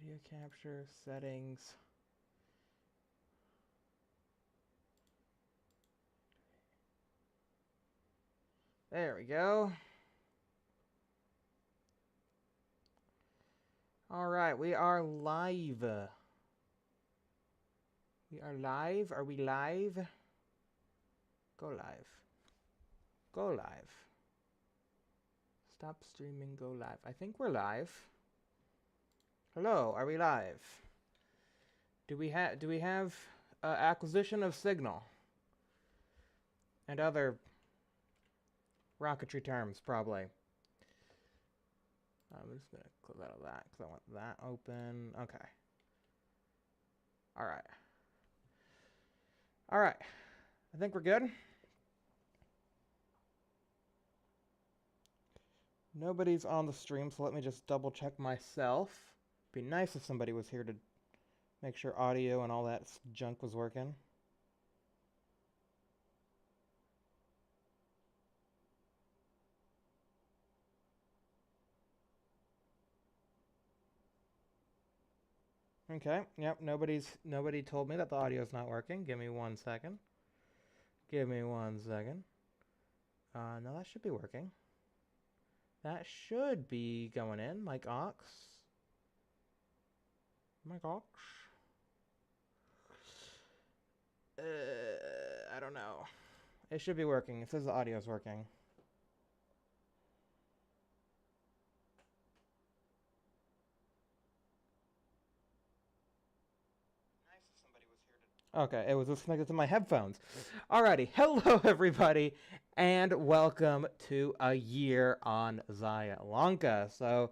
Audio capture, settings. There we go. Alright, we are live. We are live. Are we live? Go live. Go live. Stop streaming, go live. I think we're live. Hello, are we live? Do we have acquisition of signal? And other rocketry terms, probably. I'm just going to close out of that because I want that open. Okay. Alright. Alright. I think we're good. Nobody's on the stream, so let me just double check myself. Be nice if somebody was here to make sure audio and all that junk was working. Okay, yep, nobody told me that the audio's not working. Give me 1 second. Give me 1 second. No, that should be working. That should be going in, Mike Ox. Mike Ox? I don't know. It should be working. It says the audio's working. Nice if somebody was here to... Okay, it was just connected to my headphones. Alrighty, hello everybody, and welcome to a year on Zielonka. So,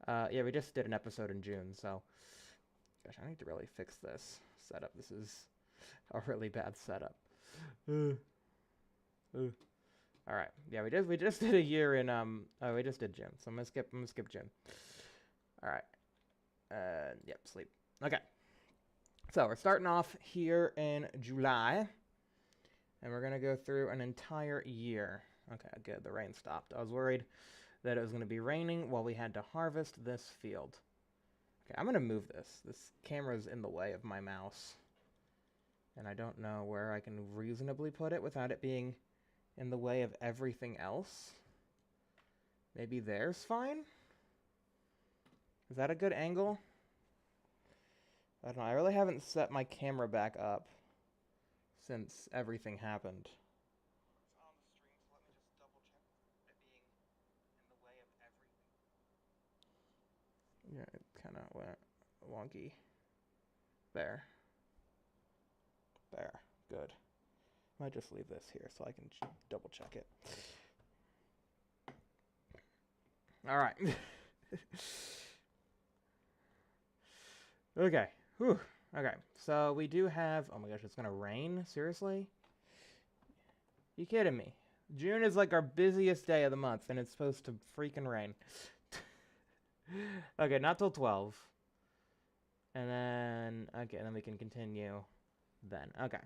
yeah, we just did an episode in June, so... Gosh, I need to really fix this setup. This is a really bad setup. Alright, yeah, we just did a year in, oh, we just did June, so I'm gonna skip June. Alright. Yep, sleep. Okay. So, we're starting off here in July, and we're gonna go through an entire year. Okay, good, the rain stopped. I was worried that it was gonna be raining while we had to harvest this field. Okay, I'm gonna move this. This camera's in the way of my mouse, and I don't know where I can reasonably put it without it being in the way of everything else. Maybe there's fine? Is that a good angle? I don't know. I really haven't set my camera back up since everything happened. It's on the stream, so let me just double check it being in the way of everything. Yeah, it kind of went wonky. There. There. Good. I might just leave this here so I can double check it. Alright. Okay. Whew. Okay. So we do have... Oh my gosh, it's going to rain? Seriously? You kidding me? June is like our busiest day of the month, and it's supposed to freaking rain. Okay, not till 12. And then... Okay, then we can continue then. Okay.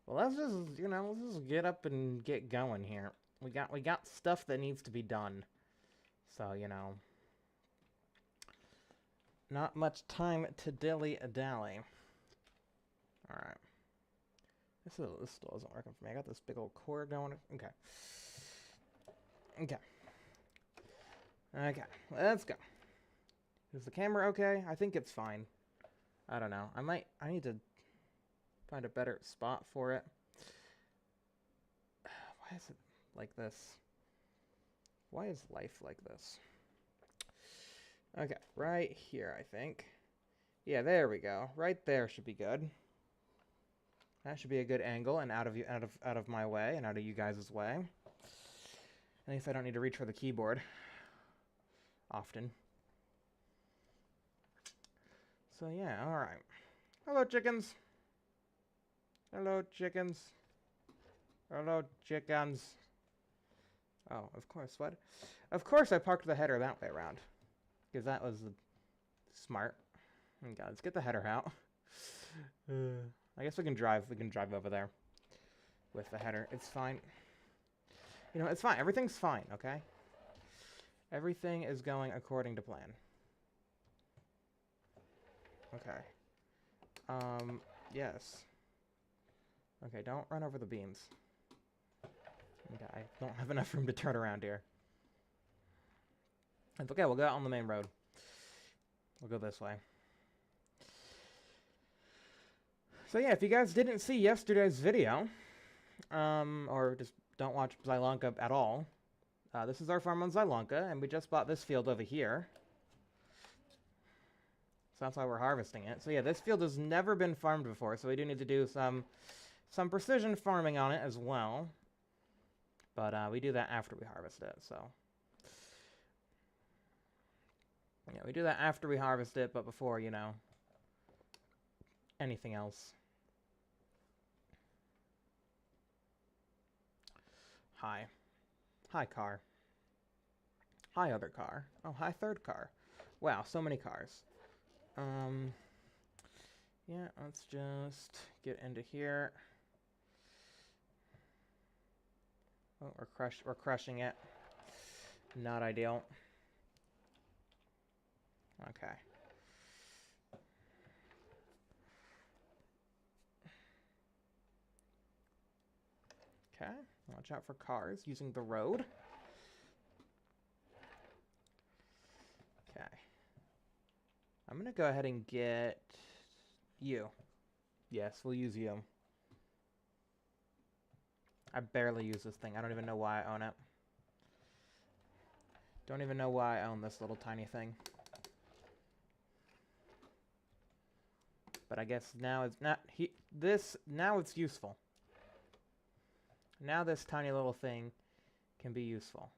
Well, let's just, let's just get up and get going here. We got stuff that needs to be done. So, not much time to dilly-dally. Alright. This still isn't working for me. I got this big old cord going. Okay. Okay. Okay, let's go. Is the camera okay? I think it's fine. I don't know. I need to find a better spot for it. Why is it like this? Why is life like this? Okay, right here, I think. Yeah, there we go. Right there should be good. That should be a good angle and out of my way and out of you guys' way. At least I don't need to reach for the keyboard often. So yeah, all right. Hello, chickens. Hello, chickens. Hello, chickens. Oh, of course. What? Of course I parked the header that way around. Because that was smart. Okay, let's get the header out. I guess we can drive over there with the header. It's fine. It's fine. Everything's fine, okay? Everything is going according to plan. Okay. Yes. Okay, don't run over the beams. Okay, I don't have enough room to turn around here. It's okay, we'll go out on the main road. We'll go this way. So yeah, if you guys didn't see yesterday's video, or just don't watch Zielonka at all, this is our farm on Zielonka, and we just bought this field over here. So that's why we're harvesting it. So yeah, this field has never been farmed before, so we do need to do some precision farming on it as well. But we do that after we harvest it, so. Yeah, we do that after we harvest it, but before, you know, anything else. Hi. Hi, car. Hi, other car. Oh, hi, third car. Wow, so many cars. Yeah, let's just get into here. Oh, we're crushing it. Not ideal. Okay. Okay, watch out for cars using the road. Okay. I'm gonna go ahead and get you. Yes, we'll use you. I barely use this thing. I don't even know why I own it. Don't even know why I own this little tiny thing. But I guess now it's not now it's useful. Now this tiny little thing can be useful.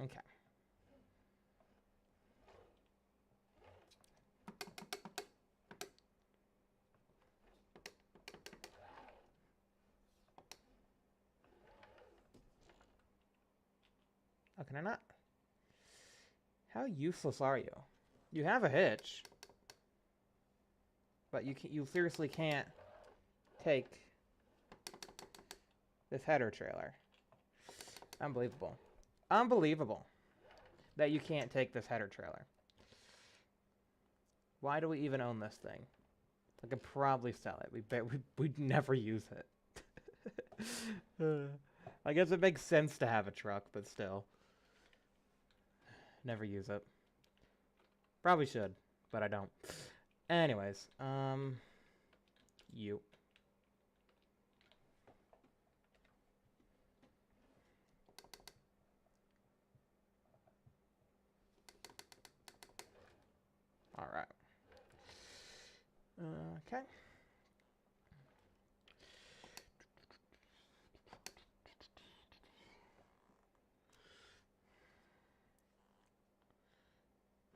Okay. Oh, can I not? How useless are you? You have a hitch. But you seriously can't take this header trailer. Unbelievable. Unbelievable that you can't take this header trailer. Why do we even own this thing? I could probably sell it. We'd never use it. I guess it makes sense to have a truck, but still. Never use it. Probably should, but I don't. Anyways, you. All right. Okay.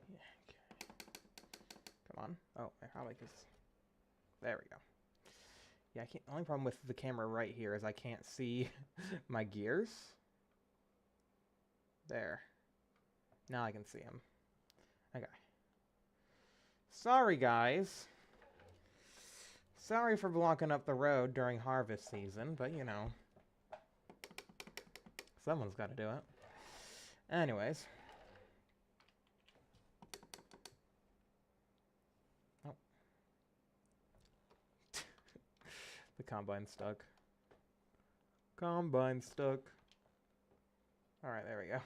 Yeah, okay. Come on. Oh, I probably just... There we go. Yeah, I can't... The only problem with the camera right here is I can't see my gears. There. Now I can see them. Okay. Sorry, guys. Sorry for blocking up the road during harvest season, but you know. Someone's got to do it. Anyways. Oh. The combine's stuck. Combine stuck. Alright, there we go.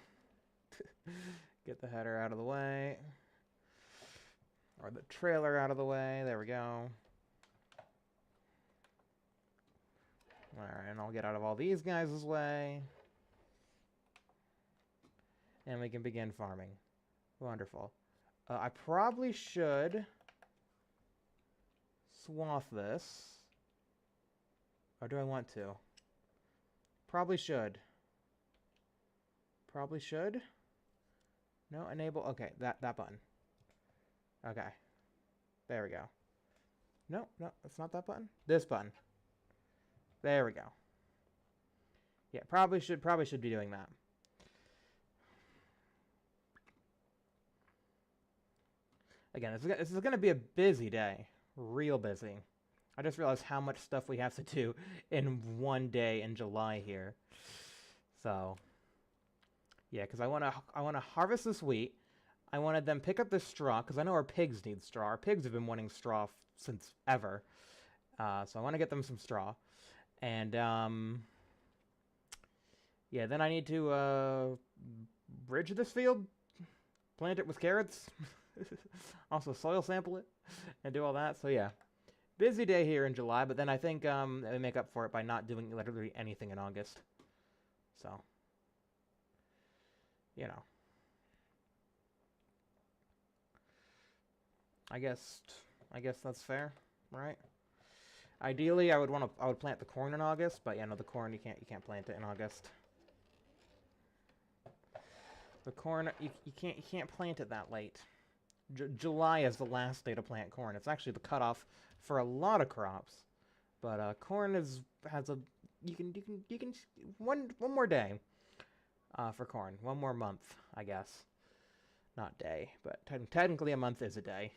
Get the header out of the way. Or the trailer out of the way. There we go. Alright, and I'll get out of all these guys' way. And we can begin farming. Wonderful. I probably should swath this. Or do I want to? Probably should. Probably should. No, enable. Okay, that button. Okay. There we go. No, it's not that button. This button. There we go. Yeah, probably should be doing that. Again, this is going to be a busy day. Real busy. I just realized how much stuff we have to do in one day in July here. So, yeah, because I want to harvest this wheat. I want to then pick up this straw, because I know our pigs need straw. Our pigs have been wanting straw since ever. So I want to get them some straw. And, yeah, then I need to bridge this field, plant it with carrots, also soil sample it, and do all that. So, yeah. Busy day here in July, but then I think we make up for it by not doing literally anything in August. So, you know. I guess that's fair, right? Ideally, I would plant the corn in August, but yeah, no, the corn you can't plant it in August. The corn you can't plant it that late. July is the last day to plant corn. It's actually the cutoff for a lot of crops, but corn has a you can one more day for corn, one more month, I guess. Not day, but technically a month is a day.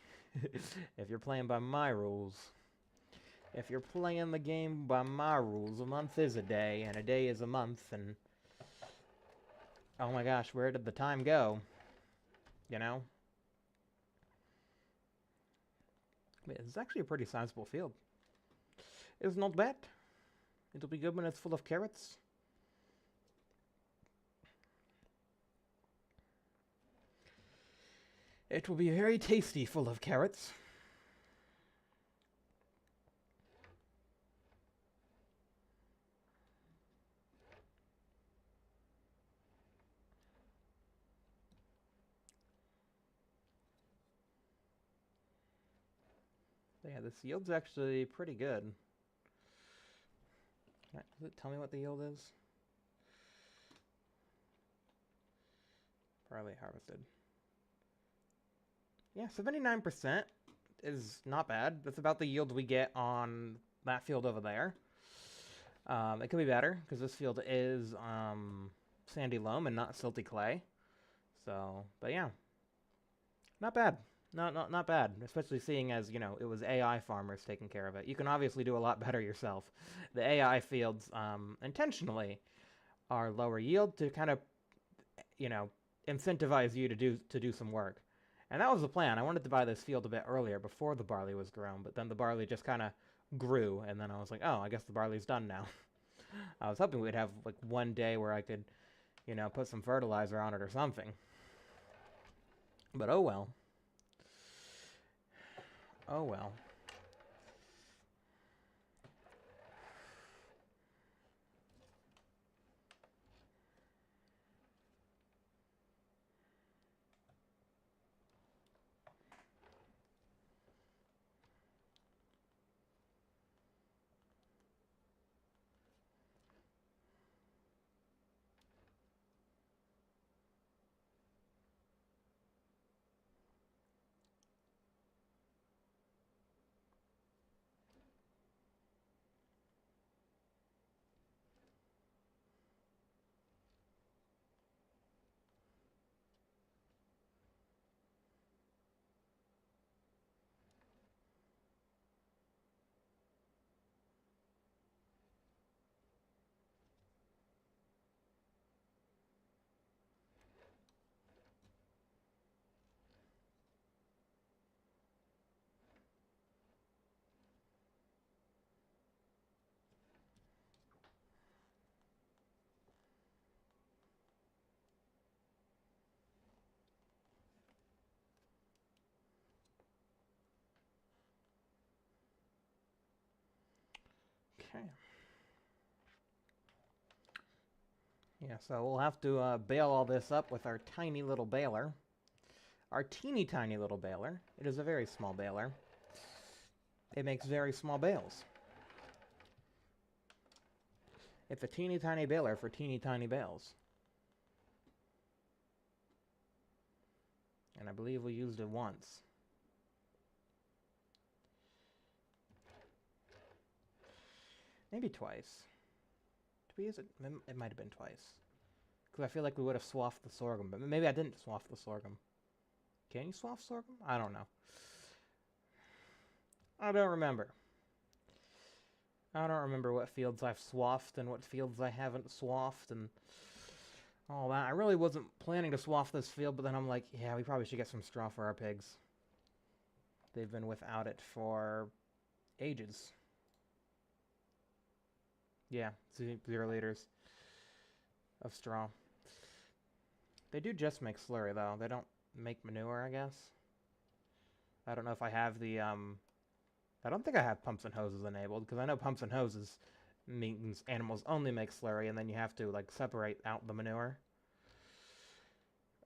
If you're playing by my rules. If you're playing the game by my rules, a month is a day, and a day is a month, and... Oh my gosh, where did the time go? You know? It's actually a pretty sizable field. It's not bad. It'll be good when it's full of carrots. It will be very tasty full of carrots. Yeah, this yield's actually pretty good. Does it tell me what the yield is? Barley harvested. Yeah, 79% is not bad. That's about the yield we get on that field over there. It could be better, because this field is sandy loam and not silty clay. So, but yeah. Not bad. Not bad, especially seeing as, you know, it was AI farmers taking care of it. You can obviously do a lot better yourself. The AI fields, intentionally, are lower yield to kind of, you know, incentivize you to do some work. And that was the plan. I wanted to buy this field a bit earlier, before the barley was grown, but then the barley just kind of grew, and then I was like, oh, I guess the barley's done now. I was hoping we'd have, like, one day where I could, you know, put some fertilizer on it or something. But oh well. Oh well. Okay. Yeah, so we'll have to bale all this up with our tiny little baler. Our teeny tiny little baler. It is a very small baler. It makes very small bales. It's a teeny tiny baler for teeny tiny bales. And I believe we used it once. Maybe twice. Did we use it? It might have been twice. Because I feel like we would have swapped the sorghum, but maybe I didn't swap the sorghum. Can you swap sorghum? I don't know. I don't remember. I don't remember what fields I've swaffed and what fields I haven't swaffed and all that. I really wasn't planning to swaff this field, but then I'm like, yeah, we probably should get some straw for our pigs. They've been without it for ages. Yeah, 0 liters of straw. They do just make slurry, though. They don't make manure, I guess. I don't know if I have the, I don't think I have pumps and hoses enabled, because I know pumps and hoses means animals only make slurry, and then you have to, like, separate out the manure.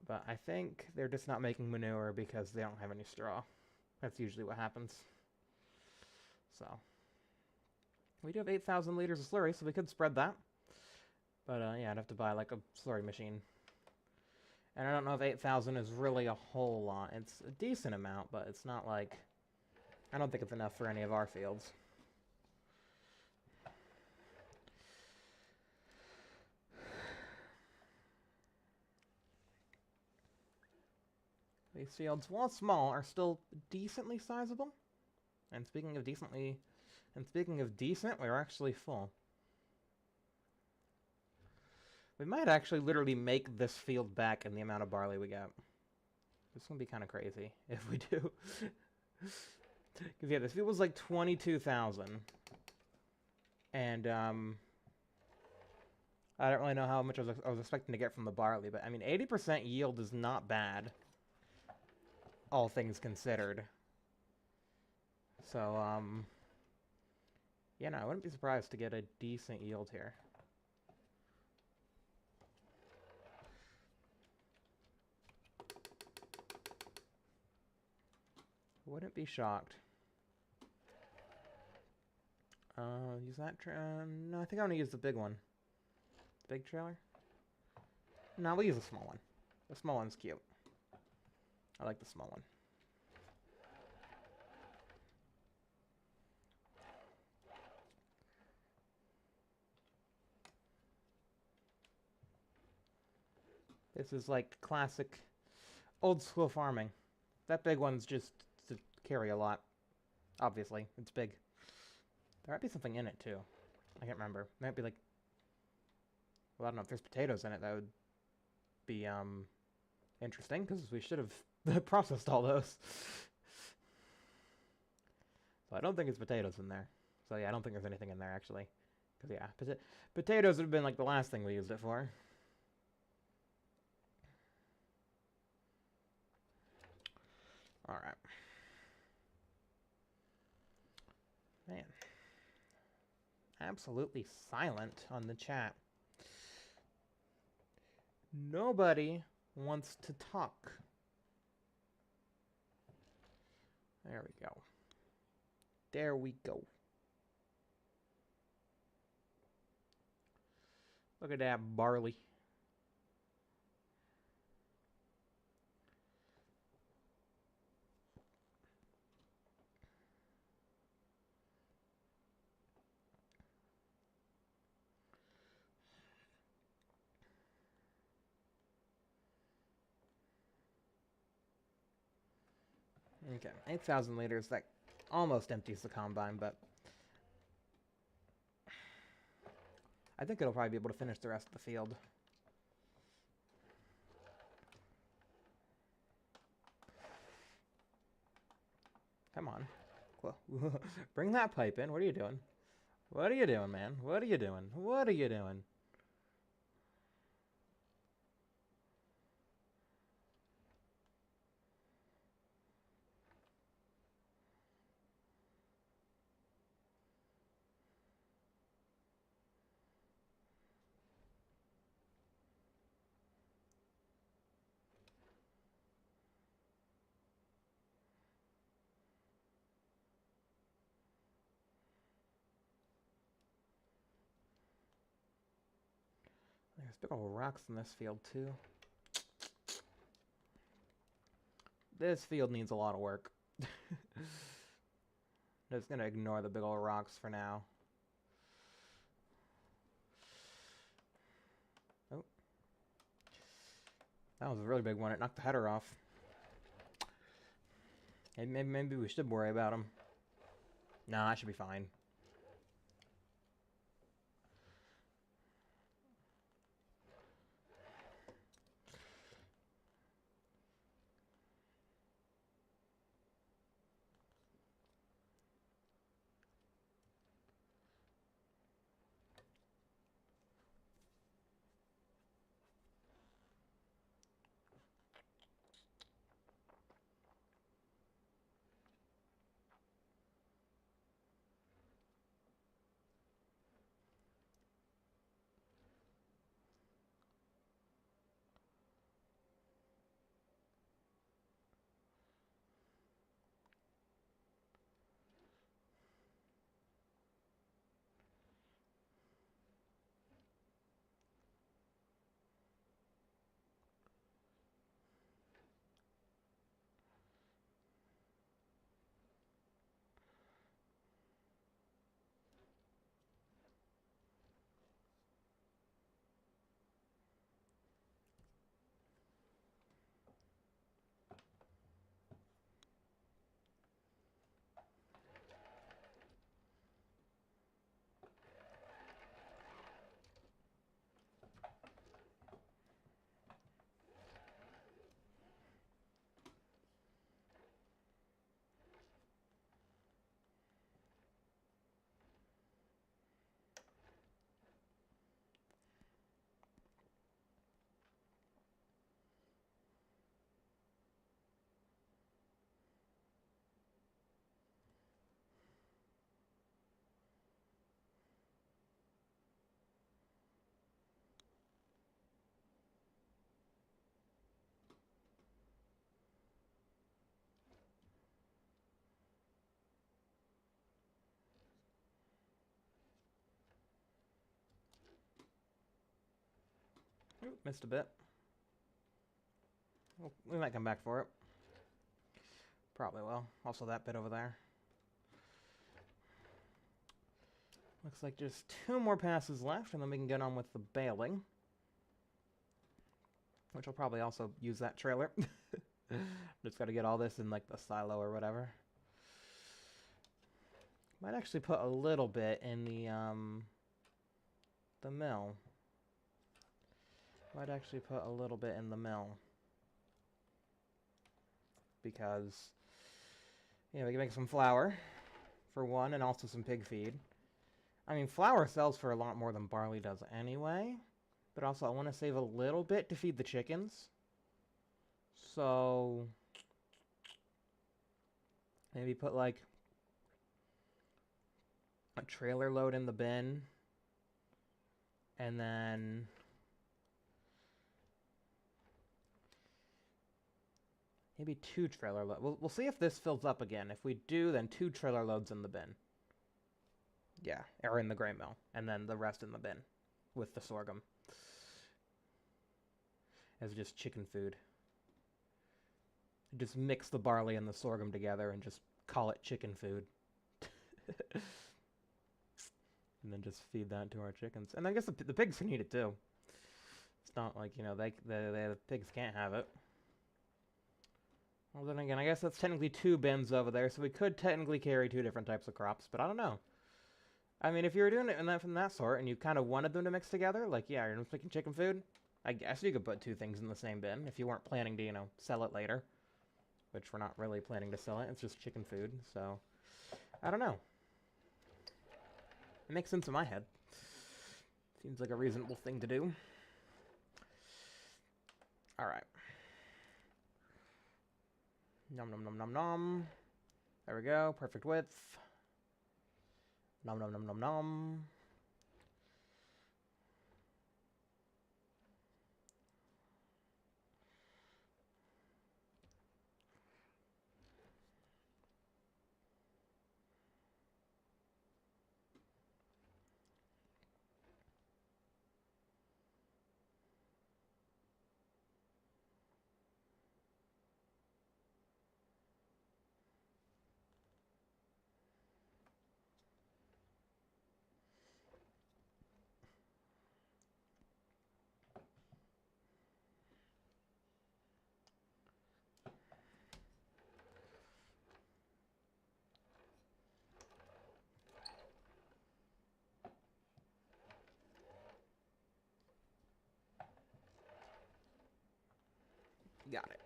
But I think they're just not making manure because they don't have any straw. That's usually what happens. So, we do have 8,000 liters of slurry, so we could spread that. But, yeah, I'd have to buy, like, a slurry machine. And I don't know if 8,000 is really a whole lot. It's a decent amount, but it's not like... I don't think it's enough for any of our fields. These fields, while small, are still decently sizable. And speaking of decent, we're actually full. We might actually literally make this field back in the amount of barley we get. This is going to be kind of crazy if we do. Because, yeah, this field was like 22,000. And, I don't really know how much I was expecting to get from the barley. But, I mean, 80% yield is not bad. All things considered. So, yeah, no, I wouldn't be surprised to get a decent yield here. Wouldn't be shocked. Use that no, I think I want to use the big one. The big trailer? No, we'll use the small one. The small one's cute. I like the small one. This is like classic old school farming. That big one's just to carry a lot. Obviously, it's big. There might be something in it too. I can't remember. It might be like... Well, I don't know if there's potatoes in it. That would be interesting, because we should have processed all those. So I don't think it's potatoes in there. So yeah, I don't think there's anything in there actually. Because yeah, potatoes would have been like the last thing we used it for. Alright. Man. Absolutely silent on the chat. Nobody wants to talk. There we go. There we go. Look at that barley. Okay, 8,000 liters. That almost empties the combine, but I think it'll probably be able to finish the rest of the field. Come on. Bring that pipe in. What are you doing? What are you doing, man? What are you doing? What are you doing? There's big old rocks in this field, too. This field needs a lot of work. Just gonna ignore the big old rocks for now. Oh. That was a really big one. It knocked the header off. Maybe we should worry about him. Nah, I should be fine. Ooh, missed a bit. Well, we might come back for it. Probably will. Also that bit over there. Looks like just 2 more passes left, and then we can get on with the baling. Which I'll probably also use that trailer. Just gotta get all this in like the silo or whatever. Might actually put a little bit in the mill. Might actually put a little bit in the mill. Because, yeah, we can make some flour, for one, and also some pig feed. I mean, flour sells for a lot more than barley does anyway. But also, I want to save a little bit to feed the chickens. So, maybe put like a trailer load in the bin. And then maybe 2 trailer loads. We'll see if this fills up again. If we do, then 2 trailer loads in the bin. Yeah, or in the grain mill. And then the rest in the bin with the sorghum. As just chicken food. Just mix the barley and the sorghum together and just call it chicken food. And then just feed that to our chickens. And I guess the pigs can eat it too. It's not like, you know, the pigs can't have it. Well, then again, I guess that's technically 2 bins over there, so we could technically carry 2 different types of crops, but I don't know. I mean, if you were doing it from that sort, and you kind of wanted them to mix together, like, yeah, you're making chicken food, I guess you could put 2 things in the same bin if you weren't planning to, you know, sell it later. Which we're not really planning to sell it, it's just chicken food, so I don't know. It makes sense in my head. Seems like a reasonable thing to do. Alright. Nom nom nom nom nom. There we go, perfect width. Nom nom nom nom nom. Got it.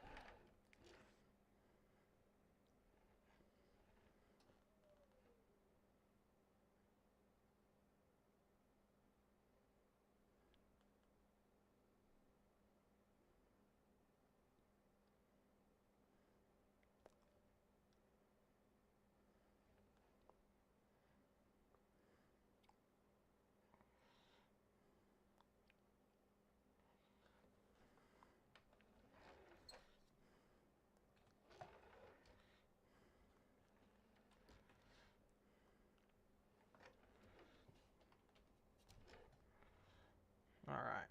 Alright.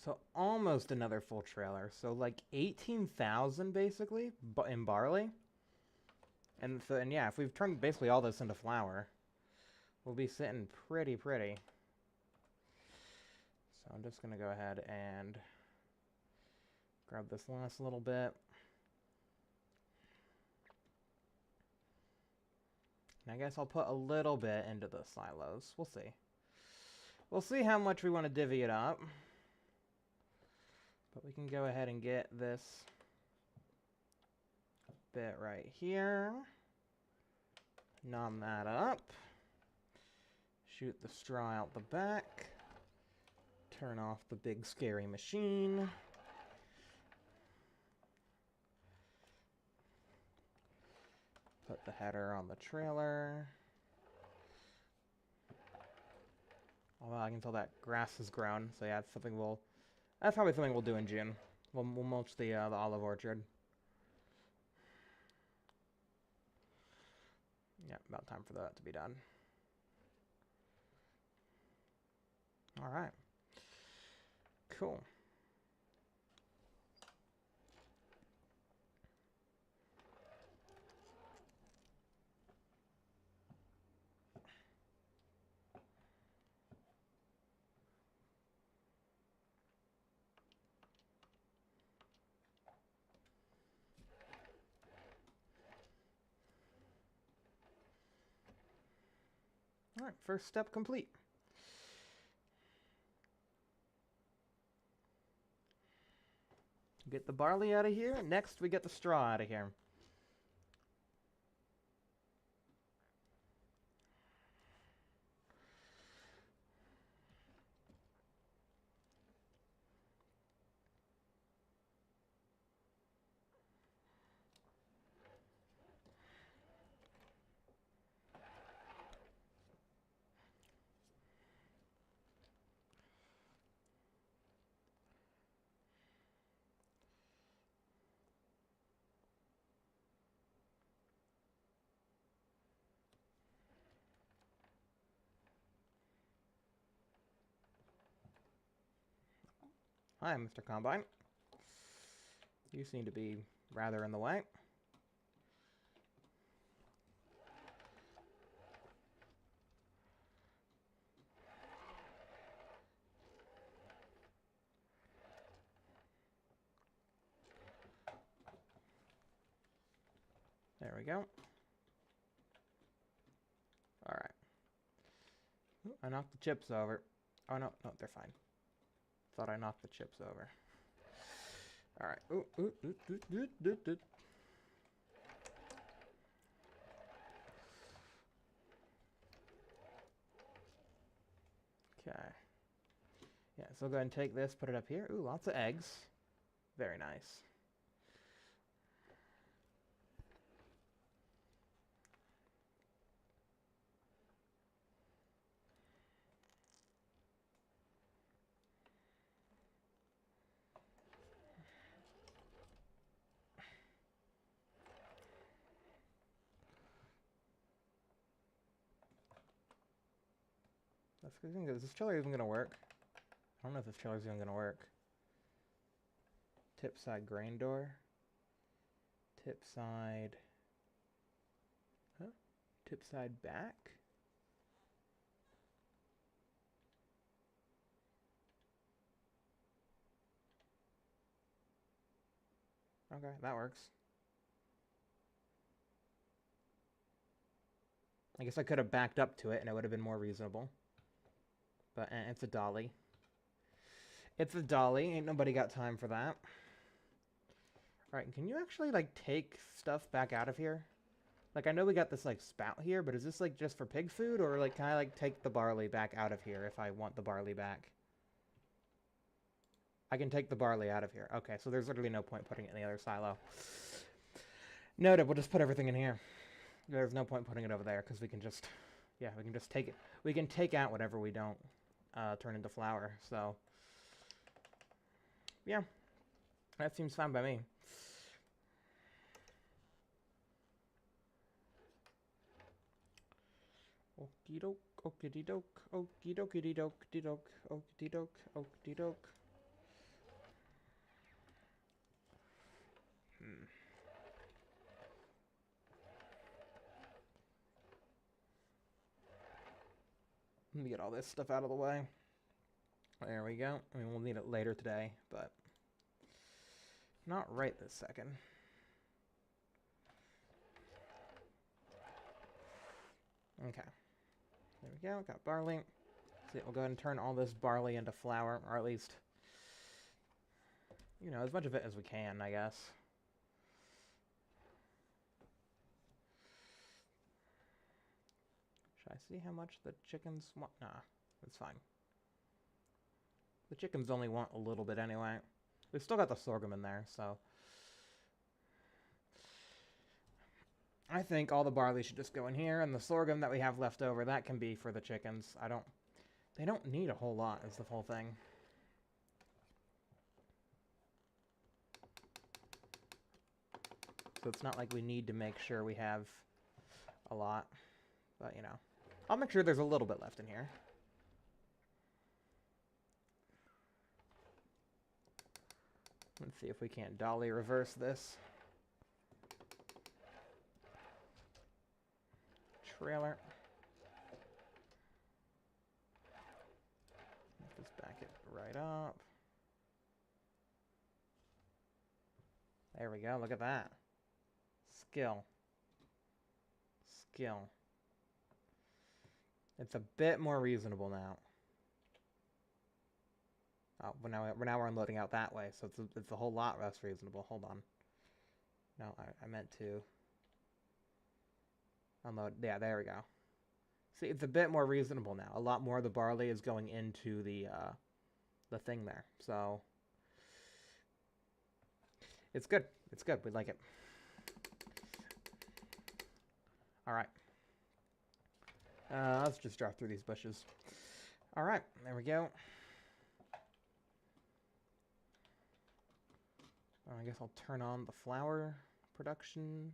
So almost another full trailer. So like 18,000 basically in barley. And yeah, if we've turned basically all this into flour, we'll be sitting pretty. So I'm just going to go ahead and grab this last little bit. And I guess I'll put a little bit into the silos. We'll see. We'll see how much we want to divvy it up. But we can go ahead and get this bit right here. Nom that up. Shoot the straw out the back. Turn off the big scary machine. Put the header on the trailer. Although I can tell that grass has grown, so yeah, that's probably something we'll do in June. We'll mulch the olive orchard. Yeah, about time for that to be done. All right. Cool. All right, first step complete. Get the barley out of here. Next, we get the straw out of here. Hi, Mr. Combine. You seem to be rather in the way. There we go. All right. Ooh, I knocked the chips over. Oh, no, no, they're fine. Thought I knocked the chips over. All right. Ooh, ooh, ooh, ooh, ooh, ooh, ooh. Okay. Yeah, so go ahead and take this, put it up here. Ooh, lots of eggs. Very nice. That's good. Is this chiller even gonna work? I don't know if this chiller's even gonna work. Tip side grain door. Tip side. Huh? Tip side back? Okay, that works. I guess I could have backed up to it and it would have been more reasonable. But it's a dolly. It's a dolly. Ain't nobody got time for that. Alright, can you actually, like, take stuff back out of here? Like, I know we got this, like, spout here, but is this, like, just for pig food? Or, like, can I, like, take the barley back out of here if I want the barley back? I can take the barley out of here. Okay, so there's literally no point putting it in the other silo. Noted, we'll just put everything in here. There's no point putting it over there, because we can just... Yeah, we can just take it. We can take out whatever we don't turn into flour, so... Yeah. That seems fine by me. Okie doke, okity doke, okie dokity doke, de doke, okity doke, okity doke. Let me get all this stuff out of the way. There we go. I mean, we'll need it later today, but not right this second. Okay. There we go. Got barley. So we'll go ahead and turn all this barley into flour, or at least, you know, as much of it as we can, I guess. Should I see how much the chickens want? Nah, that's fine. The chickens only want a little bit anyway. We've still got the sorghum in there, so... I think all the barley should just go in here, and the sorghum that we have left over, that can be for the chickens. They don't need a whole lot, is the whole thing. So it's not like we need to make sure we have a lot. But, you know, I'll make sure there's a little bit left in here. Let's see if we can't dolly reverse this. Trailer. Just back it right up. There we go, look at that. Skill. Skill. It's a bit more reasonable now. Oh, but now we're unloading out that way, so it's a whole lot less reasonable. Hold on. No, I meant to unload. Yeah, there we go. See, it's a bit more reasonable now. A lot more of the barley is going into the thing there. So it's good. It's good. We like it. All right. Let's just drop through these bushes. All right, there we go. I guess I'll turn on the flour production.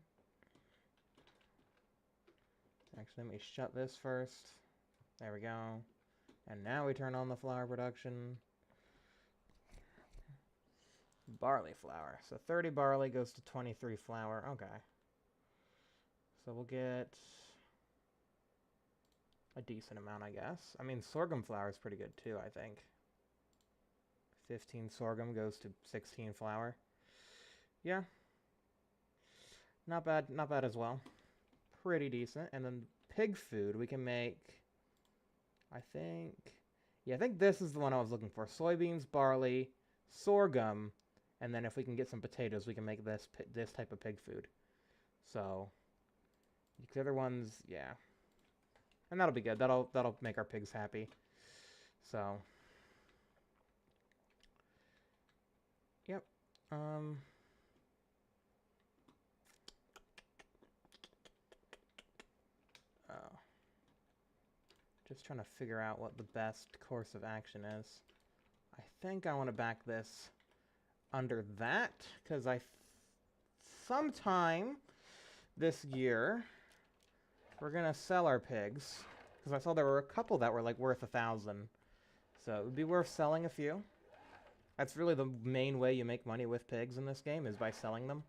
Actually, let me shut this first. There we go. And now we turn on the flour production. Barley flour. So 30 barley goes to 23 flour. Okay. So we'll get a decent amount, I guess. I mean, sorghum flour is pretty good too, I think. 15 sorghum goes to 16 flour. Yeah. Not bad, not bad as well. Pretty decent. And then pig food, we can make, I think this is the one I was looking for. Soybeans, barley, sorghum, and then if we can get some potatoes, we can make this type of pig food. So, the other ones, yeah. And that'll be good. That'll make our pigs happy. So, yep. Just trying to figure out what the best course of action is. I think I want to back this under that, because sometime this year we're gonna sell our pigs, because I saw there were a couple that were like worth 1,000, so it would be worth selling a few. That's really the main way you make money with pigs in this game, is by selling them.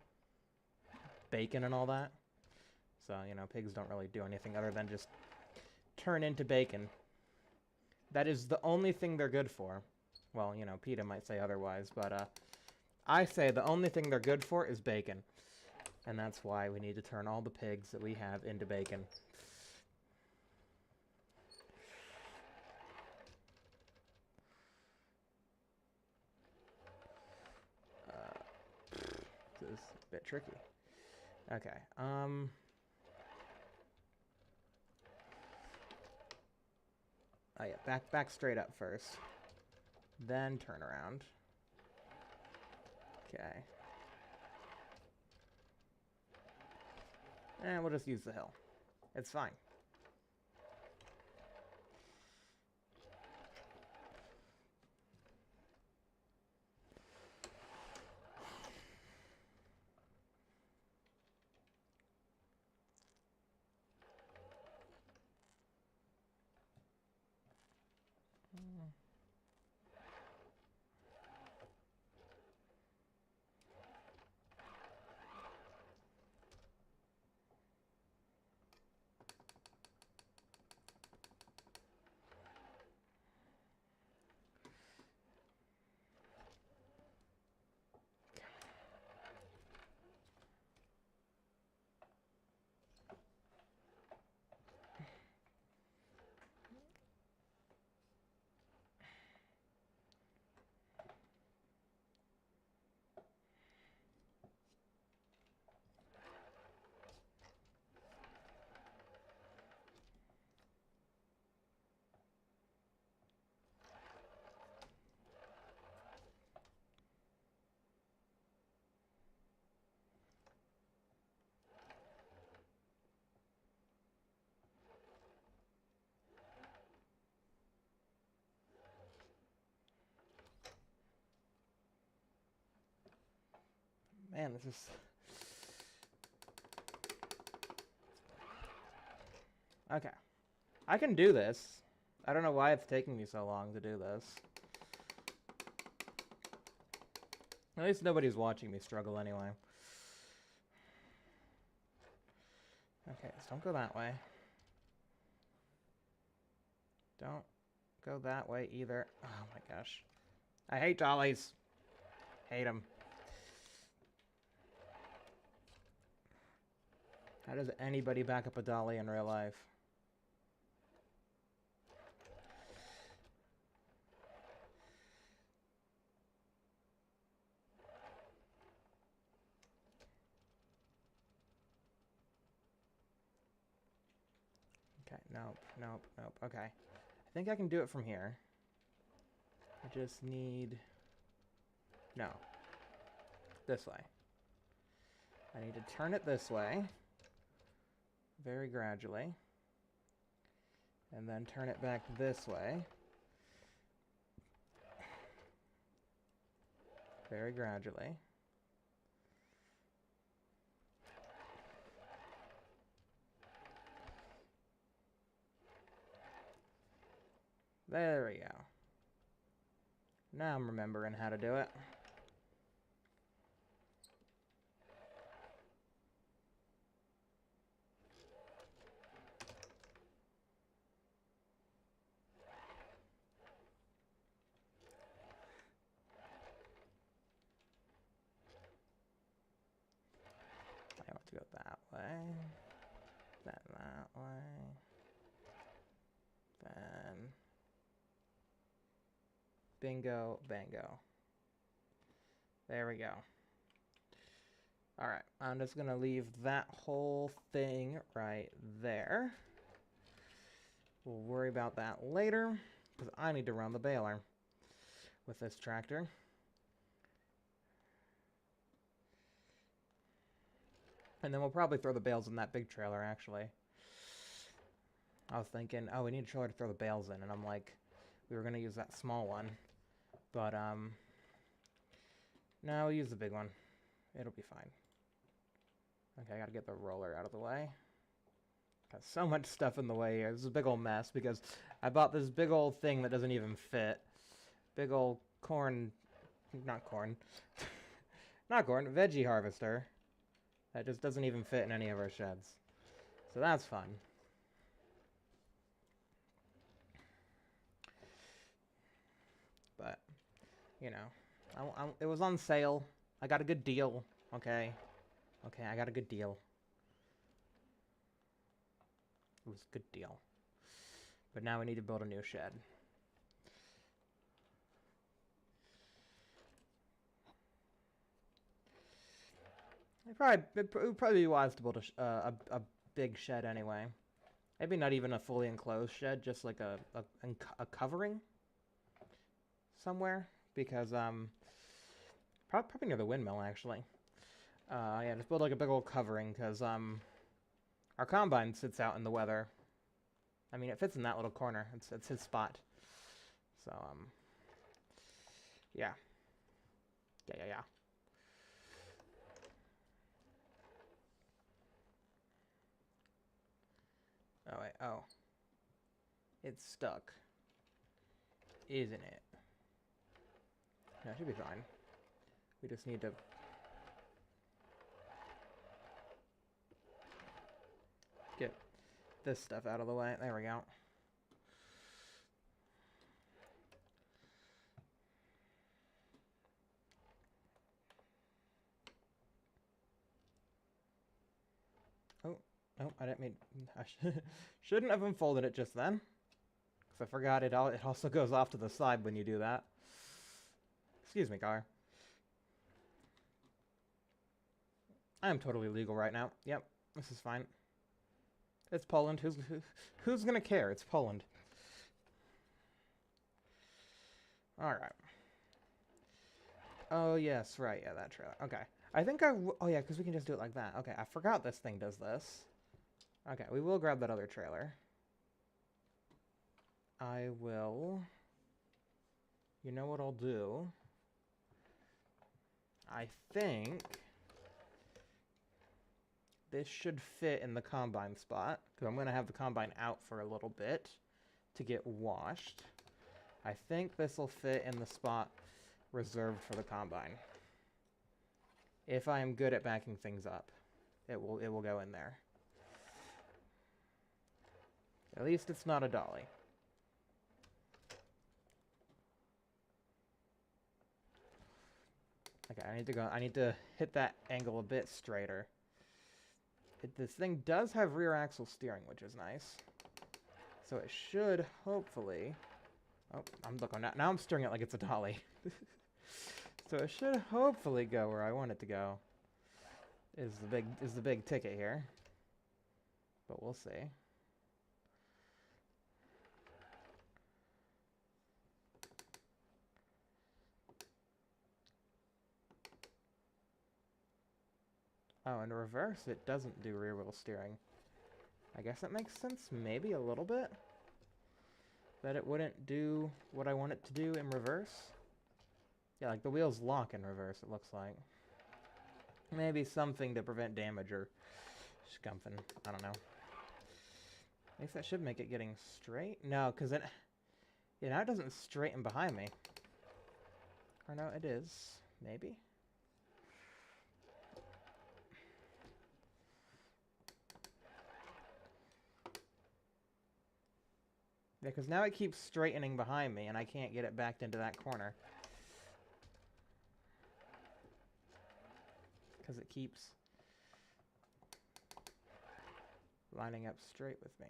Bacon and all that. So, you know, pigs don't really do anything other than just turn into bacon. That is the only thing they're good for. Well, you know, PETA might say otherwise, but I say the only thing they're good for is bacon. And that's why we need to turn all the pigs that we have into bacon. This is a bit tricky. Okay, oh yeah, back straight up first. Then turn around. Okay. And we'll just use the hill. It's fine. Man, this is... Okay. I can do this. I don't know why it's taking me so long to do this. At least nobody's watching me struggle anyway. Okay, so don't go that way. Don't go that way either. Oh my gosh. I hate dollies. Hate them. How does anybody back up a dolly in real life? Okay, nope, nope, nope. Okay. I think I can do it from here. I just need... No. This way. I need to turn it this way. Very gradually. And then turn it back this way. Very gradually. There we go. Now I'm remembering how to do it. I have to go that way. Then that way. Then... Bingo, bango. There we go. Alright, I'm just going to leave that whole thing right there. We'll worry about that later, because I need to run the baler with this tractor. And then we'll probably throw the bales in that big trailer, actually. I was thinking, oh, we need a trailer to throw the bales in, and I'm like, we were going to use that small one. But, no, we'll use the big one. It'll be fine. Okay, I gotta get the roller out of the way. Got so much stuff in the way here. This is a big old mess because I bought this big old thing that doesn't even fit. Big old corn... Not corn. Not corn. Veggie harvester. That just doesn't even fit in any of our sheds. So that's fun. But, you know, it was on sale. I got a good deal, okay? Okay, I got a good deal. It was a good deal. But now we need to build a new shed. It would probably be wise to build a big shed anyway. Maybe not even a fully enclosed shed, just like a covering somewhere. Because, probably near the windmill, actually. Yeah, just build like a big old covering, because, our combine sits out in the weather. I mean, it fits in that little corner. It's his spot. So, yeah. Yeah. Oh, wait, oh. It's stuck. Isn't it? No, it should be fine. We just need to... get this stuff out of the way. There we go. Oh, I didn't mean... I shouldn't have unfolded it just then. Because I forgot it also goes off to the side when you do that. Excuse me, car. I am totally legal right now. Yep, this is fine. It's Poland. Who's gonna care? It's Poland. Alright. Oh, yes, right. Yeah, that trailer. Okay. I think oh, yeah, because we can just do it like that. Okay, I forgot this thing does this. Okay, we will grab that other trailer. I will... You know what I'll do? I think... this should fit in the combine spot, because I'm going to have the combine out for a little bit to get washed. I think this will fit in the spot reserved for the combine. if I am good at backing things up, it will go in there. At least it's not a dolly. Okay, I need to hit that angle a bit straighter. This thing does have rear axle steering, which is nice. So it should hopefully... Oh, now I'm steering it like it's a dolly. So it should hopefully go where I want it to go. Is the big ticket here. But we'll see. Oh, in reverse, it doesn't do rear wheel steering. I guess that makes sense, maybe a little bit. That it wouldn't do what I want it to do in reverse. Yeah, like the wheels lock in reverse, it looks like. Maybe something to prevent damage or scumphing. I don't know. I guess that should make it getting straight. No, because it... Yeah, now it doesn't straighten behind me. Or no, it is. Maybe? Yeah, because now it keeps straightening behind me, and I can't get it backed into that corner. Because it keeps lining up straight with me.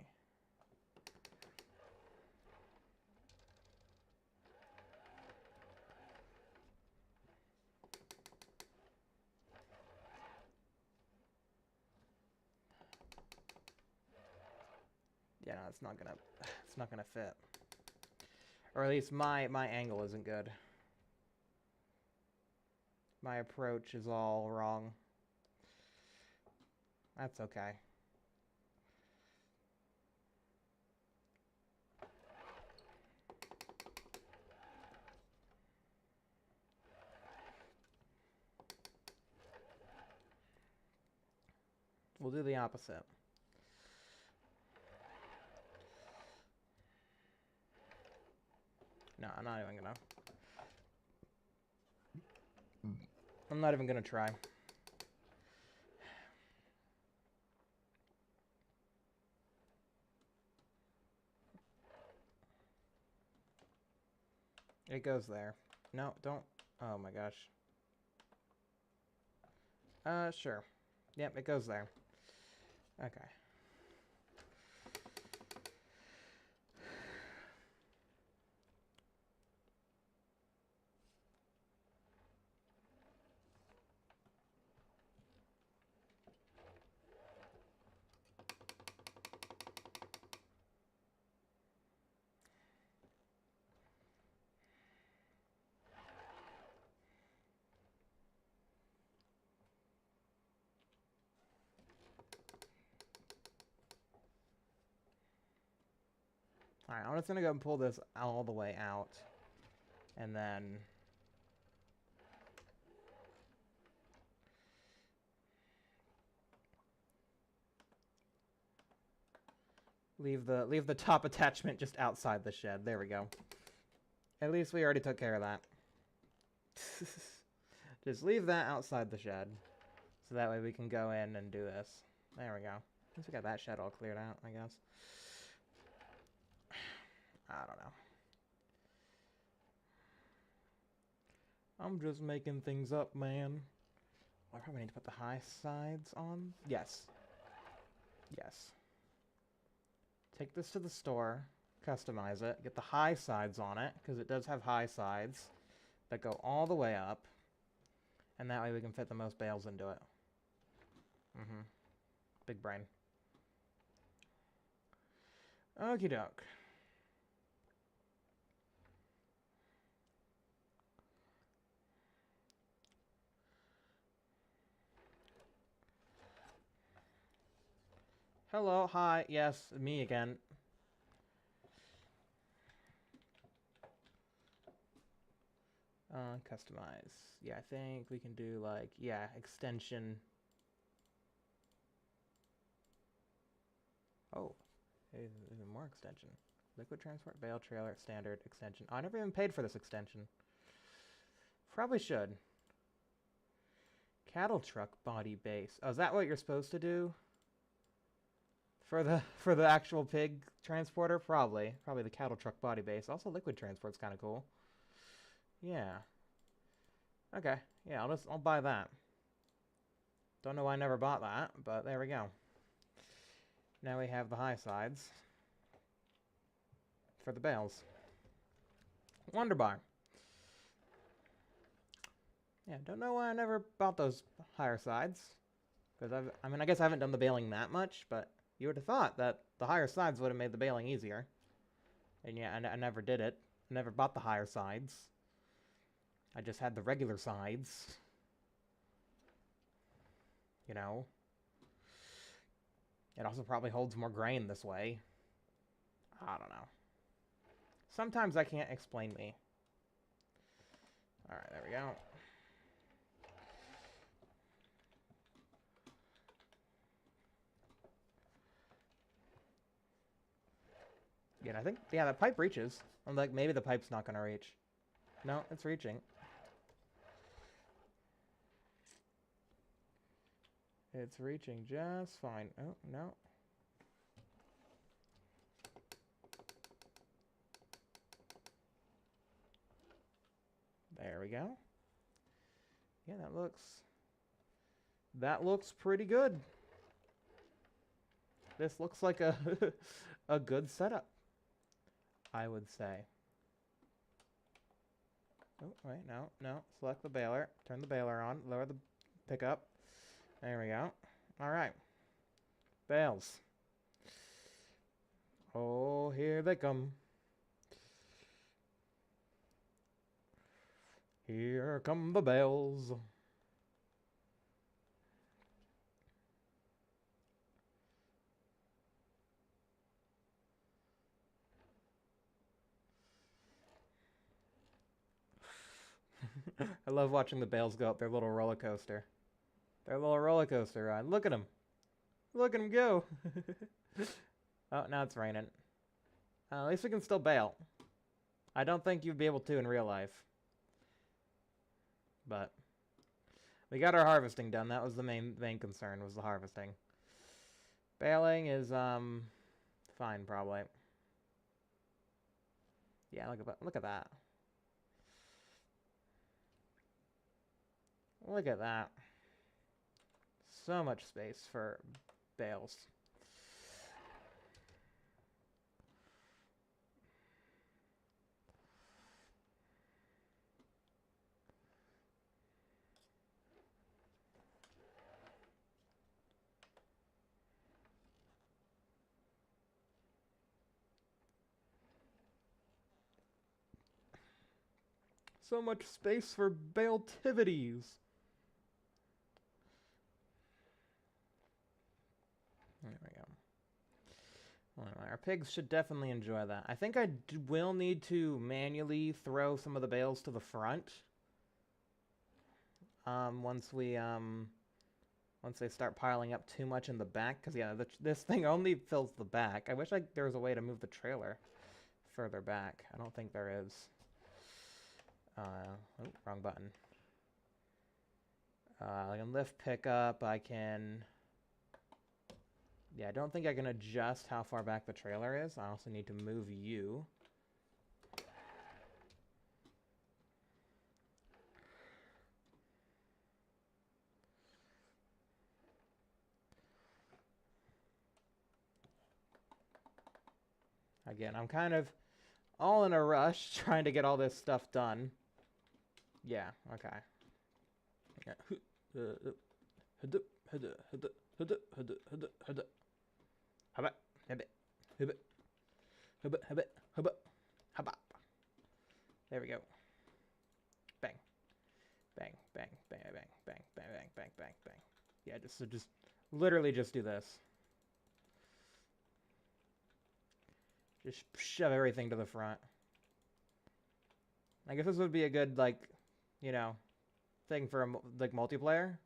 Yeah, no, it's not gonna fit. Or at least my angle isn't good. My approach is all wrong. That's okay. We'll do the opposite. No, I'm not even gonna. I'm not even gonna try. It goes there. No, don't. Oh my gosh. Sure. Yep, it goes there. Okay. Alright, I'm just gonna go and pull this all the way out. And then... leave the top attachment just outside the shed. There we go. At least we already took care of that. Just leave that outside the shed. So that way we can go in and do this. There we go. At least we got that shed all cleared out, I guess. I don't know. I'm just making things up, man. I probably need to put the high sides on. Yes. Yes. Take this to the store, customize it, get the high sides on it, because it does have high sides that go all the way up. And that way we can fit the most bales into it. Mm-hmm. Big brain. Okie doke. Hello, hi, yes, me again. Customize. Yeah, I think we can do like, yeah, extension. Oh, even more extension. Liquid transport, bale, trailer, standard, extension. Oh, I never even paid for this extension. Probably should. Cattle truck body base. Oh, is that what you're supposed to do? For the actual pig transporter? Probably. Probably the cattle truck body base. Also, liquid transport's kind of cool. Yeah. Okay. Yeah, I'll buy that. Don't know why I never bought that, but there we go. Now we have the high sides for the bales. Wonderbar. Yeah, don't know why I never bought those higher sides. Because I guess I haven't done the baling that much, but you would have thought that the higher sides would have made the baling easier. And yeah, I never did it. I never bought the higher sides. I just had the regular sides. You know. It also probably holds more grain this way. I don't know. Sometimes I can't explain me. Alright, there we go. Yeah, I think, yeah, the pipe reaches. I'm like, maybe the pipe's not going to reach. No, it's reaching. It's reaching just fine. Oh, no. There we go. Yeah, that looks pretty good. This looks like a a good setup, I would say. Oh, wait, no. Select the baler. Turn the baler on. Lower the pickup. There we go. All right. Bales. Oh, here they come. Here come the bales. I love watching the bales go up their little roller coaster. Their little roller coaster ride. Look at them. Look at them go. Oh, now it's raining. At least we can still bale. I don't think you'd be able to in real life. But we got our harvesting done. That was the main concern, was the harvesting. Baling is fine probably. Yeah, look at that. Look at that. So much space for bales. So much space for baletivities. There we go. Well, our pigs should definitely enjoy that. I think I will need to manually throw some of the bales to the front. Once they start piling up too much in the back, because yeah, this thing only fills the back. I wish there was a way to move the trailer further back. I don't think there is. Oh, wrong button. I can lift pickup. I can. Yeah, I don't think I can adjust how far back the trailer is. I also need to move you. Again, I'm kind of all in a rush trying to get all this stuff done. Yeah, okay. There we go. Bang. Bang, bang, bang, bang, bang, bang, bang, bang, bang, bang. Yeah, just literally just do this. Just shove everything to the front. I guess this would be a good, like, you know, thing for like multiplayer.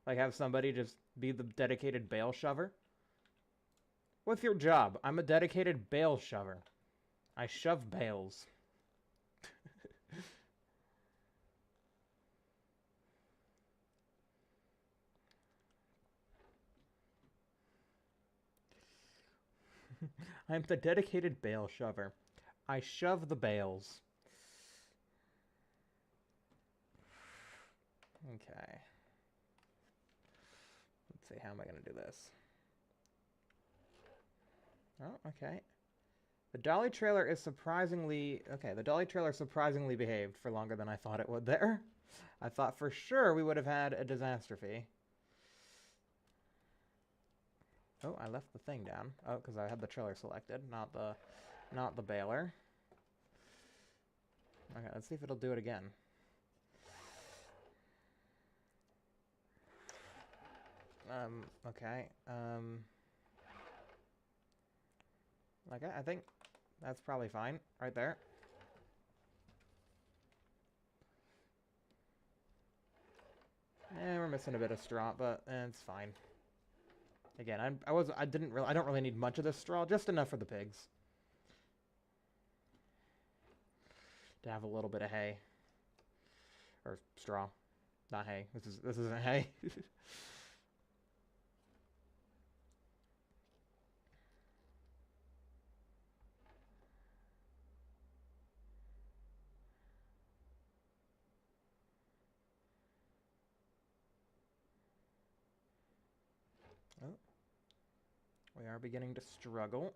Like, have somebody just be the dedicated bale shover. What's your job? I'm a dedicated bale shover. I shove bales. I'm the dedicated bale shover. I shove the bales. Okay. Let's see, how am I going to do this? Oh, okay. The dolly trailer is surprisingly... Okay, the dolly trailer surprisingly behaved for longer than I thought it would there. I thought for sure we would have had a disaster fee. Oh, I left the thing down. Oh, because I had the trailer selected, not the baler. Okay, let's see if it'll do it again. Okay. Okay, I think that's probably fine right there. We're missing a bit of straw, but it's fine. Again, I don't really need much of this straw, just enough for the pigs to have a little bit of hay or straw, not hay. This isn't hay. Oh, we are beginning to struggle.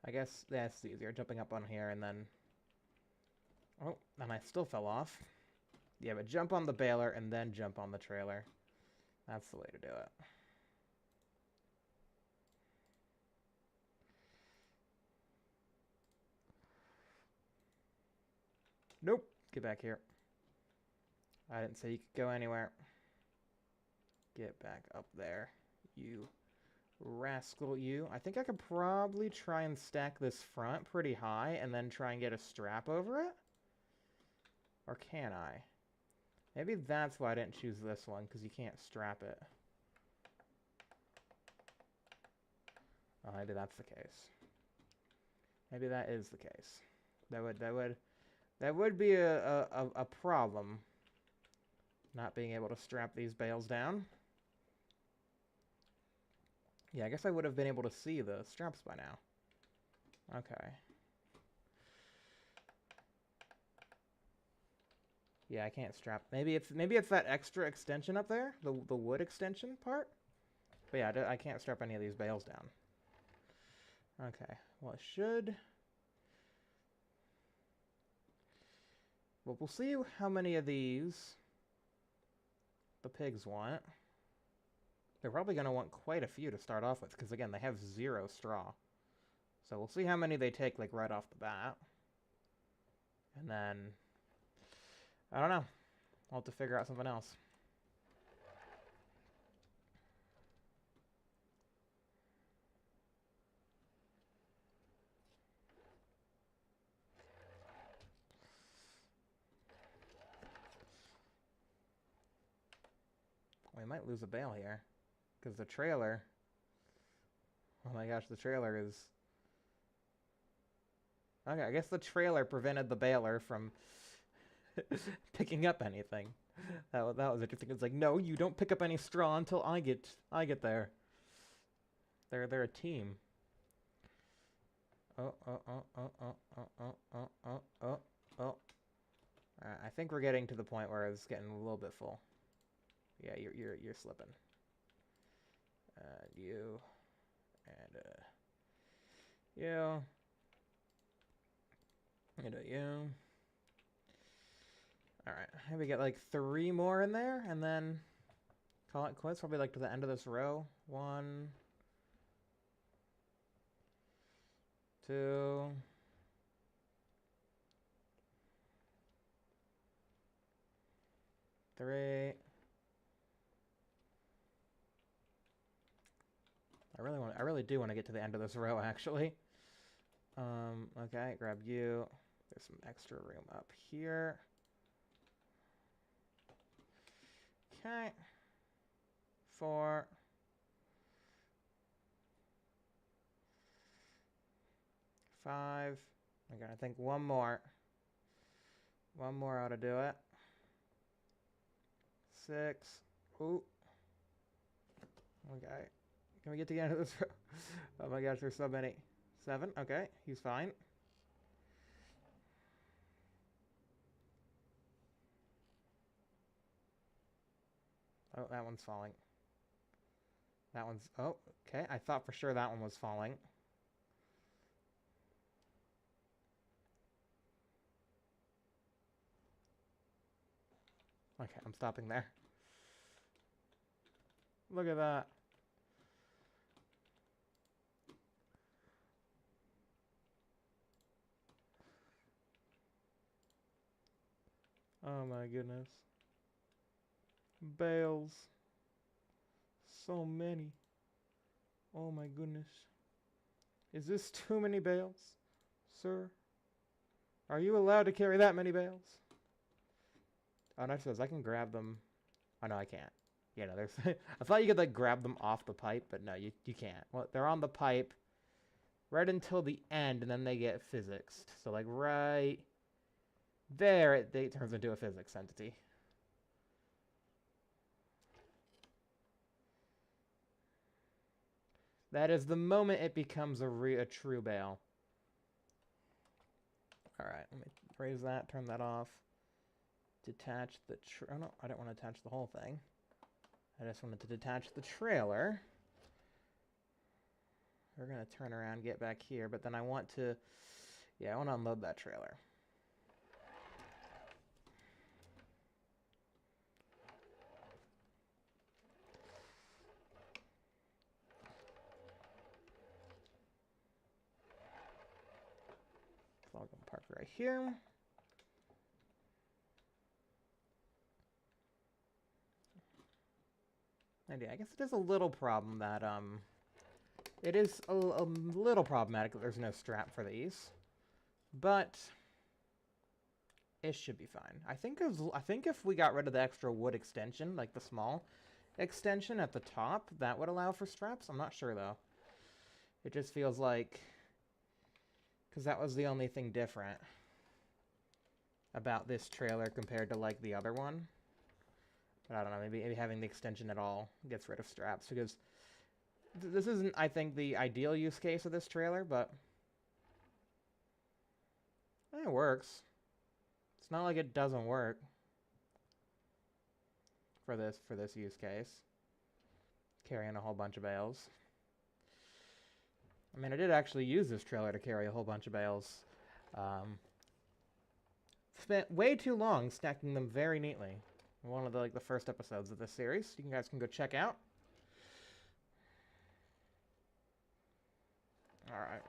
I guess that's easier, jumping up on here and then... Oh, and I still fell off. Yeah, but jump on the baler and then jump on the trailer. That's the way to do it. Nope. Get back here. I didn't say you could go anywhere. Get back up there, you rascal, you. I think I could probably try and stack this front pretty high and then try and get a strap over it. Or can I? Maybe that's why I didn't choose this one, because you can't strap it. Oh, maybe that's the case. Maybe that is the case. That would be a problem, not being able to strap these bales down. Yeah, I guess I would have been able to see the straps by now. Okay. Yeah, I can't strap. Maybe it's that extra extension up there, the wood extension part. But yeah, I can't strap any of these bales down. Okay. Well, it should. Well, we'll see how many of these the pigs want. They're probably going to want quite a few to start off with, because again, they have 0 straw. So we'll see how many they take, like, right off the bat. And then, I don't know. I'll have to figure out something else. We might lose a bale here, because the trailer... Oh my gosh, the trailer is... Okay, I guess the trailer prevented the baler from picking up anything. That was interesting. It's like, no, you don't pick up any straw until I get there. They're a team. Oh. I think we're getting to the point where it's getting a little bit full. Yeah, you're slipping. You and you. And you. Alright, maybe get like 3 more in there, and then call it quits. Probably like to the end of this row. 1, 2, 3. I really do want to get to the end of this row, actually. Okay, grab you. There's some extra room up here. Okay. 4. 5. Okay, I think one more. One more ought to do it. 6. Ooh. Okay. Can we get to the end of this row? Oh my gosh, there's so many. 7. Okay, he's fine. Oh, that one's falling. That one's... Oh, okay. I thought for sure that one was falling. Okay, I'm stopping there. Look at that. Oh my goodness. Bales. So many. Oh my goodness. Is this too many bales, sir? Are you allowed to carry that many bales? Oh, no, it says I can grab them. Oh, no, I can't. Yeah, no, there's... I thought you could, like, grab them off the pipe, but no, you can't. Well, they're on the pipe right until the end, and then they get physicsed. So, like, right there, it turns into a physics entity. That is the moment it becomes a true bale. Alright, let me raise that, turn that off. Detach the... Oh, no, I don't want to attach the whole thing. I just wanted to detach the trailer. We're going to turn around, get back here, but then I want to... Yeah, I want to unload that trailer. So I'll go park right here. And yeah, I guess it is a little problem that, it is a little problematic that there's no strap for these. But it should be fine. I think if we got rid of the extra wood extension, like the small extension at the top, that would allow for straps. I'm not sure, though. It just feels like... Because that was the only thing different about this trailer compared to, like, the other one. But I don't know, maybe having the extension at all gets rid of straps, because this isn't, I think, the ideal use case of this trailer, but it works. It's not like it doesn't work for this use case. Carrying a whole bunch of bales. I mean, I did actually use this trailer to carry a whole bunch of bales. Spent way too long stacking them very neatly. One of the first episodes of this series. You guys can go check out. Alright.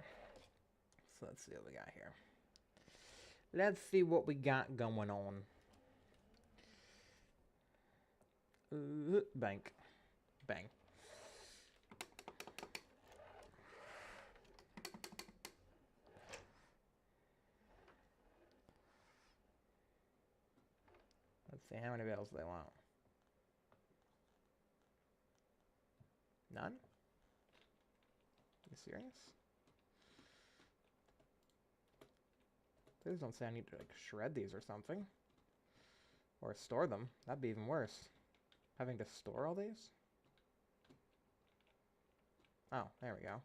So let's see what we got here. Let's see what we got going on. Bank. Bang. Let's see, how many bales do they want? None? You serious? Please don't say I need to, like, shred these or something. Or store them. That'd be even worse. Having to store all these? Oh, there we go.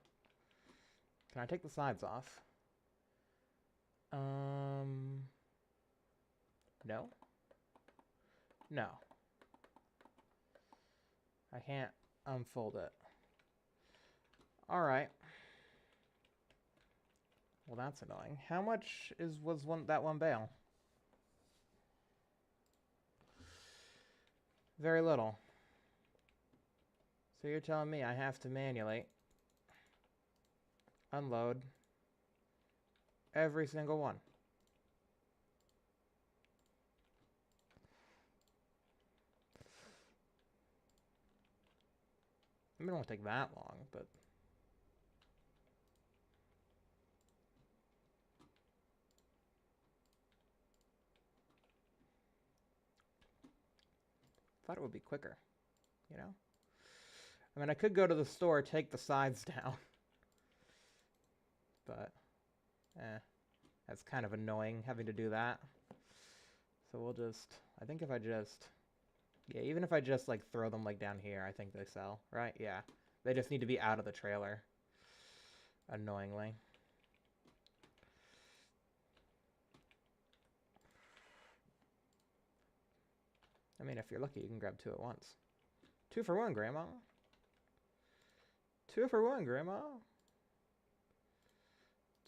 Can I take the sides off? No? No. I can't unfold it. Alright. Well, that's annoying. How much was that one bale? Very little. So you're telling me I have to manually unload every single one. I mean, it won't take that long, but Thought it would be quicker, you know? I mean, I could go to the store, take the sides down. But, that's kind of annoying having to do that. So we'll just, I think if I just, yeah, even if I just, like, throw them, like, down here, I think they sell, right? Yeah. They just need to be out of the trailer. Annoyingly. I mean, if you're lucky, you can grab 2 at once. 2 for 1, Grandma. 2 for 1, Grandma.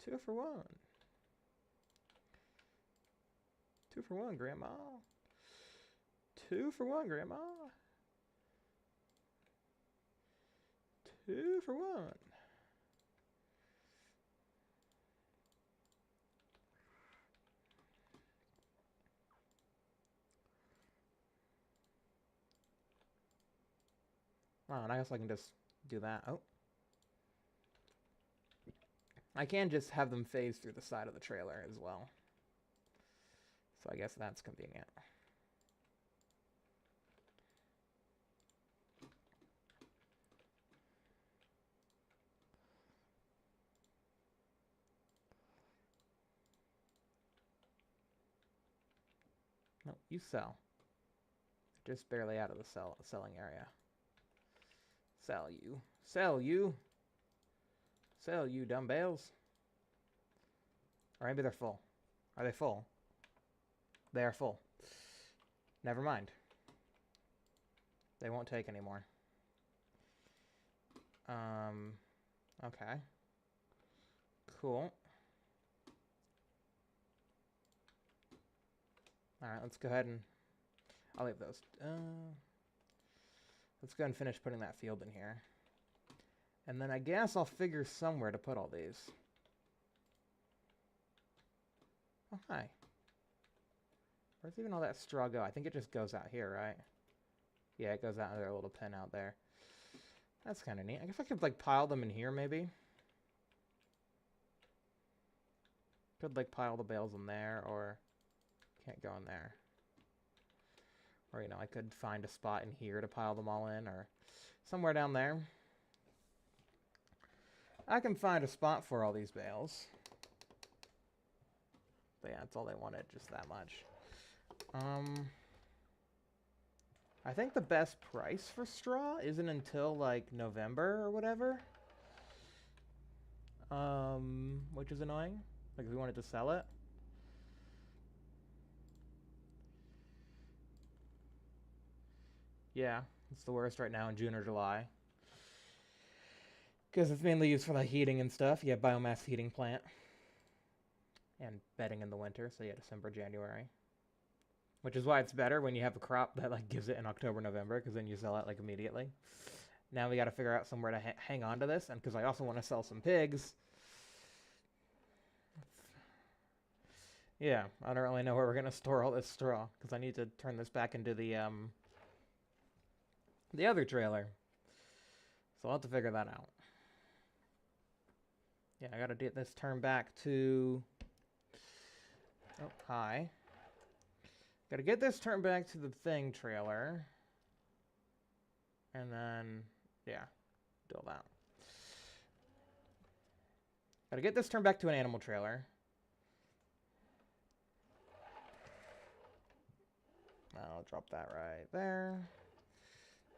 2 for 1. 2 for 1, Grandma. 2 for 1, Grandma. 2 for 1. Oh, and I guess I can just do that. Oh. I can just have them phase through the side of the trailer as well. So I guess that's convenient. No, you sell. Just barely out of the selling area. Sell you. Sell you. Sell you, dumb bales. Or maybe they're full. Are they full? They are full. Never mind. They won't take anymore. Okay. Cool. Alright, let's go ahead and... I'll leave those. Let's go ahead and finish putting that field in here. And then I guess I'll figure somewhere to put all these. Oh, hi. Where's even all that straw go? I think it just goes out here, right? Yeah, it goes out under a little pin out there. That's kind of neat. I guess I could, like, pile them in here, maybe. Could, like, pile the bales in there, or... Can't go in there. Or, you know, I could find a spot in here to pile them all in, or somewhere down there. I can find a spot for all these bales. But yeah, that's all they wanted, just that much. I think the best price for straw isn't until, like, November or whatever. Which is annoying. Like, if we wanted to sell it. Yeah, it's the worst right now in June or July. Because it's mainly used for, like, heating and stuff. You have biomass heating plant. And bedding in the winter, so yeah, December, January. Which is why it's better when you have a crop that, like, gives it in October, November, because then you sell it, like, immediately. Now we got to figure out somewhere to hang on to this, and because I also want to sell some pigs. Yeah, I don't really know where we're going to store all this straw, because I need to turn this back into the other trailer. So I'll have to figure that out. Yeah, I got to get this turned back to... Oh, hi. Got to get this turned back to the thing trailer. And then, yeah, do all that. Got to get this turned back to an animal trailer. I'll drop that right there.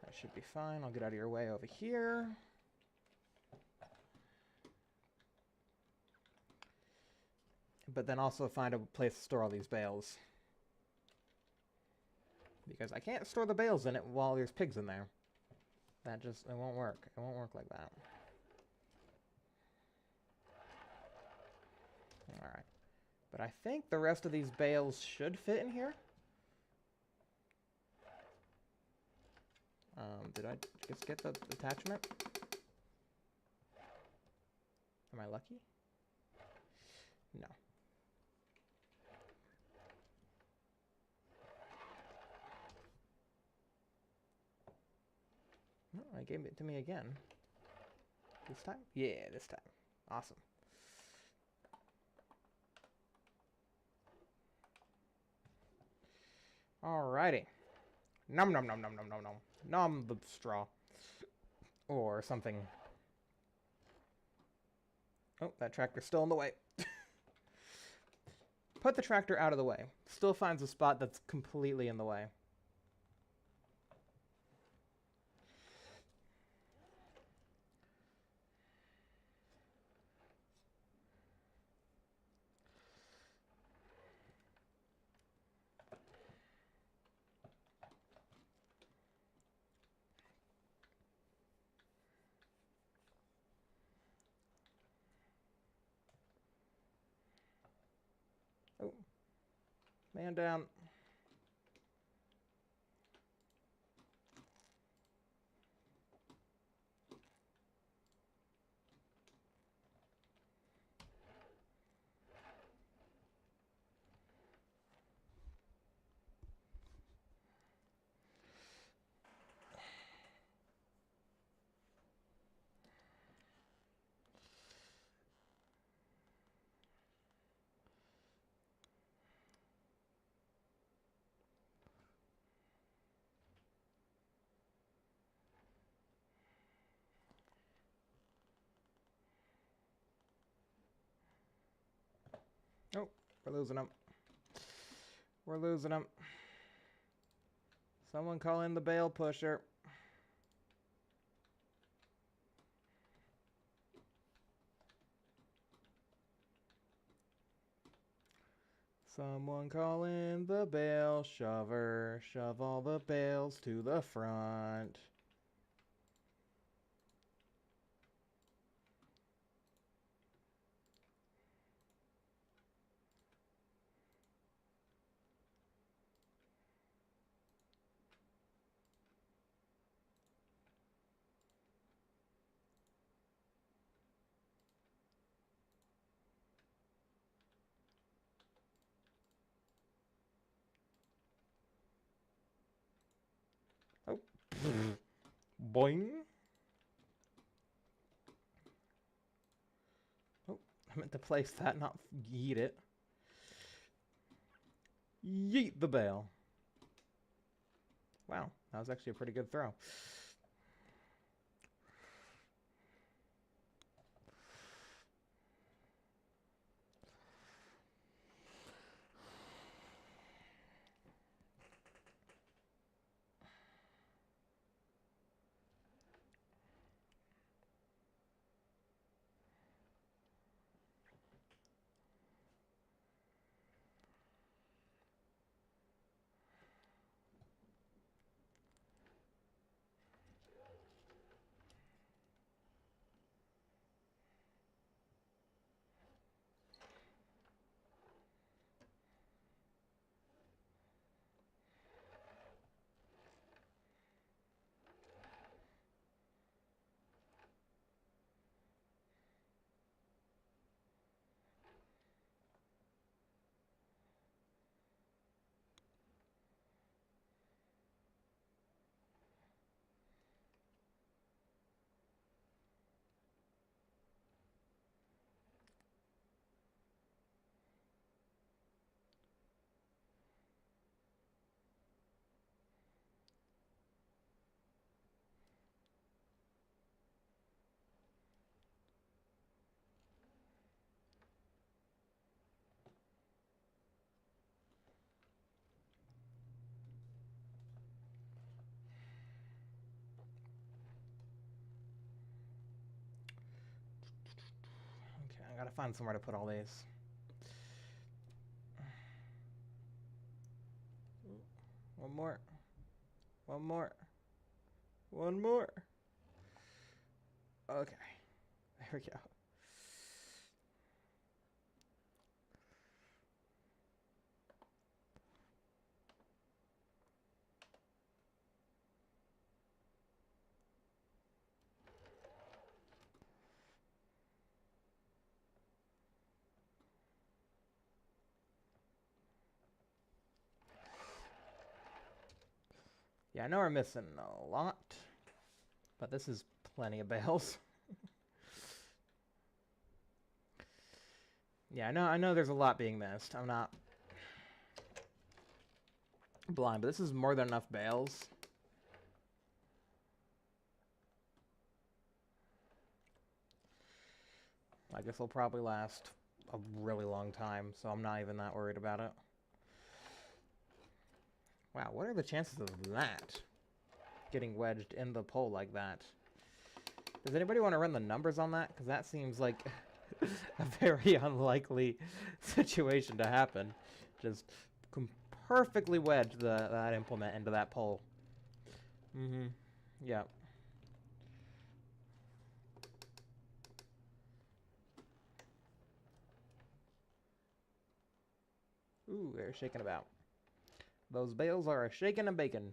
That should be fine. I'll get out of your way over here. But then also find a place to store all these bales. Because I can't store the bales in it while there's pigs in there. That just, it won't work. It won't work like that. Alright. But I think the rest of these bales should fit in here. Did I just get the attachment? Am I lucky? No. No, I gave it to me again. This time? Yeah, this time. Awesome. Alrighty. Nom nom nom nom nom nom nom. Nom the straw. Or something. Oh, that tractor's still in the way. Put the tractor out of the way. Still finds a spot that's completely in the way. Oh, man down. Oh, we're losing them. We're losing them. Someone call in the bale pusher. Someone call in the bale shover. Shove all the bales to the front. Oh. Boing. Oh, I meant to place that, not yeet it. Yeet the bale. Wow, that was actually a pretty good throw. I gotta find somewhere to put all these. One more. One more. One more. Okay. There we go. Yeah, I know we're missing a lot, but this is plenty of bales. Yeah, I know there's a lot being missed. I'm not... blind, but this is more than enough bales. I guess it'll probably last a really long time, so I'm not even that worried about it. Wow, what are the chances of that? Getting wedged in the pole like that. Does anybody want to run the numbers on that? Because that seems like a very unlikely situation to happen. Just perfectly wedge that implement into that pole. Mm-hmm. Yeah. Ooh, they're shaking about. Those bales are a shaking and baking.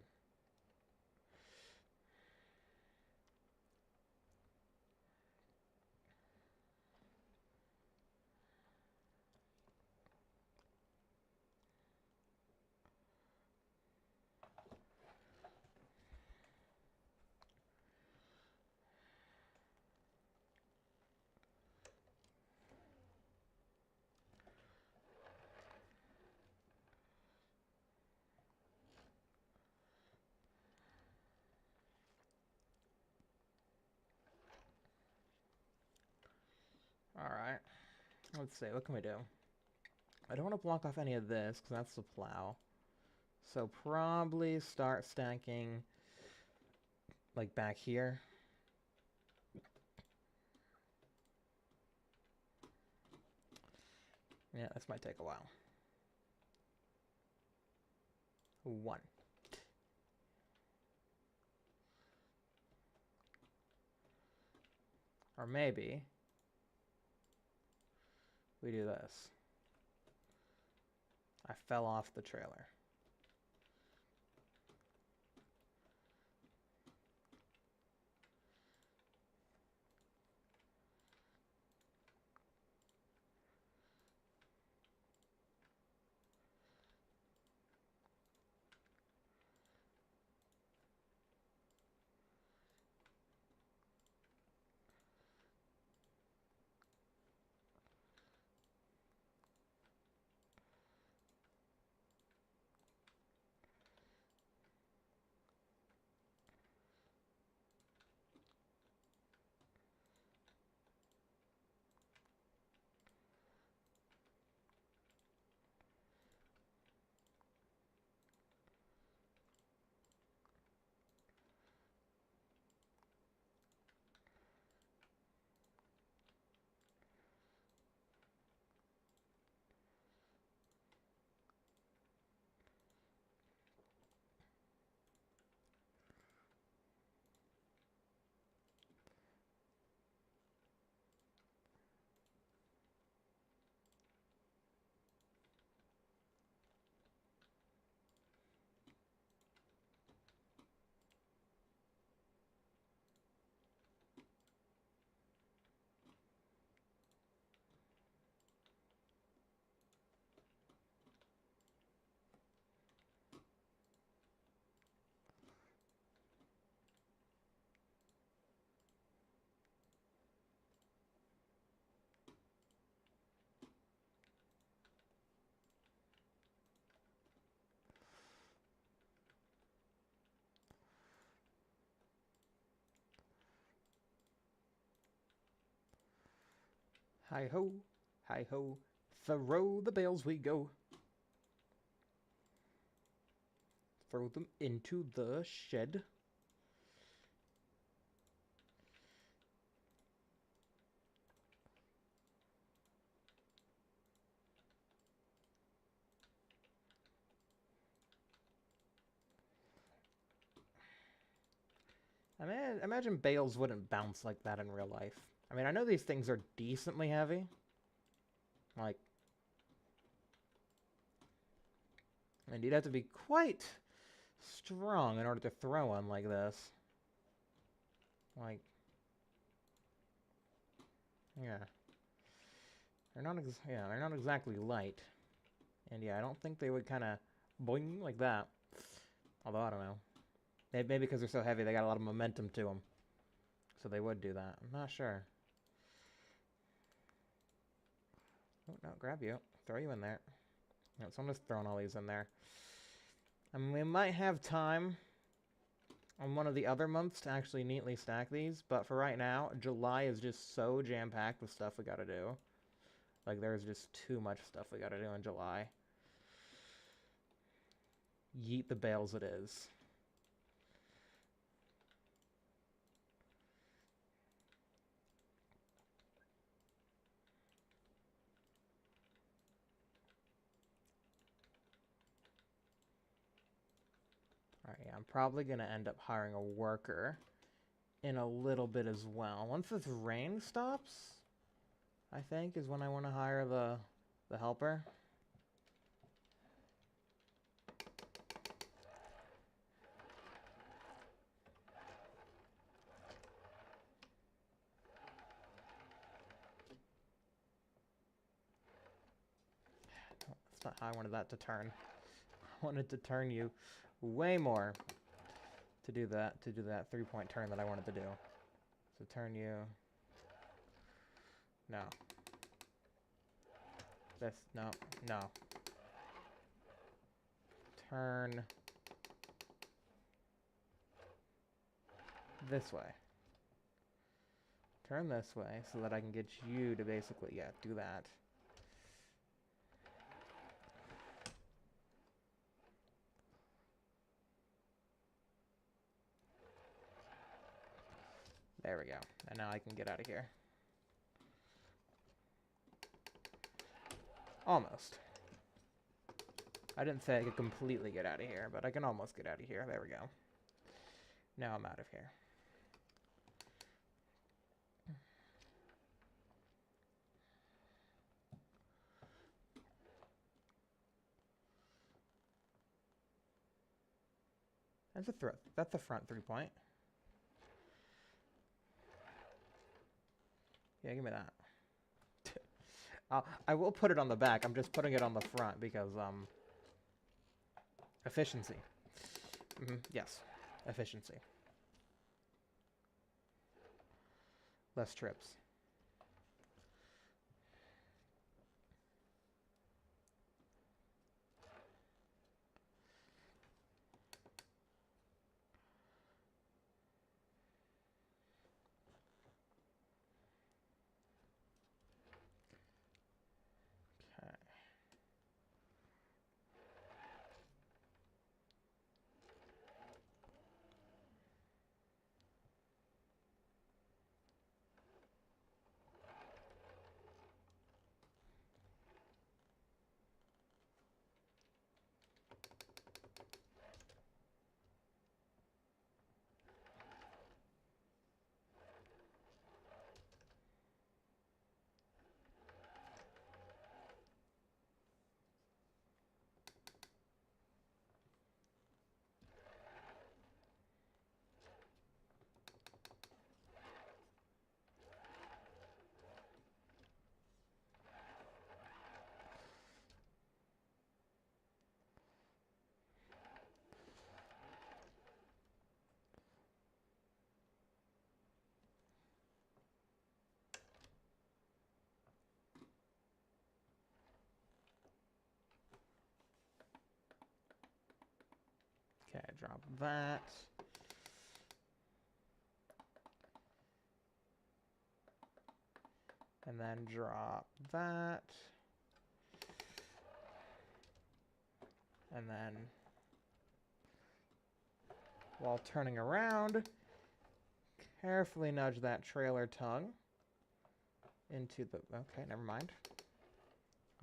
Alright. Let's see, what can we do? I don't want to block off any of this, because that's the plow. So probably start stacking, like, back here. Yeah, this might take a while. 1. Or maybe we do this. I fell off the trailer. Hi-ho, hi-ho, throw the bales we go. Throw them into the shed. I mean, imagine bales wouldn't bounce like that in real life. I mean, I know these things are decently heavy. Like, and you'd have to be quite strong in order to throw one like this. Like, yeah. They're not exactly light. And yeah, I don't think they would kind of boing like that. Although, I don't know. Maybe because they're so heavy, they got a lot of momentum to them. So they would do that. I'm not sure. Oh, no, grab you. Throw you in there. No, so I'm just throwing all these in there. I mean, we might have time on one of the other months to actually neatly stack these, but for right now, July is just so jam-packed with stuff we gotta do. Like, there's just too much stuff we gotta do in July. Yeet the bales it is. Alright, yeah, I'm probably gonna end up hiring a worker in a little bit as well. Once this rain stops, I think, is when I want to hire the helper. That's not how I wanted that to turn. I wanted to turn you way more to do that 3-point turn that I wanted to do. So turn you. No. This, no, no. Turn this way. Turn this way so that I can get you to basically, yeah, do that. There we go. And now I can get out of here. Almost. I didn't say I could completely get out of here, but I can almost get out of here. There we go. Now I'm out of here. That's a front 3-point. Yeah, give me that. I will put it on the back. I'm just putting it on the front because, efficiency. Yes, efficiency. Less trips. Okay, drop that. And then drop that. And then, while turning around, carefully nudge that trailer tongue into the... Okay, never mind.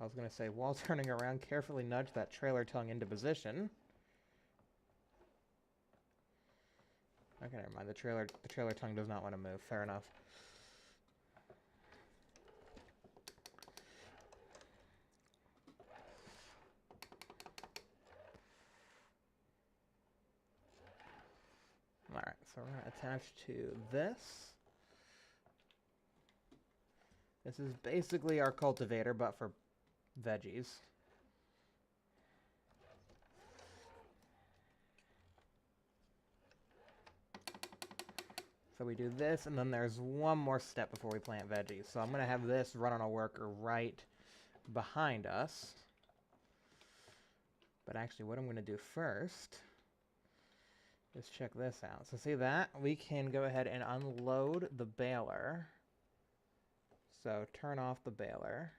I was going to say, while turning around, carefully nudge that trailer tongue into position. Okay, never mind. The trailer tongue does not want to move. Fair enough. Alright, so we're going to attach to this. This is basically our cultivator, but for veggies. So we do this, and then there's one more step before we plant veggies. So I'm going to have this run on a worker right behind us. But actually, what I'm going to do first is check this out. So see that? We can go ahead and unload the baler. So turn off the baler.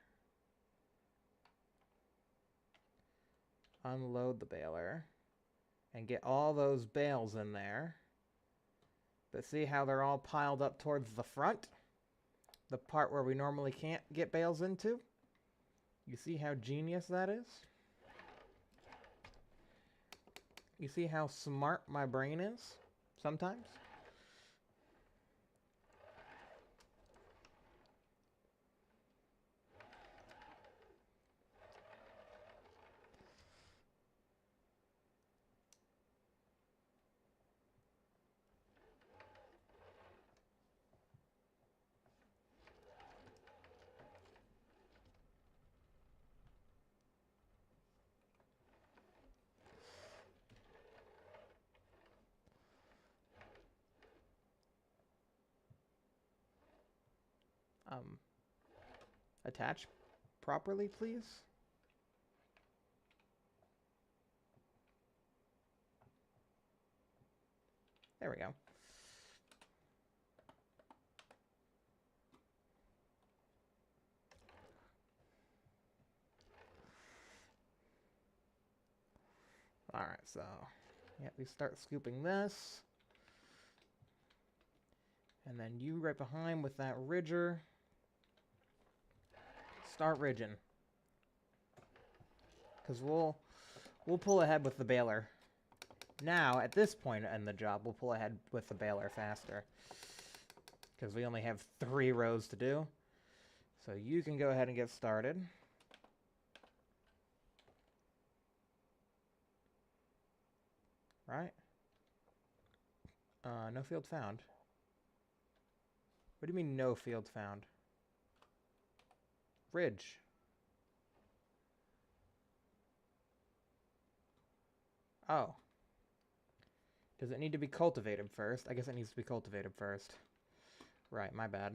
Unload the baler. And get all those bales in there. But see how they're all piled up towards the front? The part where we normally can't get bales into? You see how genius that is? You see how smart my brain is sometimes? Attach properly, please. There we go. All right, so yeah, we start scooping this. And then you right behind with that ridger. Start ridging. Because we'll pull ahead with the baler. Now, at this point in the job, we'll pull ahead with the baler faster. Because we only have 3 rows to do. So you can go ahead and get started. Right? No field found. What do you mean no field found? Ridge. Oh. Does it need to be cultivated first? I guess it needs to be cultivated first. Right, my bad.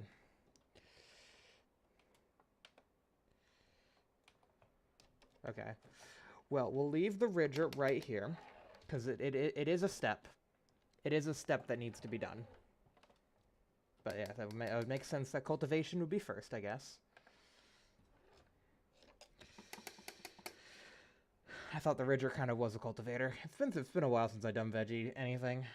Okay. Well, we'll leave the ridger right here. Because it is a step. It is a step that needs to be done. But yeah, that would make sense that cultivation would be first, I guess. I thought the ridger kind of was a cultivator. It's been a while since I've done veggie anything.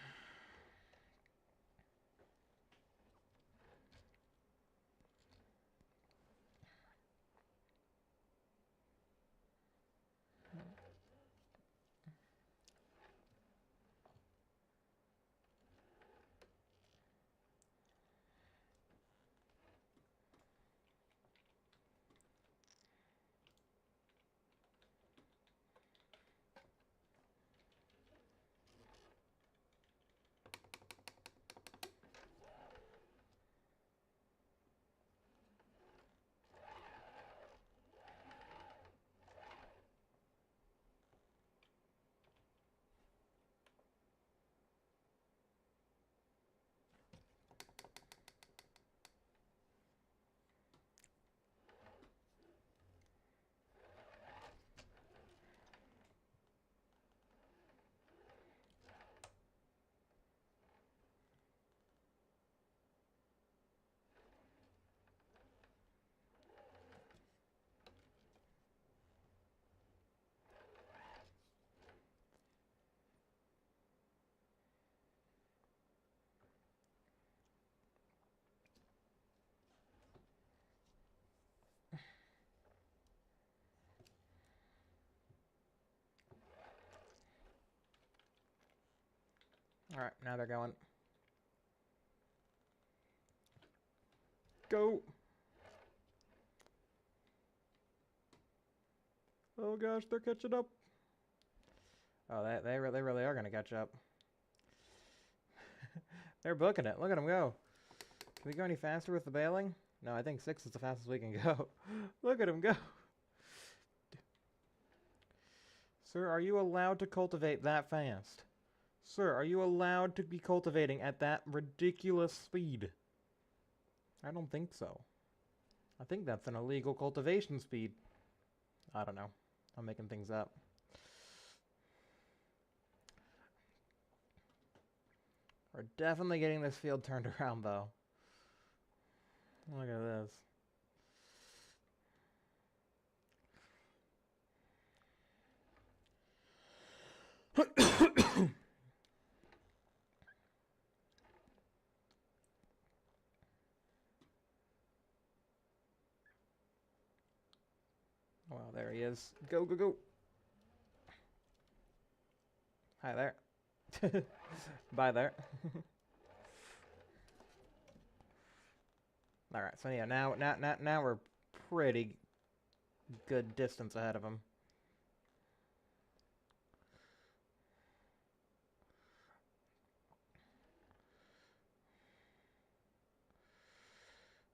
Alright, now they're going. Go! Oh gosh, they're catching up. Oh, they really are going to catch up. They're booking it. Look at them go. Can we go any faster with the baling? No, I think 6 is the fastest we can go. Look at them go. Sir, are you allowed to cultivate that fast? Sir, are you allowed to be cultivating at that ridiculous speed? I don't think so. I think that's an illegal cultivation speed. I don't know. I'm making things up. We're definitely getting this field turned around, though. Look at this. Well, there he is. Go, go, go. Hi there. Bye there. All right, so yeah, now we're pretty good distance ahead of him.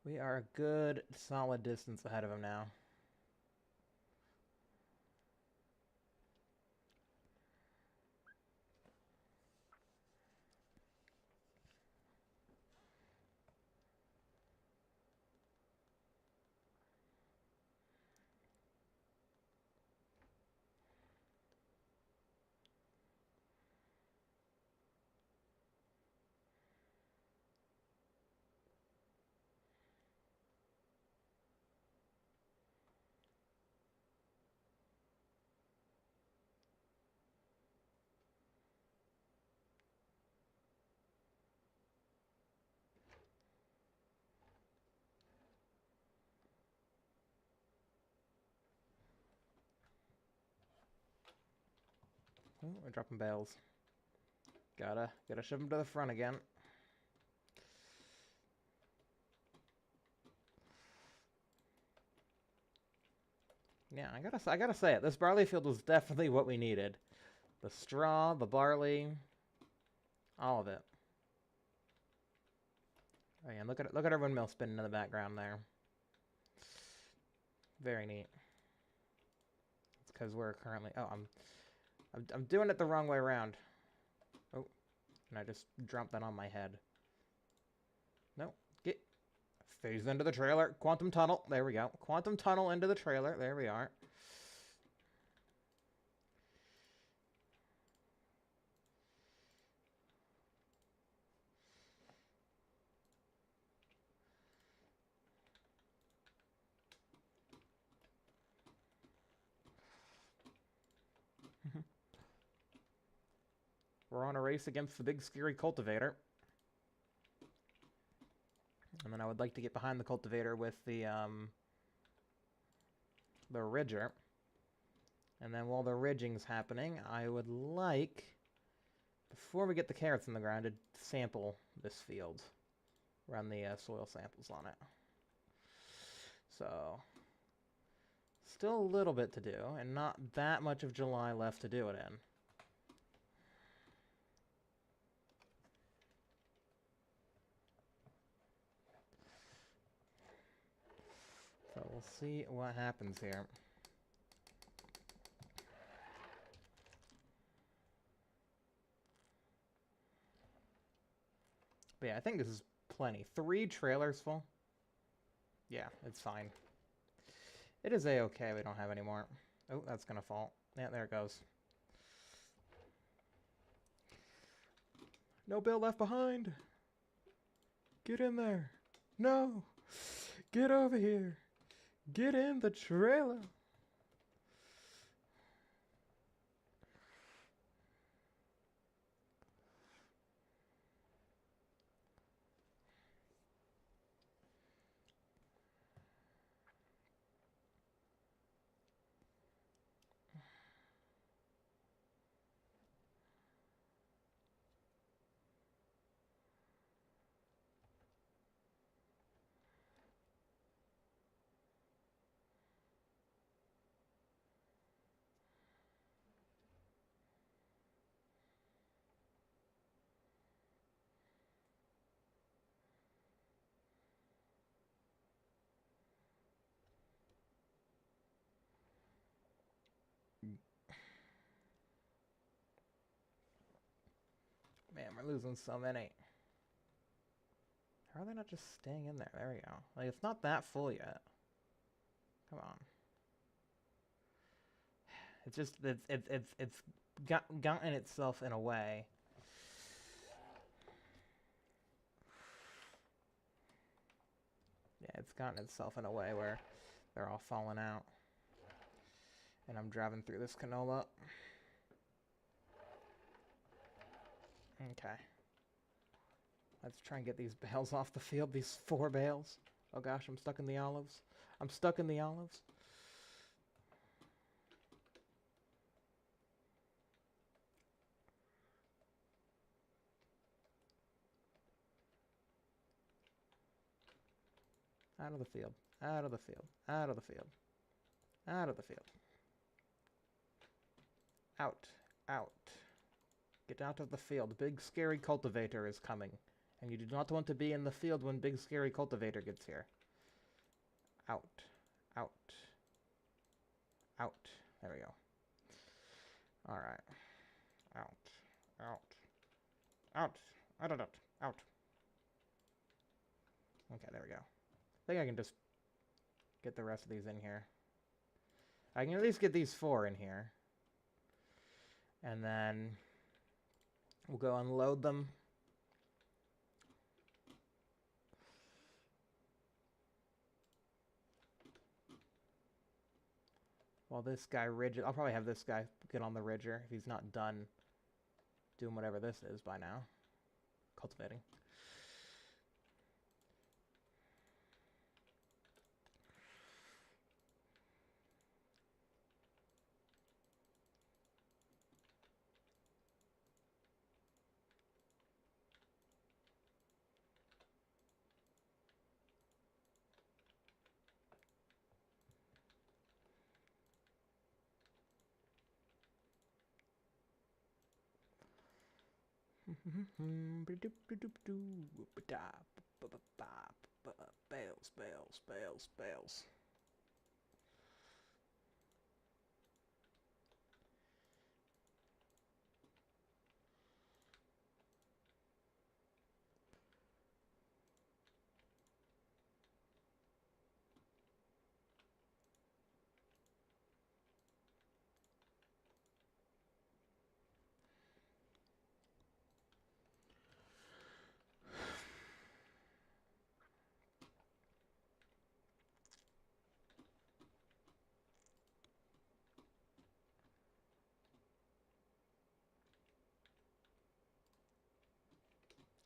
We are a good, solid distance ahead of him now. Oh, we're dropping bales. Gotta shove him to the front again. Yeah, I gotta say it. This barley field was definitely what we needed. The straw, the barley, all of it. Oh yeah, look at our windmill spinning in the background there. Very neat. It's because we're currently. Oh, I'm doing it the wrong way around. Oh, and I just dropped that on my head. No, get phase into the trailer. Quantum tunnel. There we go. Quantum tunnel into the trailer. There we are. We're on a race against the big scary cultivator. And then I would like to get behind the cultivator with the ridger. And then while the ridging's happening, I would like, before we get the carrots in the ground, to sample this field. Run the soil samples on it. So, still a little bit to do, and not that much of July left to do it in. So we'll see what happens here. But yeah, I think this is plenty. 3 trailers full. Yeah, it's fine. It is a-okay, we don't have any more. Oh, that's gonna fall. Yeah, there it goes. No bill left behind. Get in there. No. Get over here. Get in the trailer. Man, we're losing so many. How are they not just staying in there? There we go. Like, it's not that full yet. Come on. It's just, it's gotten itself in a way. Yeah, it's gotten itself in a way where they're all falling out. And I'm driving through this canola. Okay. Let's try and get these bales off the field, these 4 bales. Oh gosh, I'm stuck in the olives. I'm stuck in the olives. Out of the field. Out of the field. Out of the field. Out of the field. Out. Out. Get out of the field. Big scary cultivator is coming. And you do not want to be in the field when big scary cultivator gets here. Out. Out. Out. There we go. Alright. Out. Out. Out. Out. Out. Out. Okay, there we go. I think I can just get the rest of these in here. I can at least get these 4 in here. And then we'll go unload them. While this guy ridges, I'll probably have this guy get on the ridger if he's not done doing whatever this is by now. Cultivating. Bales, bales, bales, bales.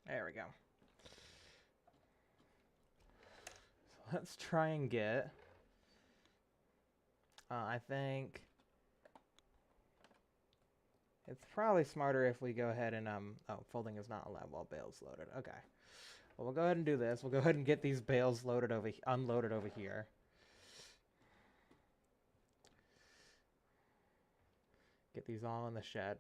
There we go. So let's try and get... I think... It's probably smarter if we go ahead and, oh, folding is not allowed while bales loaded. Okay. Well, we'll go ahead and do this. We'll go ahead and get these bales loaded unloaded over here. Get these all in the shed.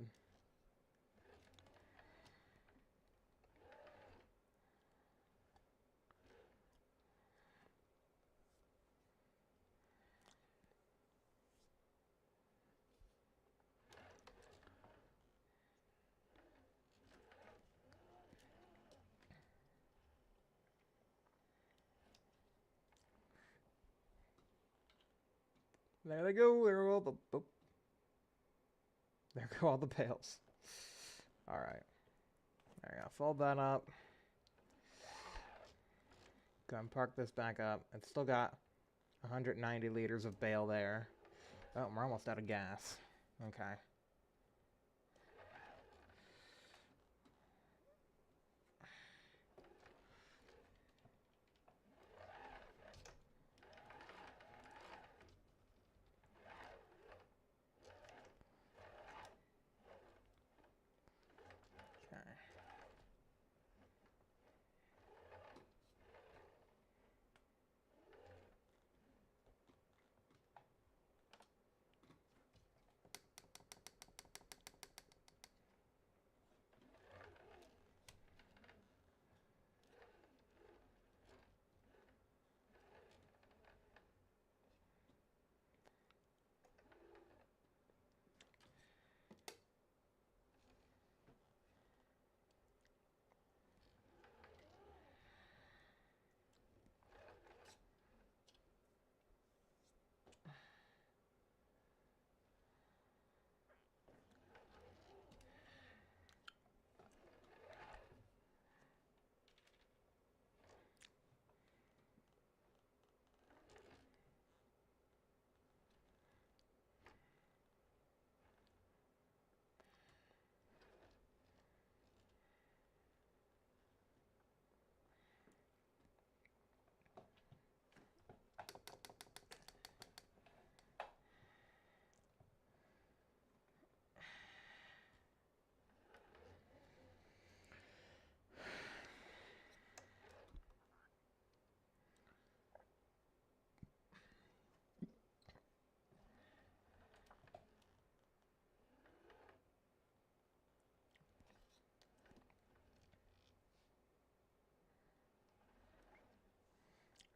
There they go. There go all the... Oh. There go all the bales. All right. There we go. Fold that up. Go and park this back up. It's still got 190 liters of bale there. Oh, we're almost out of gas. Okay.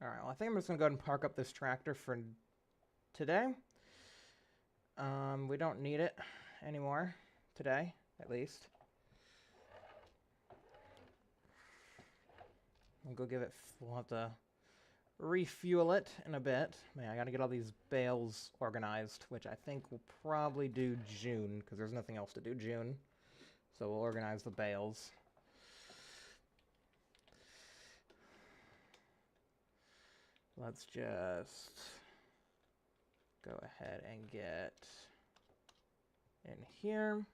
Alright, well I think I'm just going to go ahead and park up this tractor for today. We don't need it anymore. Today, at least. We'll go give it... We'll have to refuel it in a bit. Man, I gotta get all these bales organized, which I think we'll probably do June, because there's nothing else to do June. So we'll organize the bales. Let's just go ahead and get in here.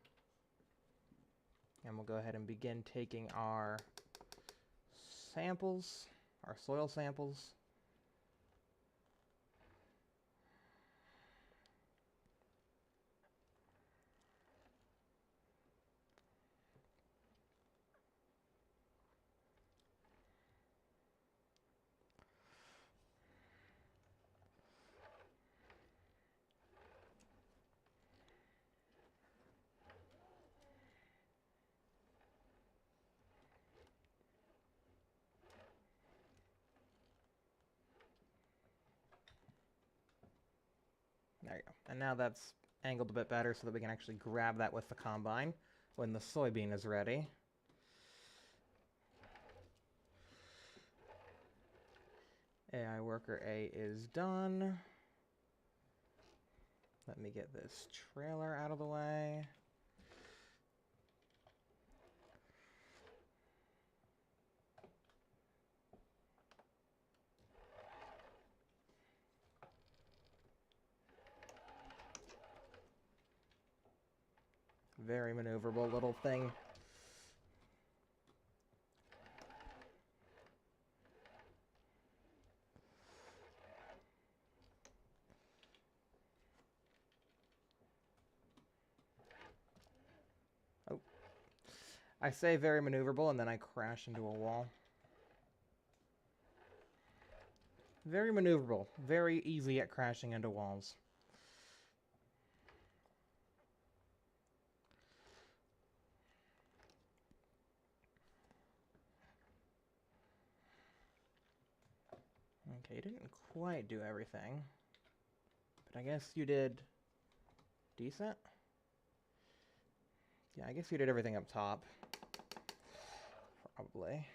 And we'll go ahead and begin taking our samples, our soil samples. There you go. And now that's angled a bit better so that we can actually grab that with the combine when the soybean is ready. AI worker A is done. Let me get this trailer out of the way. Very maneuverable little thing. Oh. I say very maneuverable and then I crash into a wall. Very maneuverable. Very easy at crashing into walls. Okay, you didn't quite do everything. But I guess you did decent. Yeah, I guess you did everything up top. Probably.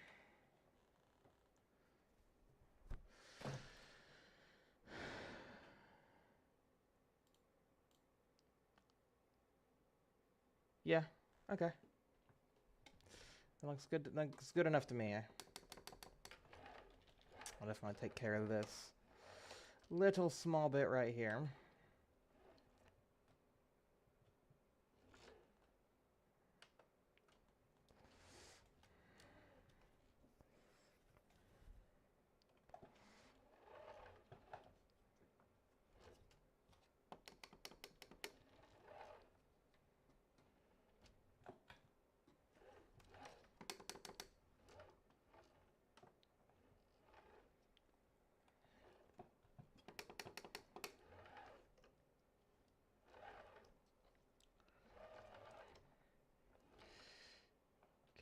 Yeah, okay. That looks good. That looks good enough to me. I just want to take care of this little small bit right here.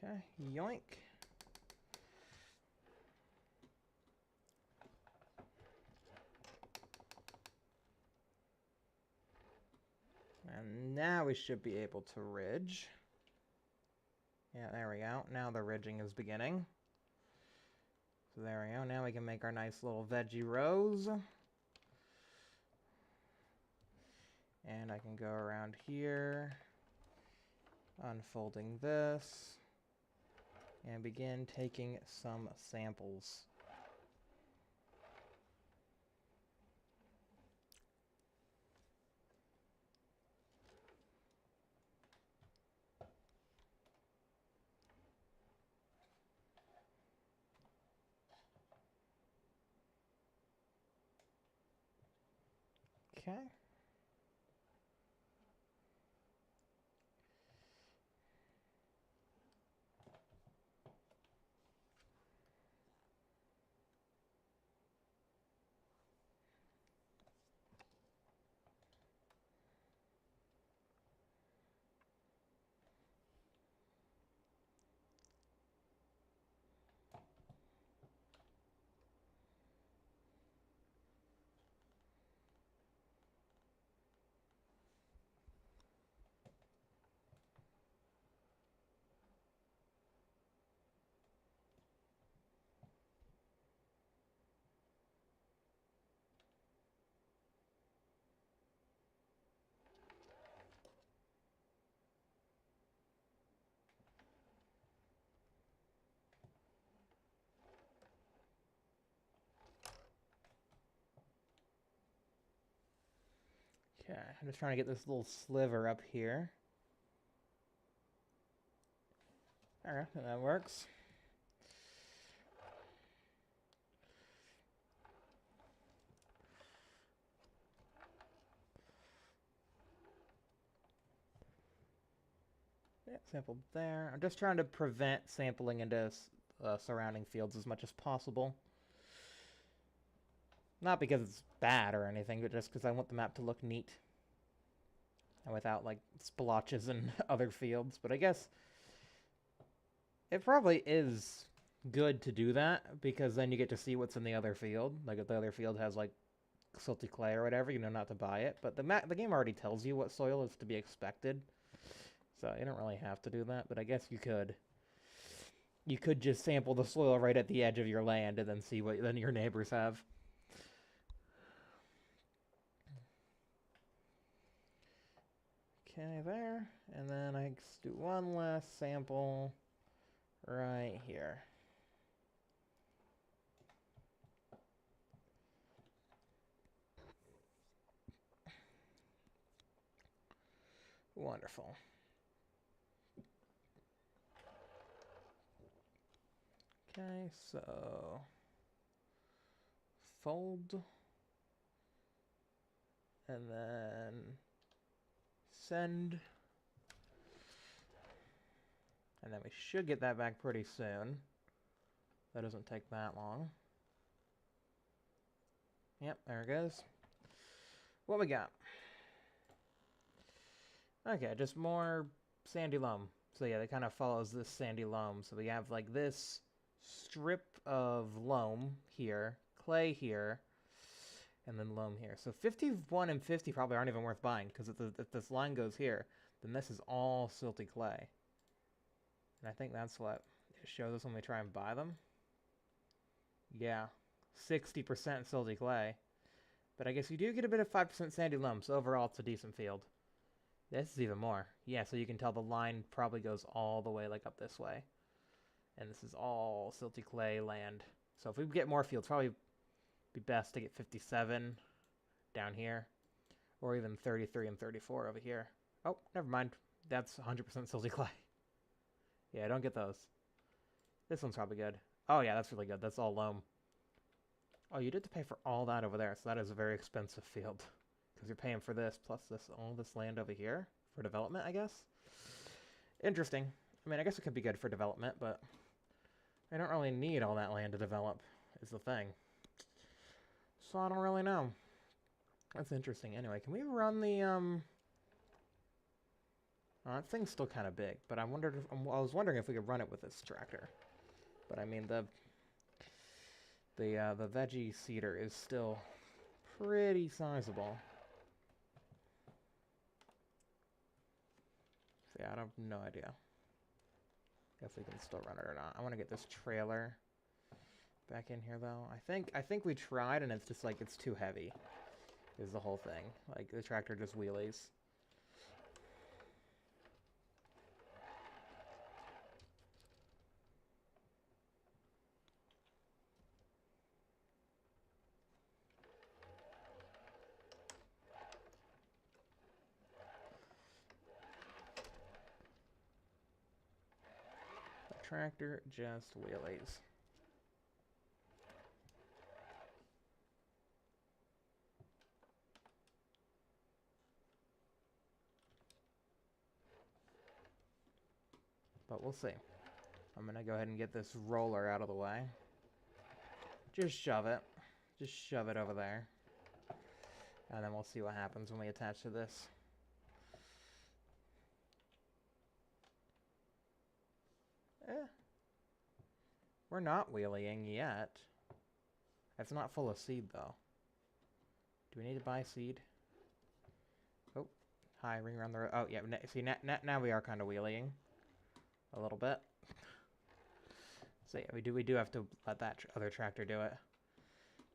Okay, yoink. And now we should be able to ridge. Yeah, there we go. Now the ridging is beginning. So there we go. Now we can make our nice little veggie rows. And I can go around here, unfolding this, and begin taking some samples. Okay. Okay, I'm just trying to get this little sliver up here. Alright, that works. Yeah, sampled there. I'm just trying to prevent sampling into surrounding fields as much as possible. Not because it's bad or anything, but just because I want the map to look neat. And without, like, splotches and other fields. But I guess it probably is good to do that, because then you get to see what's in the other field. Like, if the other field has, like, silty clay or whatever, you know not to buy it. But the game already tells you what soil is to be expected. So you don't really have to do that, but I guess you could. You could just sample the soil right at the edge of your land and then see what then your neighbors have. Okay, there. And then I just do one last sample right here. Wonderful. Okay, so fold, and then send, and then we should get that back pretty soon. That doesn't take that long. Yep, there it goes. What we got? Okay, just more sandy loam. So yeah, it kind of follows this sandy loam. So we have like this strip of loam here, clay here, and then loam here. So 51 and 50 probably aren't even worth buying, because if this line goes here, then this is all silty clay. And I think that's what it shows us when we try and buy them. Yeah, 60% silty clay. But I guess you do get a bit of 5% sandy loam, so overall it's a decent field. This is even more. Yeah, so you can tell the line probably goes all the way like up this way. And this is all silty clay land. So if we get more fields, probably be best to get 57 down here. Or even 33 and 34 over here. Oh, never mind. That's 100% silty clay. Yeah, don't get those. This one's probably good. Oh yeah, that's really good. That's all loam. Oh, you did to pay for all that over there, so that is a very expensive field. Because you're paying for this, plus this all this land over here for development, I guess. Interesting. I mean, I guess it could be good for development, but I don't really need all that land to develop, is the thing. So I don't really know. That's interesting. Anyway, can we run the, that thing's still kind of big, but I was wondering if we could run it with this tractor. But I mean, the veggie seeder is still pretty sizable. So yeah, I have no idea if we can still run it or not. I want to get this trailer back in here though. I think we tried and it's just like it's too heavy. Is the whole thing. Like the tractor just wheelies. Tractor just wheelies. But we'll see. I'm gonna go ahead and get this roller out of the way. Just shove it. Just shove it over there. And then we'll see what happens when we attach to this. We're not wheeling yet. It's not full of seed, though. Do we need to buy seed? Oh, hi, ring around the road. Oh, yeah, see, now we are kind of wheeling. A little bit. So yeah, we do have to let that other tractor do it.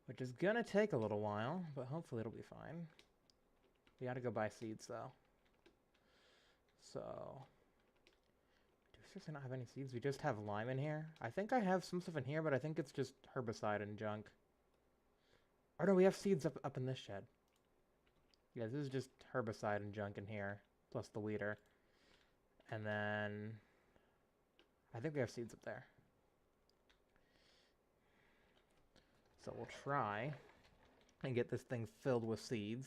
Which is gonna take a little while, but hopefully it'll be fine. We gotta go buy seeds, though. So... seriously not have any seeds? We just have lime in here? I think I have some stuff in here, but I think it's just herbicide and junk. Or no, we have seeds up in this shed. Yeah, this is just herbicide and junk in here, plus the weeder. And then I think we have seeds up there. So we'll try and get this thing filled with seeds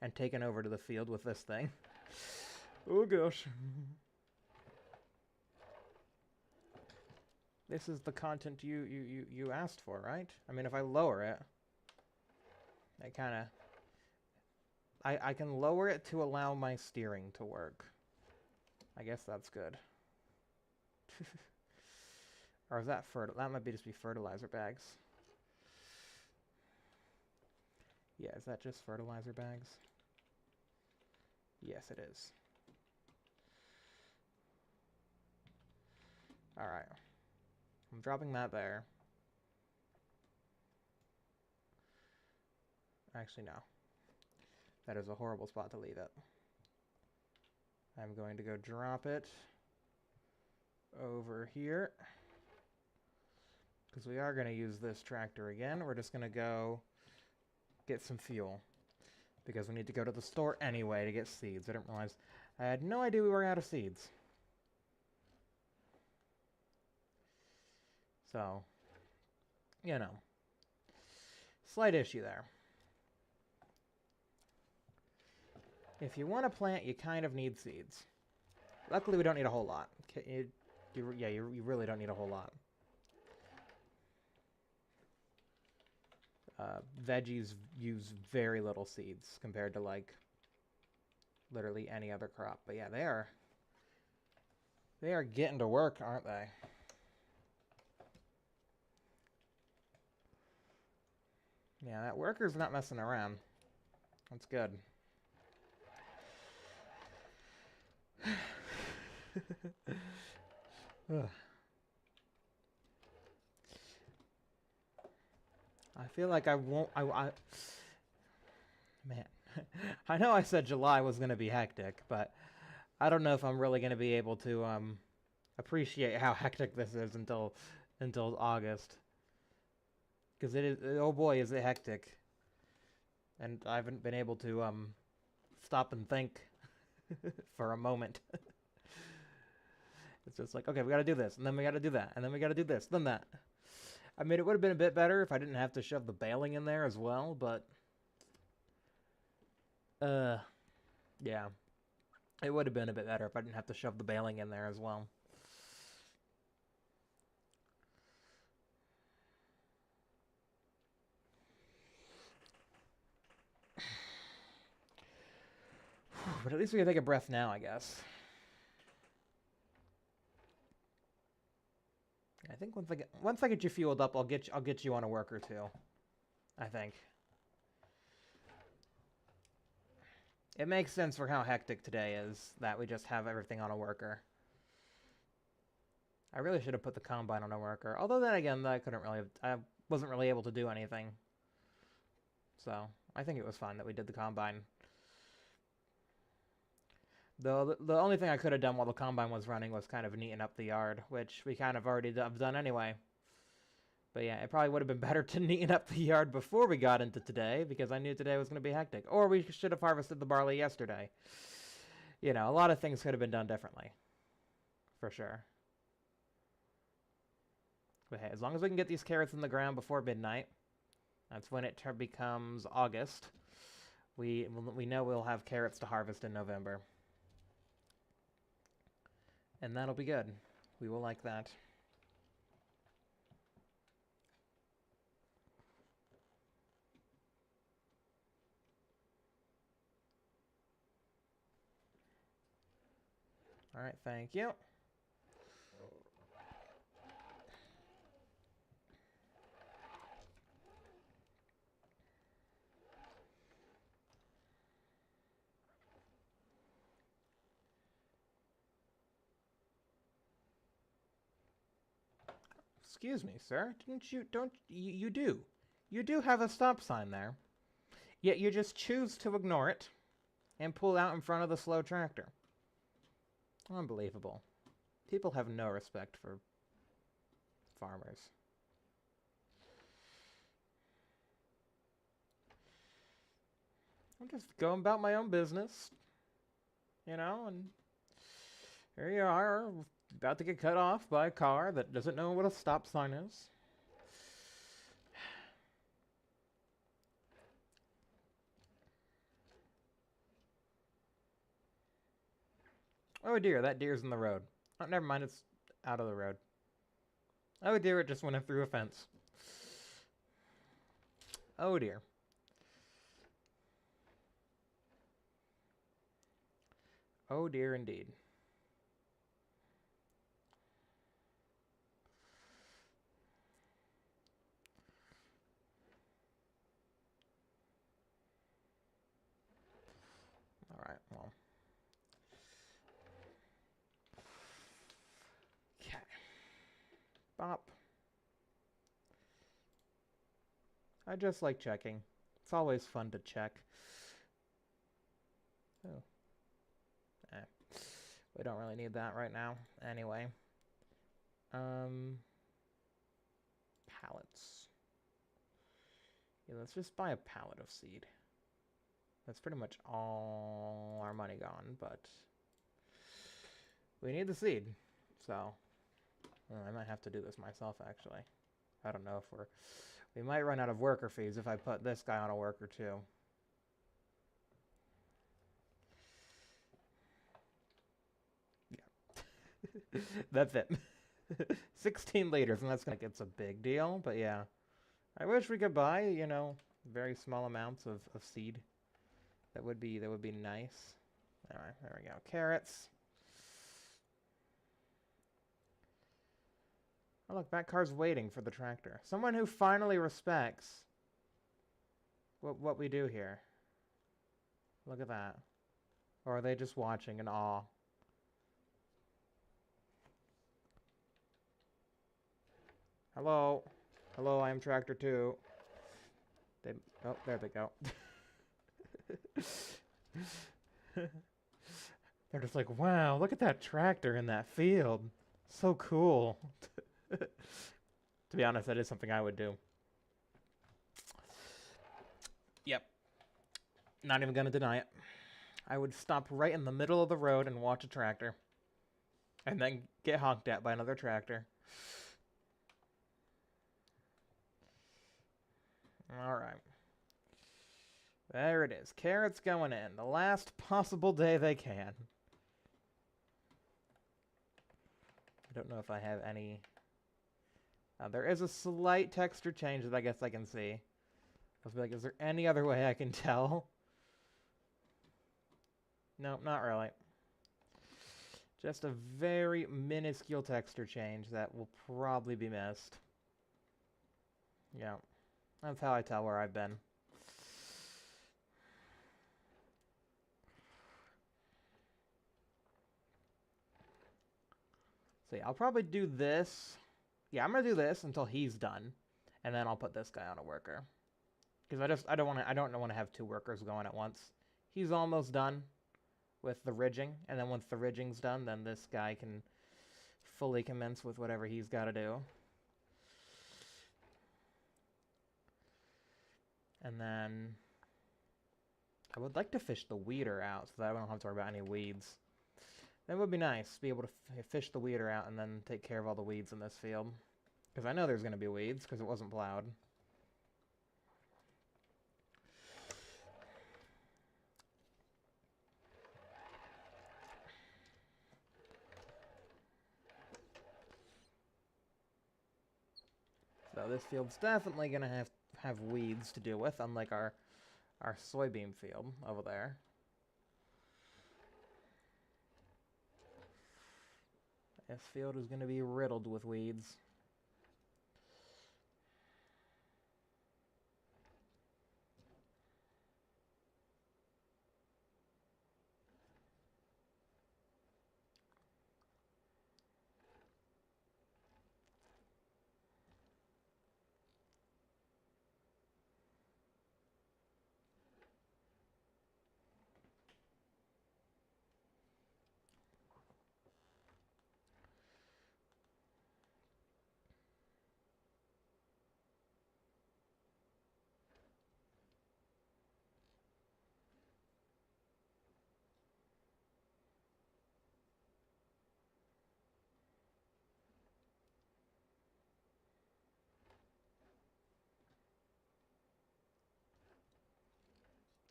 and taken over to the field with this thing. Oh gosh. This is the content you asked for, right? I mean, if I lower it, I kind of... I can lower it to allow my steering to work. I guess that's good. Or is that that might just be fertilizer bags. Yeah, is that just fertilizer bags? Yes, it is. Alright. I'm dropping that there. Actually, no. That is a horrible spot to leave it. I'm going to go drop it over here. Because we are going to use this tractor again. We're just going to go get some fuel. Because we need to go to the store anyway to get seeds. I didn't realize... I had no idea we were out of seeds. So, you know. Slight issue there. If you want to plant, you kind of need seeds. Luckily, we don't need a whole lot. You really don't need a whole lot. Veggies use very little seeds compared to, like, literally any other crop. But yeah, they are getting to work, aren't they? Yeah, that worker's not messing around. That's good. I feel like I won't... Man. I know I said July was going to be hectic, but I don't know if I'm really going to be able to appreciate how hectic this is until August. Because it is... Oh boy, is it hectic. And I haven't been able to stop and think for a moment. It's just like, okay, we got to do this, and then we got to do that, and then we got to do this, then that. I mean, it would have been a bit better if I didn't have to shove the baling in there as well, but... yeah. It would have been a bit better if I didn't have to shove the baling in there as well. But at least we can take a breath now, I guess. I think once I get you fueled up, I'll get you on a worker too. I think. It makes sense for how hectic today is that we just have everything on a worker. I really should have put the combine on a worker. Although then again, I wasn't really able to do anything. So, I think it was fine that we did the combine. The only thing I could have done while the combine was running was kind of neaten up the yard, which we kind of already have done anyway. But yeah, it probably would have been better to neaten up the yard before we got into today, because I knew today was going to be hectic. Or we should have harvested the barley yesterday. You know, a lot of things could have been done differently. For sure. But hey, as long as we can get these carrots in the ground before midnight, that's when it becomes August. We know we'll have carrots to harvest in November. And that'll be good. We will like that. All right, thank you. Excuse me, sir. You do have a stop sign there. Yet you just choose to ignore it and pull out in front of the slow tractor. Unbelievable. People have no respect for farmers. I'm just going about my own business, you know, and here you are, about to get cut off by a car that doesn't know what a stop sign is. Oh dear, that deer's in the road. Oh, never mind, it's out of the road. Oh dear, it just went through a fence. Oh dear. Oh dear indeed. Alright, well. Okay. Bop. I just like checking. It's always fun to check. Oh. We don't really need that right now. Anyway. Pallets. Yeah, let's just buy a pallet of seed. That's pretty much all our money gone, but we need the seed. So, well, I might have to do this myself, actually. I don't know if we might run out of worker fees if I put this guy on a worker too. Yeah. That's it. 16 liters, and that's gonna get a big deal, but yeah. I wish we could buy, you know, very small amounts of seed. That would be nice. Alright, there we go. Carrots. Oh look, that car's waiting for the tractor. Someone who finally respects what we do here. Look at that. Or are they just watching in awe? Hello. Hello, I am Tractor 2. Oh, there they go. They're just like, wow, look at that tractor in that field. So cool. To be honest, that is something I would do. Yep. Not even gonna deny it. I would stop right in the middle of the road and watch a tractor. And then get honked at by another tractor. Alright. There it is. Carrots going in. The last possible day they can. I don't know if I have any... there is a slight texture change that I guess I can see. I was like, is there any other way I can tell? No, not really. Just a very minuscule texture change that will probably be missed. Yeah. That's how I tell where I've been. So yeah, I'll probably do this. Yeah, I'm gonna do this until he's done, and then I'll put this guy on a worker. Because I don't want to have two workers going at once. He's almost done with the ridging, and then once the ridging's done, then this guy can fully commence with whatever he's got to do. And then I would like to fish the weeder out so that I don't have to worry about any weeds. That would be nice, be able to fish the weeder out and then take care of all the weeds in this field. Because I know there's going to be weeds because it wasn't plowed. So this field's definitely going to have weeds to deal with, unlike our soybean field over there. This field is going to be riddled with weeds.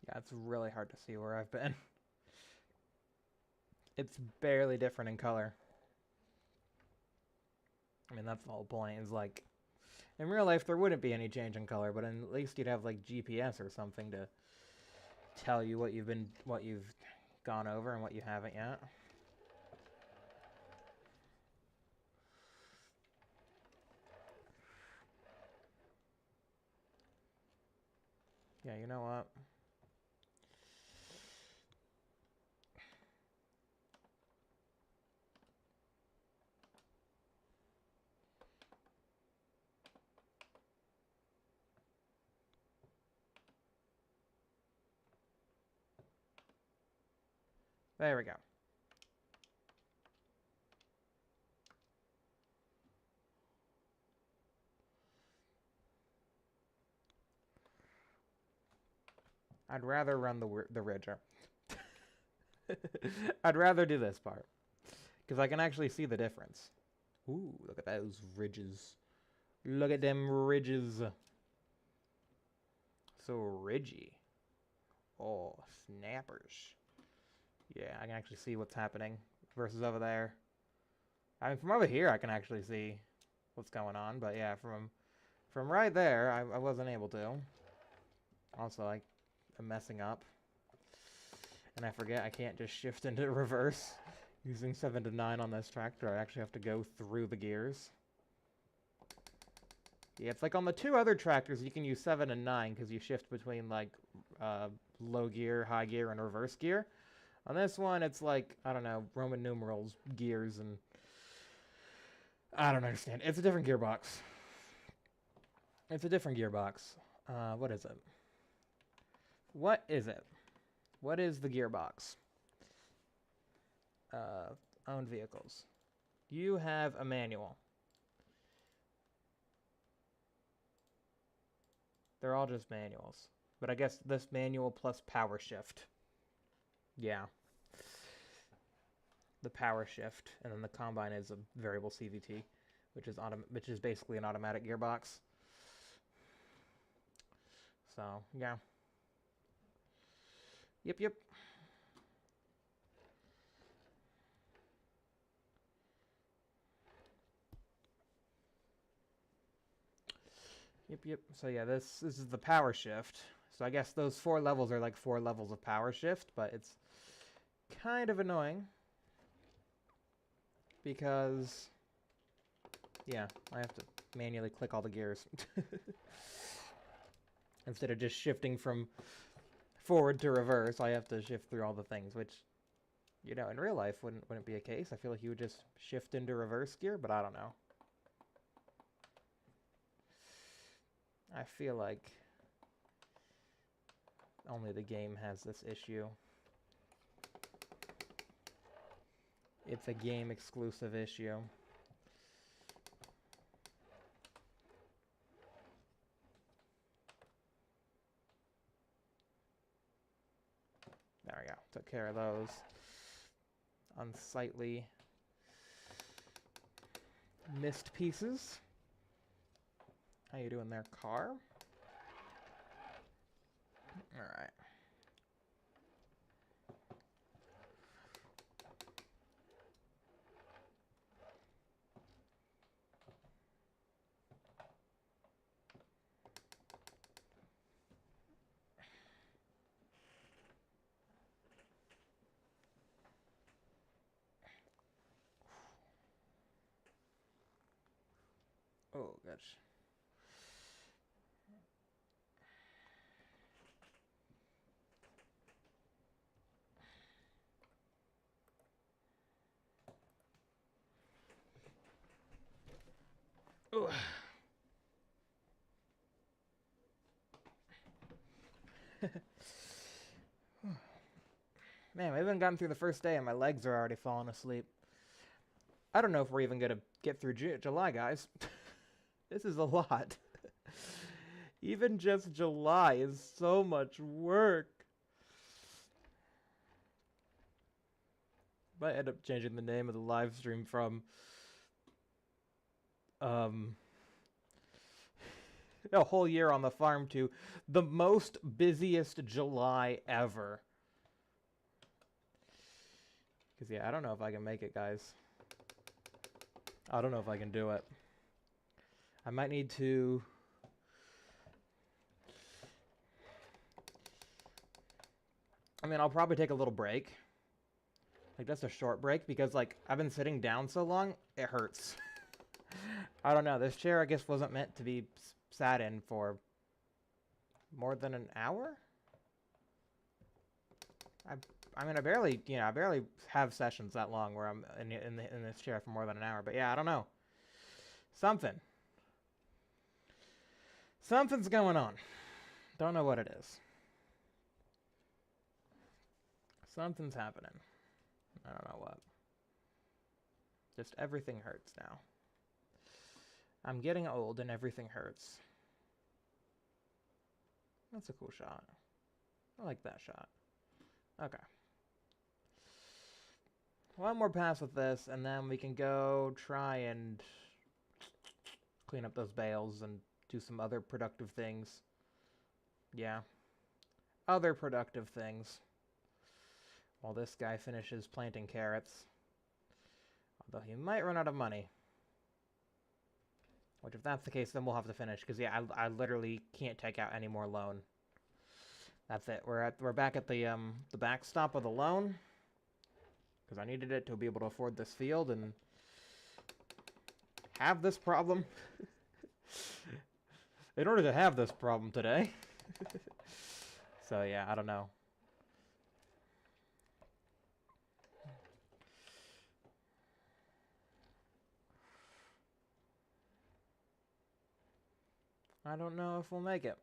Yeah, it's really hard to see where I've been. It's barely different in color. I mean, that's the whole point, is like, in real life there wouldn't be any change in color, but at least you'd have like GPS or something to tell you what you've gone over and what you haven't yet. Yeah, you know what? There we go. I'd rather run the ridger. I'd rather do this part, because I can actually see the difference. Ooh, look at those ridges. Look at them ridges. So ridgy. Oh, snappers. Yeah, I can actually see what's happening versus over there. I mean, from over here, I can actually see what's going on, but yeah, from right there, I wasn't able to. Also, I'm messing up. And I forget I can't just shift into reverse using 7 to 9 on this tractor. I actually have to go through the gears. Yeah, it's like on the two other tractors, you can use 7 and 9 because you shift between like low gear, high gear, and reverse gear. On this one, it's like, I don't know, Roman numerals, gears, and I don't understand. It's a different gearbox. It's a different gearbox. What is it? What is it? What is the gearbox? Owned vehicles. You have a manual. They're all just manuals. But I guess this manual plus power shift. Yeah. The power shift, and then the combine is a variable CVT, which is basically an automatic gearbox. So, yeah. Yep. Yep. So yeah, this is the power shift. So I guess those 4 levels are like 4 levels of power shift, but it's kind of annoying because, yeah, I have to manually click all the gears instead of just shifting from forward to reverse. I have to shift through all the things, which, you know, in real life wouldn't be a case. I feel like you would just shift into reverse gear, but I don't know. I feel like only the game has this issue. It's a game exclusive issue. There we go. Took care of those unsightly missed pieces. How you doing there, car? All right. Oh, gosh. Ooh. Man, we haven't gotten through the first day and my legs are already falling asleep. I don't know if we're even going to get through July, guys. This is a lot. Even just July is so much work. Might end up changing the name of the live stream from a whole year on the farm to the most busiest July ever. Because, yeah, I don't know if I can make it, guys. I don't know if I can do it. I might need to... I mean, I'll probably take a little break. Like, just a short break, because, like, I've been sitting down so long, it hurts. I don't know, this chair, I guess, wasn't meant to be sat in for more than an hour? I mean, I barely have sessions that long where I'm in this chair for more than an hour, but yeah, I don't know. Something's going on. Don't know what it is. Something's happening. I don't know what. Just everything hurts now. I'm getting old and everything hurts. That's a cool shot. I like that shot. Okay. One more pass with this, and then we can go try and clean up those bales and do some other productive things. Yeah. Other productive things. While this guy finishes planting carrots. Although he might run out of money. Which, if that's the case, then we'll have to finish. Because, yeah, I literally can't take out any more loan. That's it. We're back at the backstop of the loan. Because I needed it to be able to afford this field and have this problem. In order to have this problem today. So, yeah, I don't know. I don't know if we'll make it.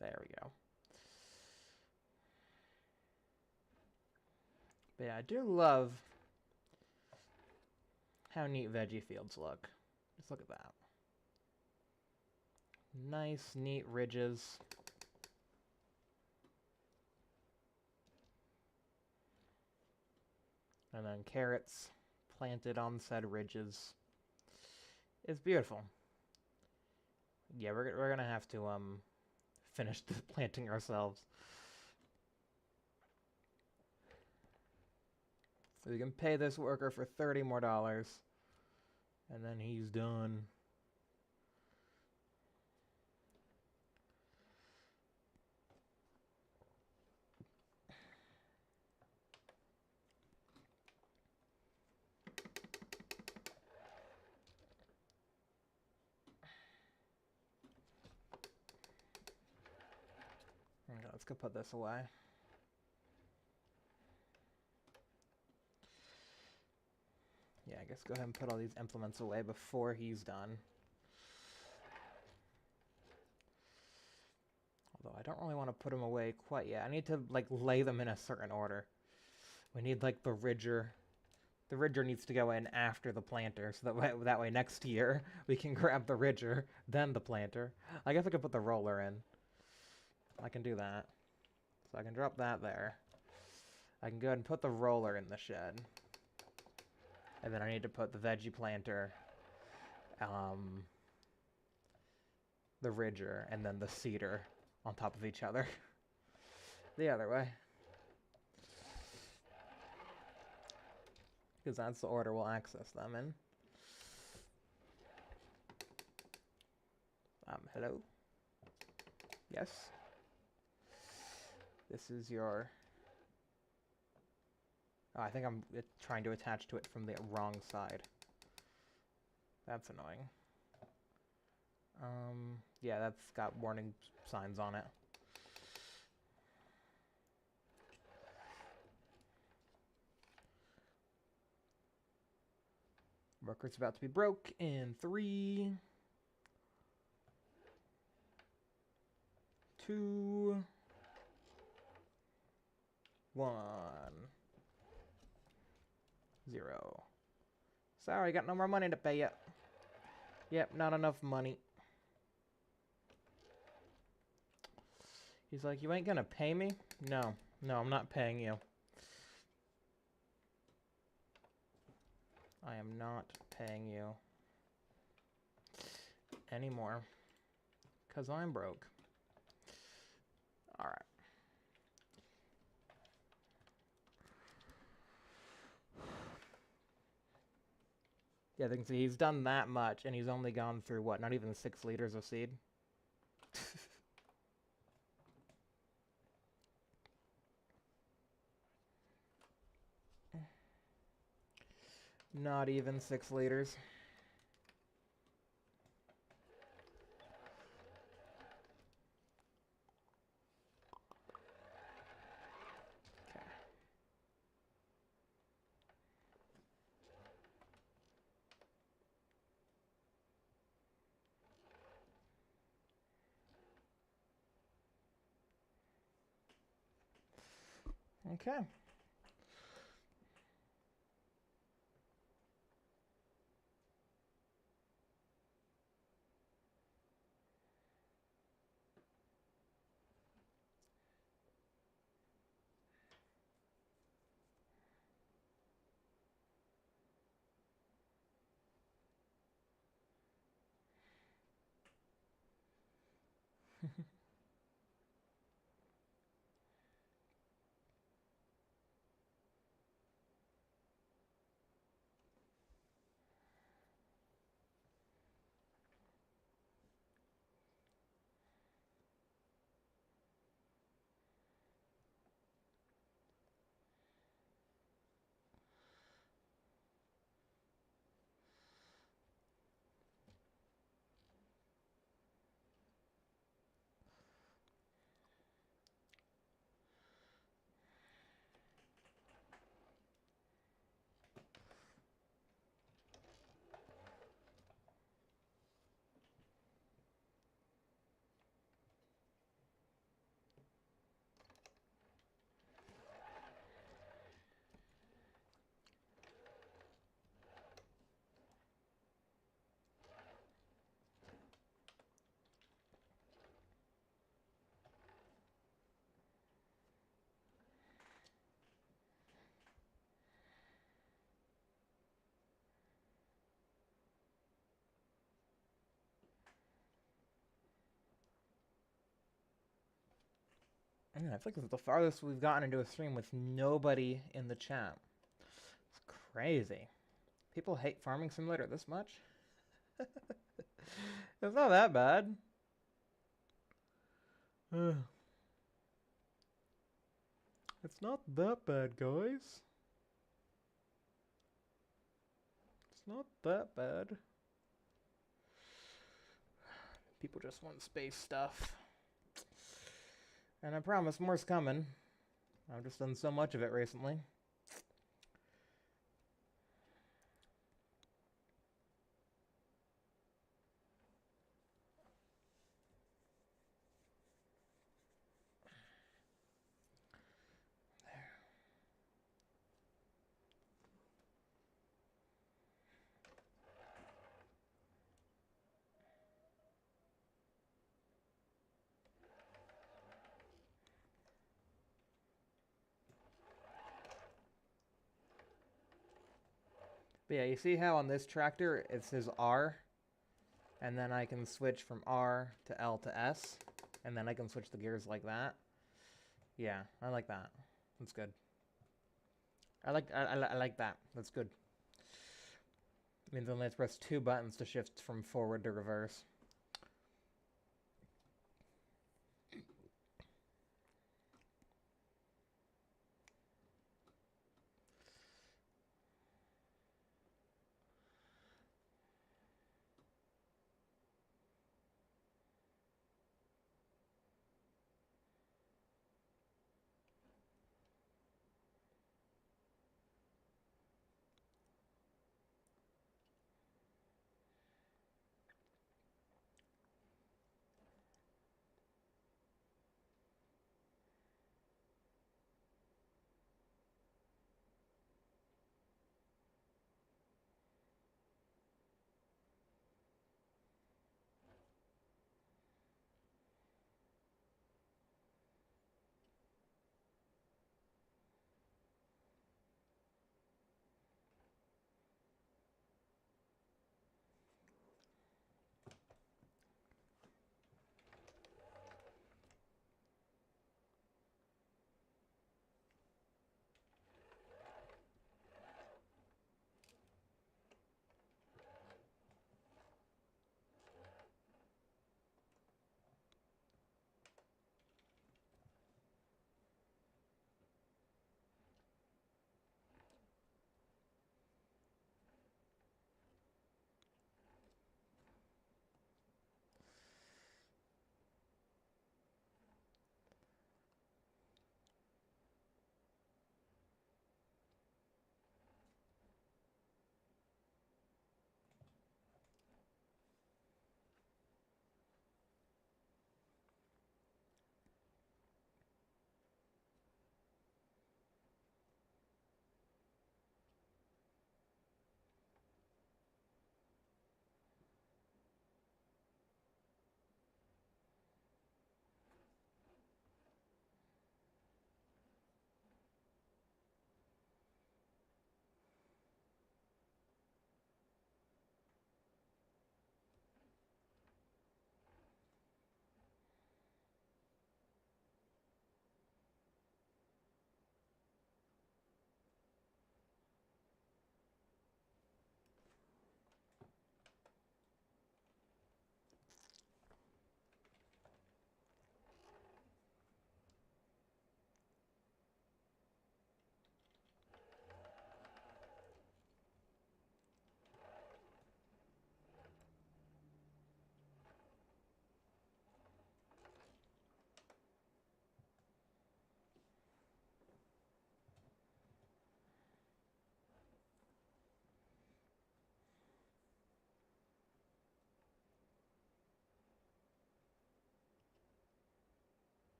There we go. But yeah, I do love how neat veggie fields look. Just look at that. Nice, neat ridges. And then carrots planted on said ridges. It's beautiful. Yeah, we're gonna have to finish the planting ourselves. So we can pay this worker for $30 more, and then he's done. Okay, let's go put this away. Yeah, I guess go ahead and put all these implements away before he's done. Although I don't really want to put them away quite yet. I need to, like, lay them in a certain order. We need, like, the ridger. The ridger needs to go in after the planter, so that way next year we can grab the ridger, then the planter. I guess I could put the roller in. I can do that. So I can drop that there. I can go ahead and put the roller in the shed. And then I need to put the veggie planter, the ridger, and then the seeder on top of each other. The other way. Because that's the order we'll access them in. Hello? Yes? This is your... Oh, I think I'm trying to attach to it from the wrong side. That's annoying. Yeah, that's got warning signs on it. Worker's about to be broke in 3, 2, 1, 0. Sorry, got no more money to pay you. Yep, not enough money. He's like, you ain't gonna pay me? No, no, I'm not paying you. I am not paying you anymore. 'Cause I'm broke. Alright. Yeah, I think so he's done that much, and he's only gone through, what, not even 6 liters of seed? Not even 6 liters. Okay. I feel like this is the farthest we've gotten into a stream with nobody in the chat. It's crazy. People hate Farming Simulator this much? It's not that bad. It's not that bad, guys. It's not that bad. People just want space stuff. And I promise more's coming. I've just done so much of it recently. But yeah, you see how on this tractor it says R? And then I can switch from R to L to S. And then I can switch the gears like that. Yeah, I like that. That's good. I like that. That's good. It means I only have to press 2 buttons to shift from forward to reverse.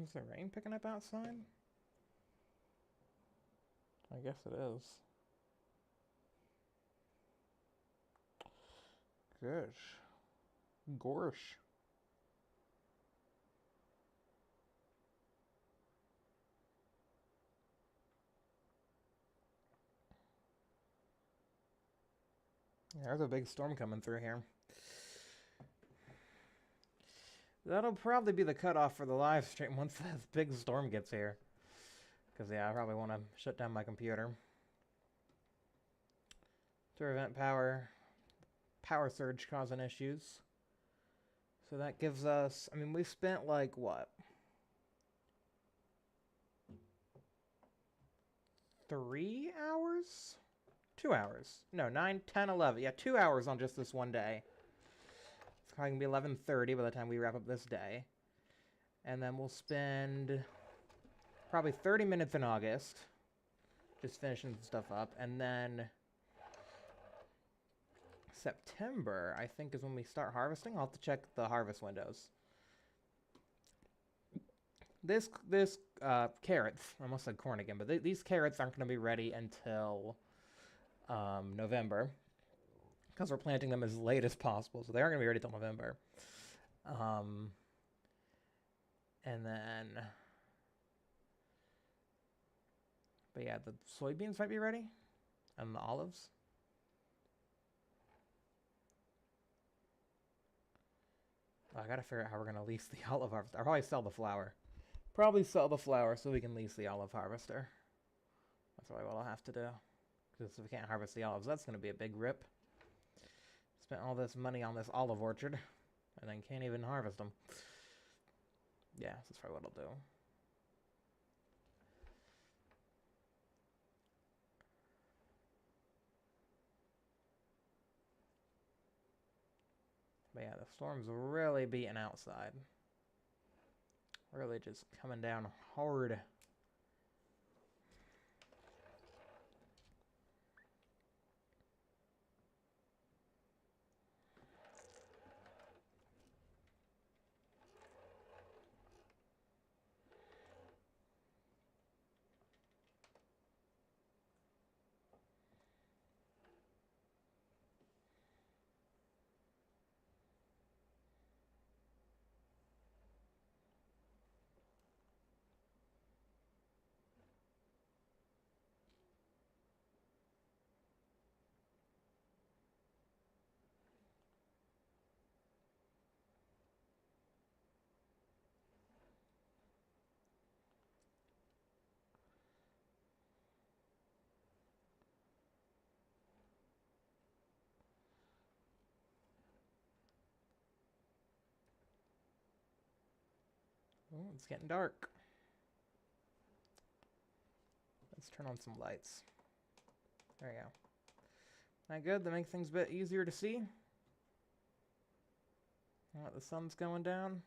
Is the rain picking up outside? I guess it is. Gosh. Gorsh. There's a big storm coming through here. That'll probably be the cutoff for the live stream once this big storm gets here. Because, yeah, I probably want to shut down my computer. To prevent power surge causing issues. So that gives us, I mean, we spent like, what? 3 hours? 2 hours. No, 9, 10, 11. Yeah, 2 hours on just this one day. It's probably going to be 11:30 by the time we wrap up this day. And then we'll spend probably 30 minutes in August. Just finishing stuff up. And then September, I think, is when we start harvesting. I'll have to check the harvest windows. This carrots, I almost said corn again, but these carrots aren't going to be ready until November, because we're planting them as late as possible, so they aren't going to be ready till November. And then, but yeah, the soybeans might be ready, and the olives. Oh, I gotta figure out how we're gonna lease the olive harvester. I'll probably sell the flour. Probably sell the flour so we can lease the olive harvester. That's probably what I'll have to do. Because if we can't harvest the olives, that's gonna be a big rip. Spent all this money on this olive orchard, and then can't even harvest them. Yeah, that's probably what I'll do. But yeah, the storm's really beating outside. Really just coming down hard. Oh, it's getting dark. Let's turn on some lights. There you go. That good? That makes things a bit easier to see. Now the sun's going down.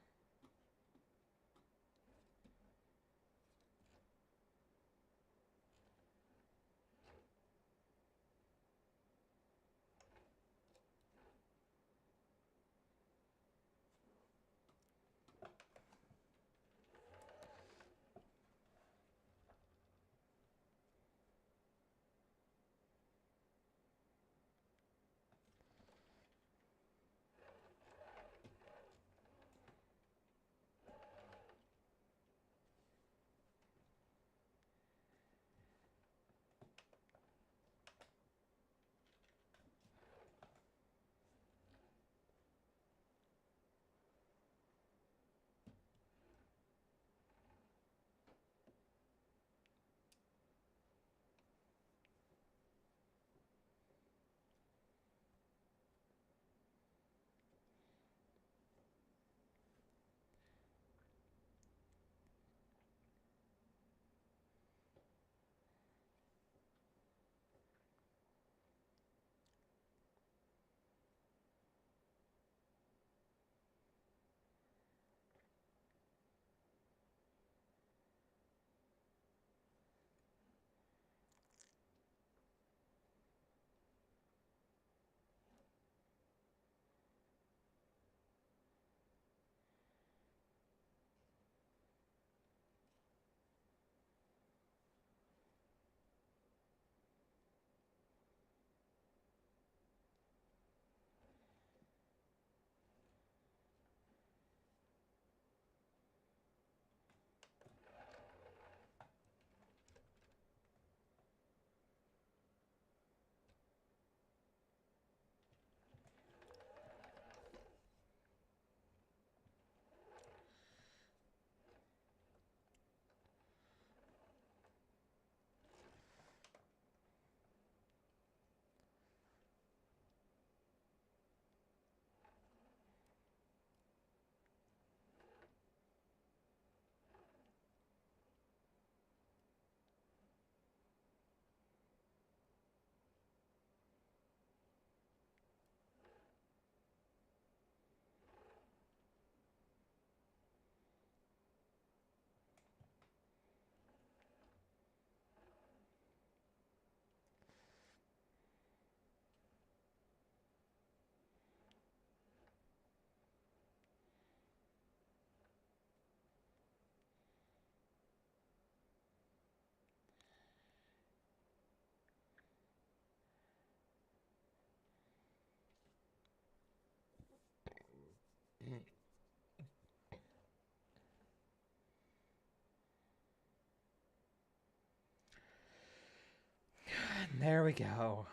There we go.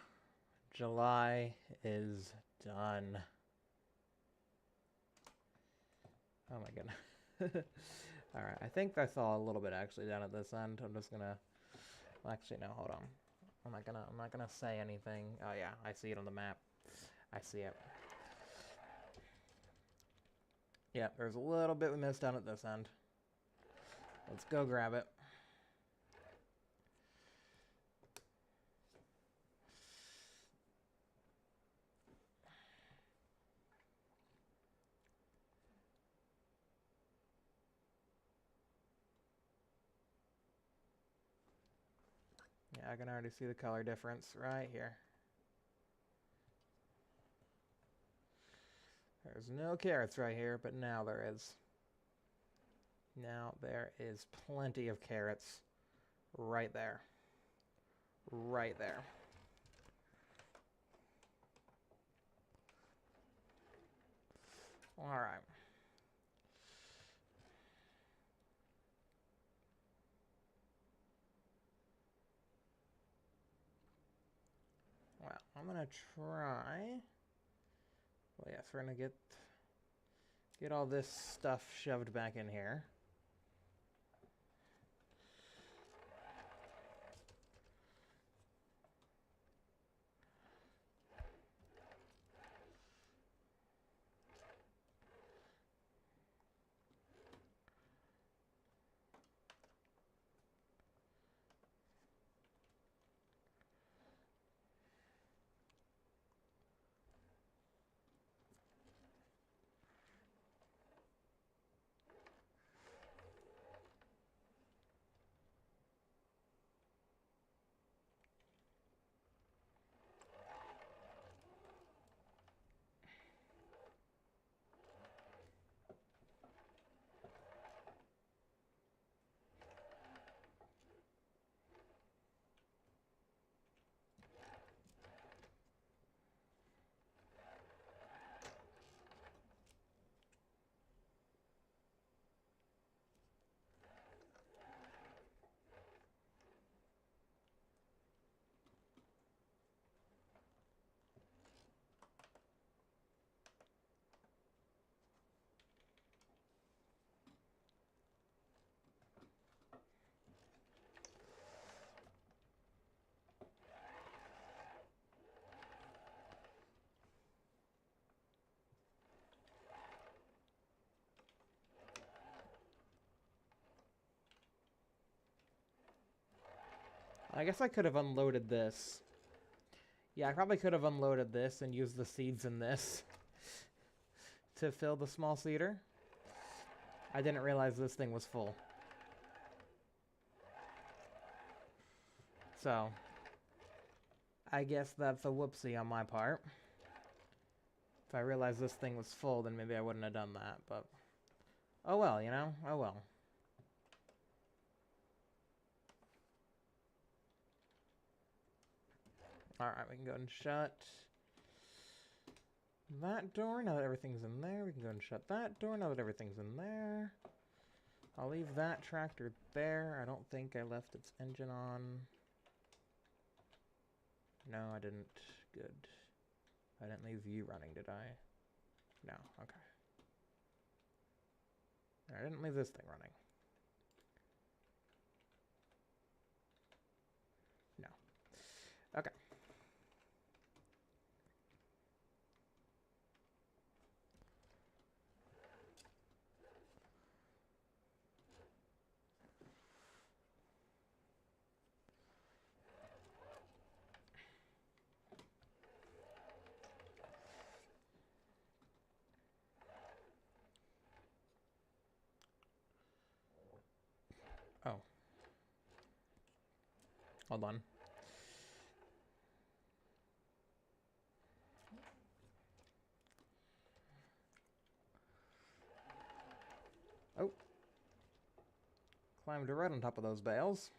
July is done. Oh my goodness. Alright, I think I saw a little bit actually down at this end. I'm just gonna... Well, actually, no, hold on. I'm not gonna say anything. Oh yeah, I see it on the map. I see it. Yeah, there's a little bit we missed down at this end. Let's go grab it. Yeah, I can already see the color difference right here. There's no carrots right here, but now there is. Now there is plenty of carrots right there. Right there. All right. Well, I'm gonna try. Well, yes, we're gonna get all this stuff shoved back in here. I guess I could have unloaded this. Yeah, I probably could have unloaded this and used the seeds in this to fill the small seeder. I didn't realize this thing was full. So, I guess that's a whoopsie on my part. If I realized this thing was full, then maybe I wouldn't have done that, but... Oh well, you know? Oh well. Alright, we can go ahead and shut that door now that everything's in there. We can go ahead and shut that door now that everything's in there. I'll leave that tractor there. I don't think I left its engine on. No, I didn't. Good. I didn't leave you running, did I? No, okay. I didn't leave this thing running. No. Okay. Oh. Hold on. Oh. Climbed right on top of those bales.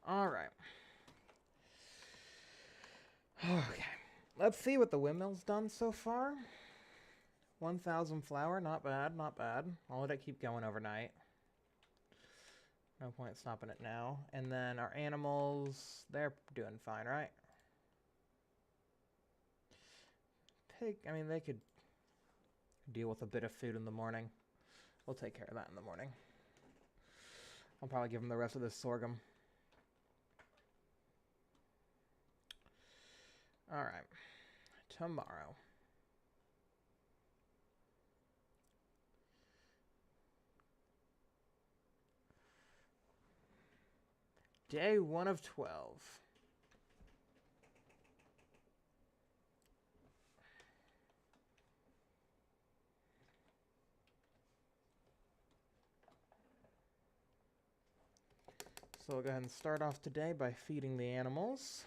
All right. Okay. Let's see what the windmill's done so far. 1,000 flour, not bad, not bad. I'll let it keep going overnight. No point stopping it now. And then our animals, they're doing fine, right? Pig, I mean, they could deal with a bit of food in the morning. We'll take care of that in the morning. I'll probably give them the rest of this sorghum. Alright. Tomorrow. Day 1 of 12. So we'll go ahead and start off today by feeding the animals.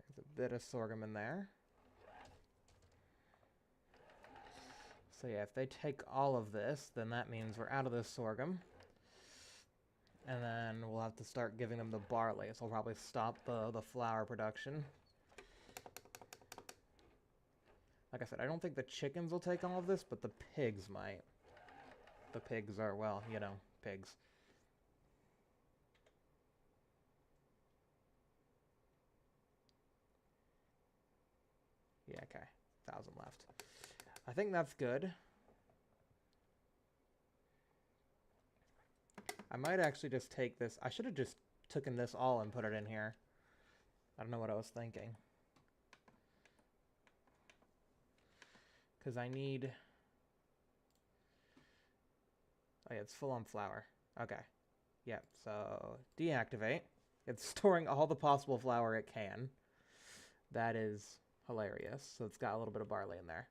There's a bit of sorghum in there. So yeah, if they take all of this, then that means we're out of this sorghum. And then we'll have to start giving them the barley, so we'll probably stop the flour production. Like I said, I don't think the chickens will take all of this, but the pigs might. The pigs are, well, you know, pigs. Yeah, okay. 1,000 left. I think that's good. I might actually just take this. I should have just taken this all and put it in here. I don't know what I was thinking. Because I need... Oh yeah, it's full on flour. Okay. Yep, so deactivate. It's storing all the possible flour it can. That is hilarious. So it's got a little bit of barley in there.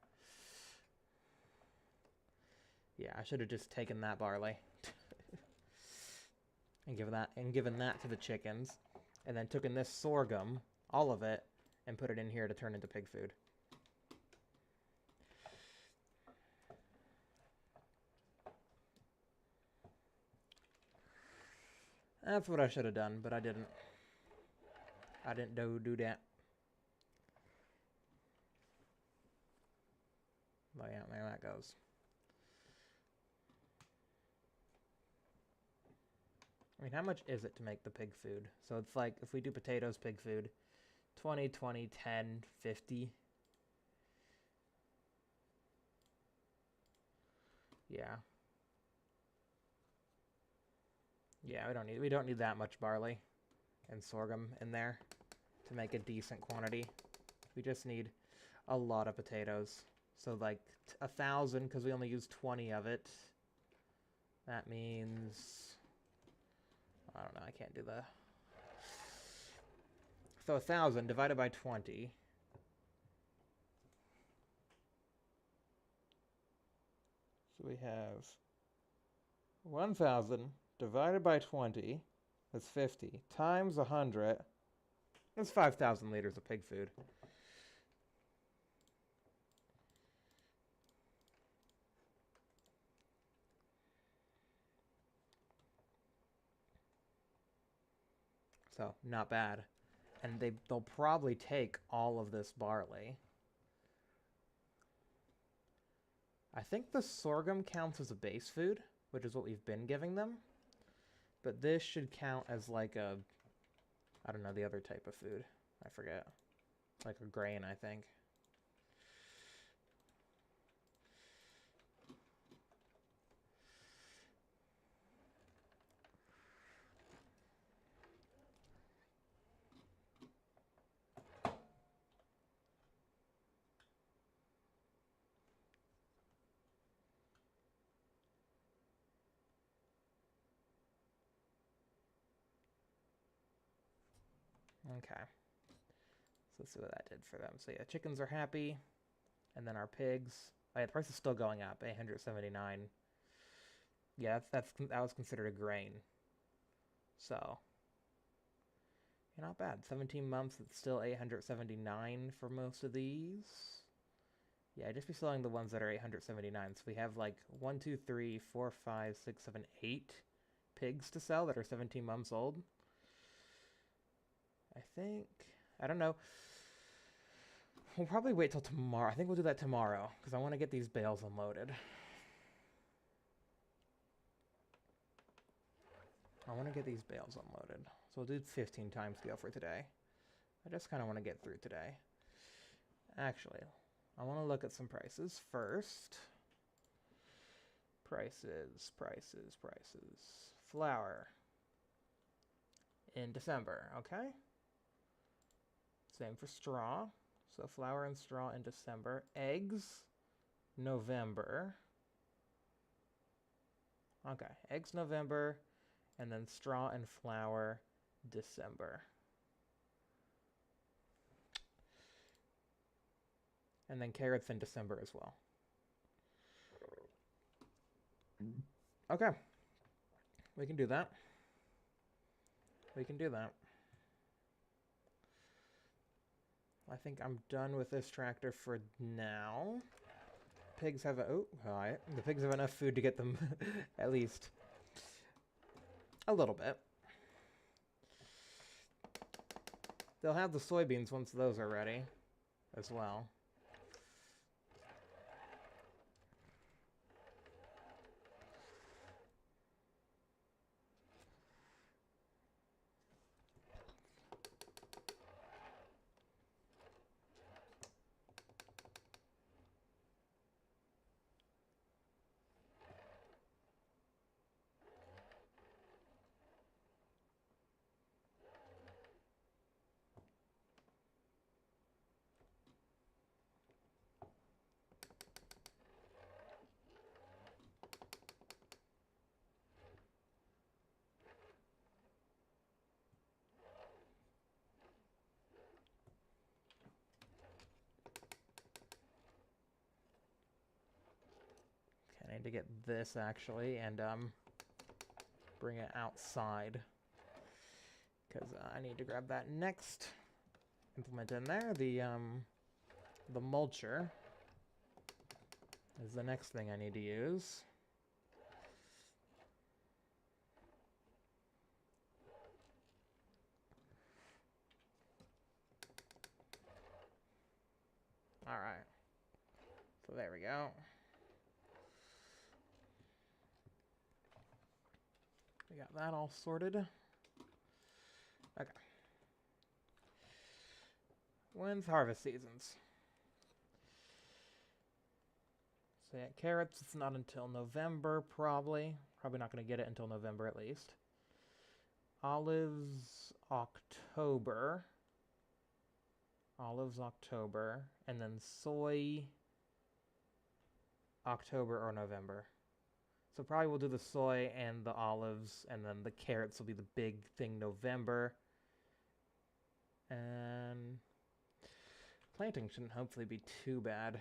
Yeah, I should have just taken that barley and given that to the chickens, and then taken this sorghum, all of it, and put it in here to turn into pig food. That's what I should have done, but I didn't. I didn't do that. But yeah, there that goes. I mean, how much is it to make the pig food? So it's like, if we do potatoes, pig food, 20, 20, 10, 50. Yeah. Yeah, we don't need that much barley and sorghum in there to make a decent quantity. We just need a lot of potatoes. So like 1,000, because we only use 20 of it. That means... I don't know, I can't do the... So 1,000 divided by 20. So we have 1,000 divided by 20. That's 50. Times 100. That's 5,000 liters of pig food. So, not bad. And they'll probably take all of this barley. I think the sorghum counts as a base food, which is what we've been giving them. But this should count as like a... I don't know, the other type of food. I forget. Like a grain, I think. Okay. So let's see what that did for them. So yeah, chickens are happy. And then our pigs. Oh yeah, the price is still going up. 879. Yeah, that was considered a grain. So Yeah, not bad. 17 months, it's still 879 for most of these. Yeah, I'd just be selling the ones that are 879. So we have like 1, 2, 3, 4, 5, 6, 7, 8 pigs to sell that are 17 months old. I think, I don't know. We'll probably wait till tomorrow. I think we'll do that tomorrow because I want to get these bales unloaded. I want to get these bales unloaded. So we'll do 15 time scale for today. I just kind of want to get through today. Actually, I want to look at some prices first. Prices. Flour. In December, okay? Same for straw. So flour and straw in December. Eggs, November. Okay, eggs November, and then straw and flour December. And then carrots in December as well. Okay. We can do that. We can do that. I think I'm done with this tractor for now. Pigs have the pigs have enough food to get them at least a little bit. They'll have the soybeans once those are ready as well. I need to get this actually and bring it outside because I need to grab that next implement in there. The mulcher is the next thing I need to use. All right. So there we go. We got that all sorted. Okay. When's harvest seasons? So yeah, carrots, it's not until November, probably. Probably not going to get it until November at least. Olives, October. Olives, October. And then soy, October or November. So probably we'll do the soy and the olives, and then the carrots will be the big thing November. And planting shouldn't hopefully be too bad.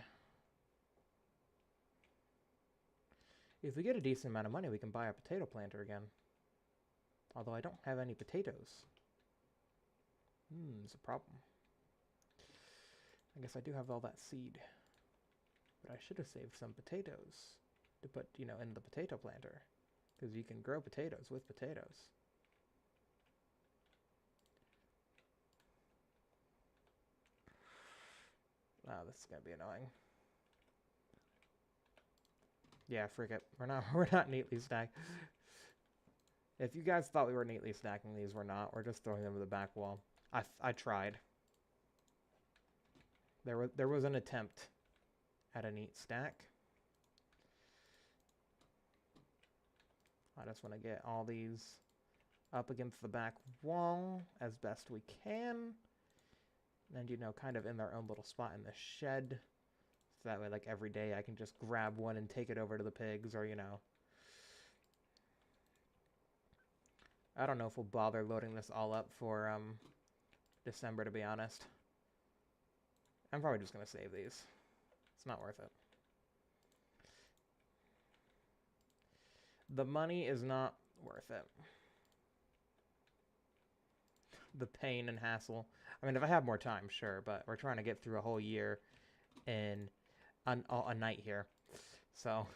If we get a decent amount of money, we can buy a potato planter again. Although I don't have any potatoes. It's a problem. I guess I do have all that seed. But I should have saved some potatoes to put, in the potato planter. Because you can grow potatoes with potatoes. Oh, this is going to be annoying. Yeah, frick it. We're not neatly stacked. If you guys thought we were neatly stacking these, we're not. We're just throwing them to the back wall. I tried. There was an attempt at a neat stack. I just want to get all these up against the back wall as best we can. And, kind of in their own little spot in the shed. So that way, like, every day I can just grab one and take it over to the pigs or, I don't know if we'll bother loading this all up for December, to be honest. I'm probably just going to save these. It's not worth it. The money is not worth it. the pain and hassle. I mean, if I have more time, sure, but we're trying to get through a whole year in a night here. So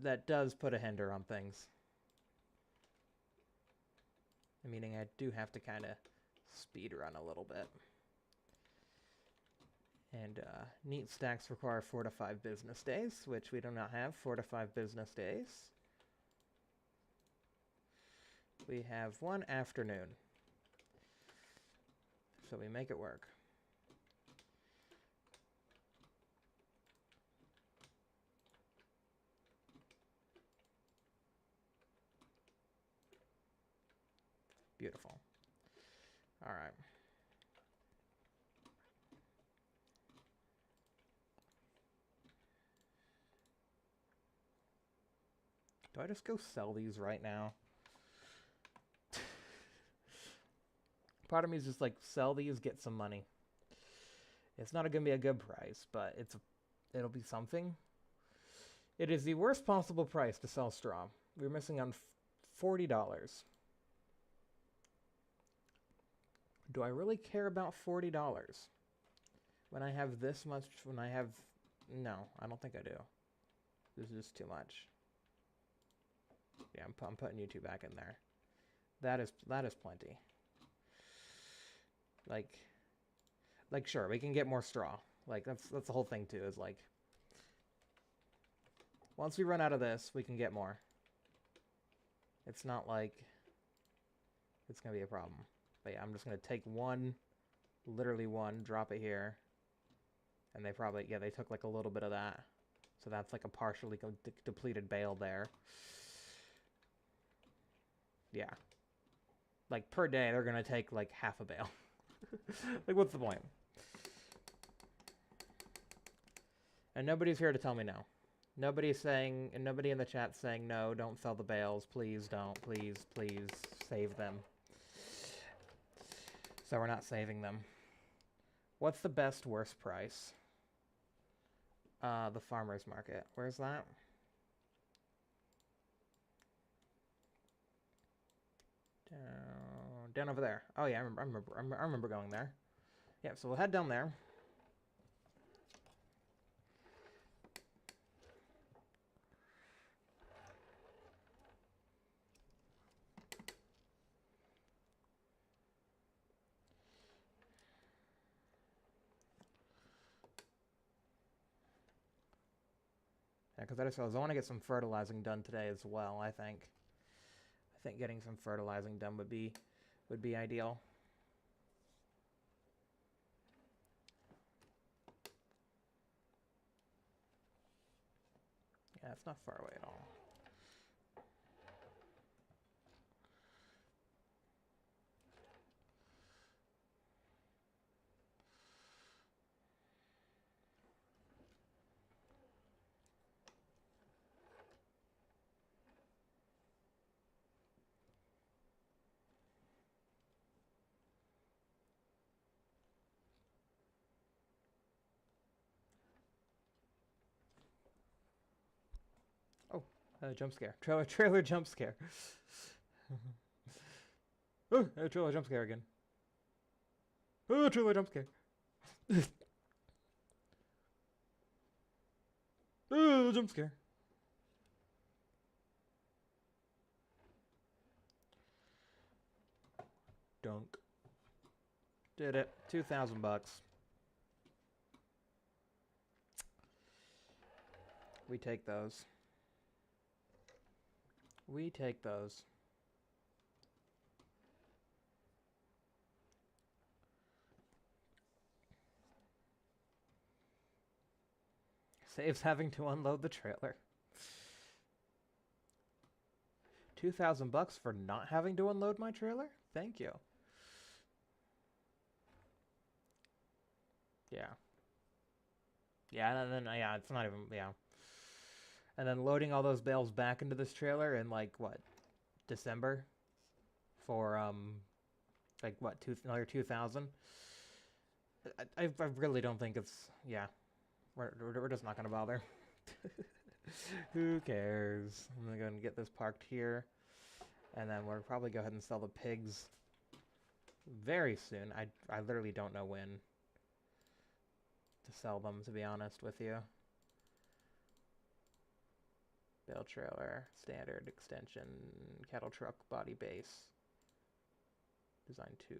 that does put a hinder on things. Meaning I do have to kind of speed run a little bit. And neat stacks require 4 to 5 business days, which we do not have 4 to 5 business days. We have 1 afternoon. So we make it work. Beautiful. All right. Do I just go sell these right now? Part of me is just like, sell these, get some money. It's not going to be a good price, but it'll be something. It is the worst possible price to sell straw. We're missing on $40. Do I really care about $40? When I have this much, no, I don't think I do. This is just too much. Yeah, I'm putting you two back in there. That is plenty. Like sure, we can get more straw. Like that's the whole thing too, is like once we run out of this, we can get more. It's not like it's gonna be a problem. But yeah, I'm just gonna take one, literally one, drop it here. And they probably, yeah, they took like a little bit of that. So that's like a partially depleted bale there. Yeah. Like per day, they're gonna take like half a bale. Like, what's the point? And nobody's here to tell me no. Nobody's saying, and nobody in the chat saying, no, don't sell the bales. Please don't. Please, please save them. So we're not saving them. What's the best, worst price? The farmer's market. Where's that? Down over there. Oh yeah, I remember going there. Yeah, so we'll head down there. Yeah, because I want to get some fertilizing done today as well, I think. I think getting some fertilizing done would be ideal. Yeah, it's not far away at all. Jump scare. Trailer jump scare. Oh, trailer jump scare again. Oh, trailer jump scare. Oh, jump scare. Dunk. Did it. 2,000 bucks. We take those. We take those. Saves having to unload the trailer. 2,000 bucks for not having to unload my trailer? Thank you. Yeah. Yeah, and then, yeah, it's not even, yeah. And then loading all those bales back into this trailer in, like, what, December? For, like, what, another 2,000? I really don't think it's, yeah. We're just not going to bother. Who cares? I'm gonna go and get this parked here. And then we'll probably go ahead and sell the pigs very soon. I literally don't know when to sell them, to be honest with you. Bale trailer, standard, extension, cattle truck, body base. Design 2.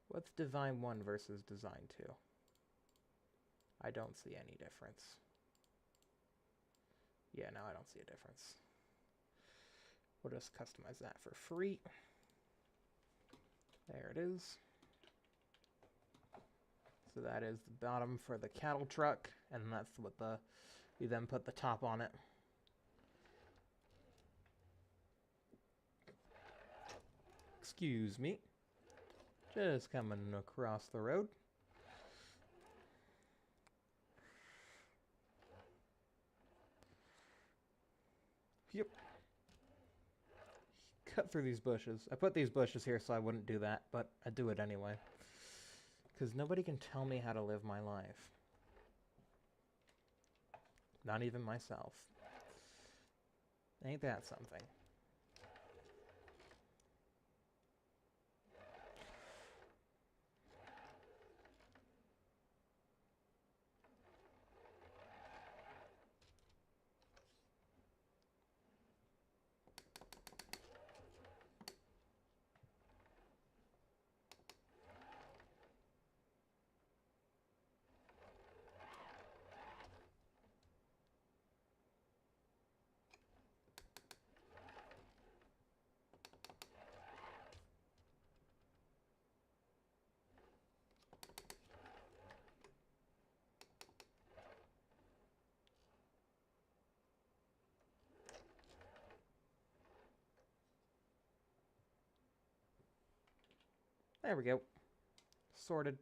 What's Design 1 versus Design 2? I don't see any difference. Yeah, no, I don't see a difference. We'll just customize that for free. There it is. So that is the bottom for the cattle truck, and that's what we then put the top on it. Excuse me. Just coming across the road. Yep. Cut through these bushes. I put these bushes here so I wouldn't do that, but I do it anyway. Because nobody can tell me how to live my life. Not even myself. Ain't that something? There we go. Sorted.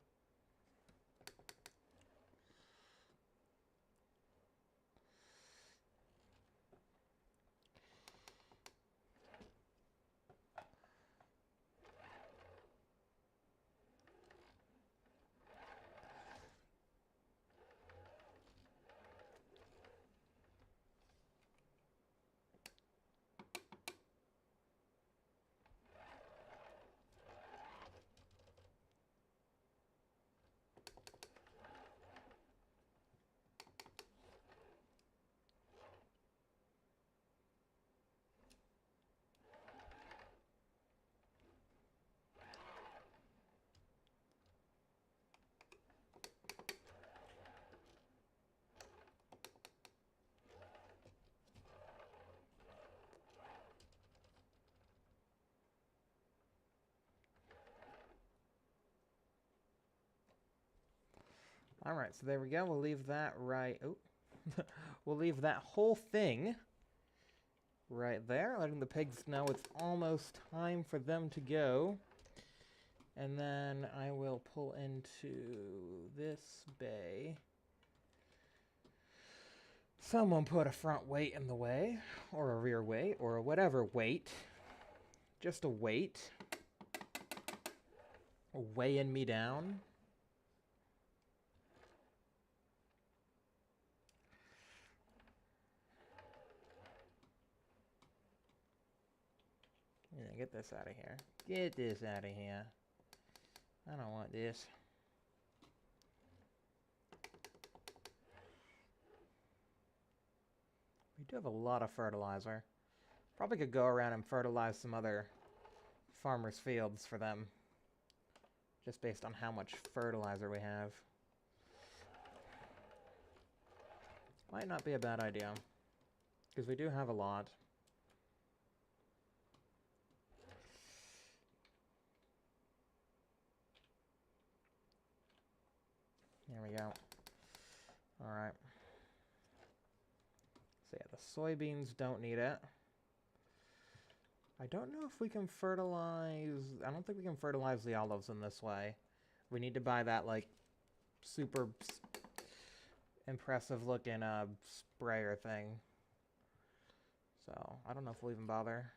All right, so there we go. We'll leave that right. Oh, we'll leave that whole thing right there, letting the pigs know it's almost time for them to go. And then I will pull into this bay. Someone put a front weight in the way, or a rear weight, or whatever weight. Just a weight. Weighing me down. Yeah, get this out of here. Get this out of here. I don't want this. We do have a lot of fertilizer. Probably could go around and fertilize some other farmers' fields for them. Just based on how much fertilizer we have. Might not be a bad idea. Because we do have a lot. There we go. Alright. So yeah, the soybeans don't need it. I don't know if we can fertilize... I don't think we can fertilize the olives in this way. We need to buy that, like, super impressive looking sprayer thing. So, I don't know if we'll even bother.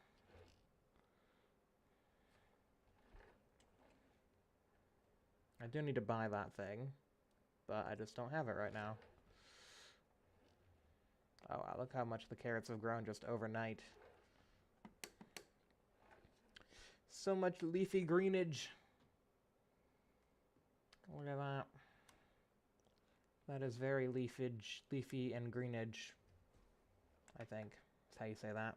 I do need to buy that thing, but I just don't have it right now. Oh wow, look how much the carrots have grown just overnight. So much leafy greenage. Look at that. That is very leafy and greenage, I think. That's how you say that.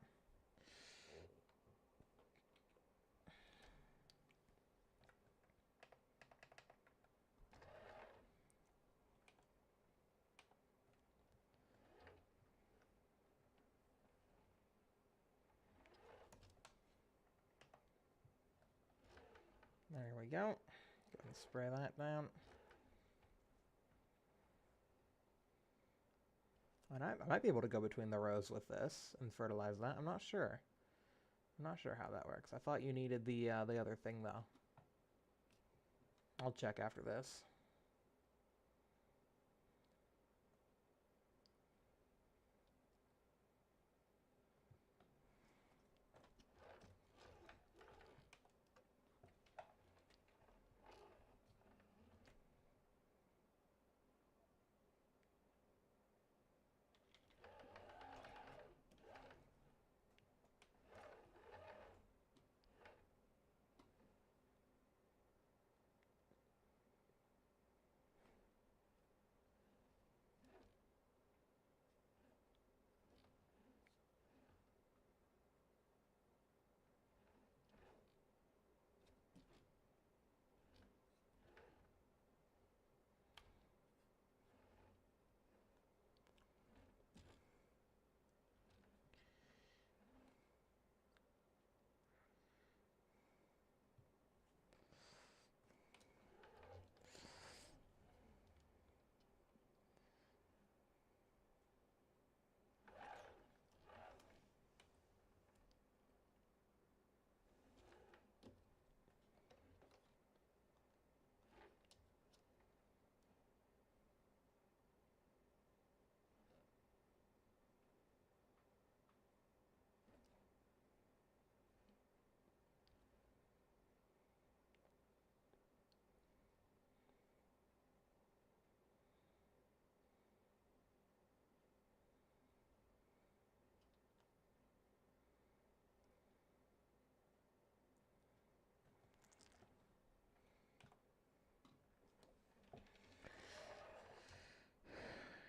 There we go. Go ahead and spray that down. And I might be able to go between the rows with this and fertilize that. I'm not sure. I'm not sure how that works. I thought you needed the other thing, though. I'll check after this.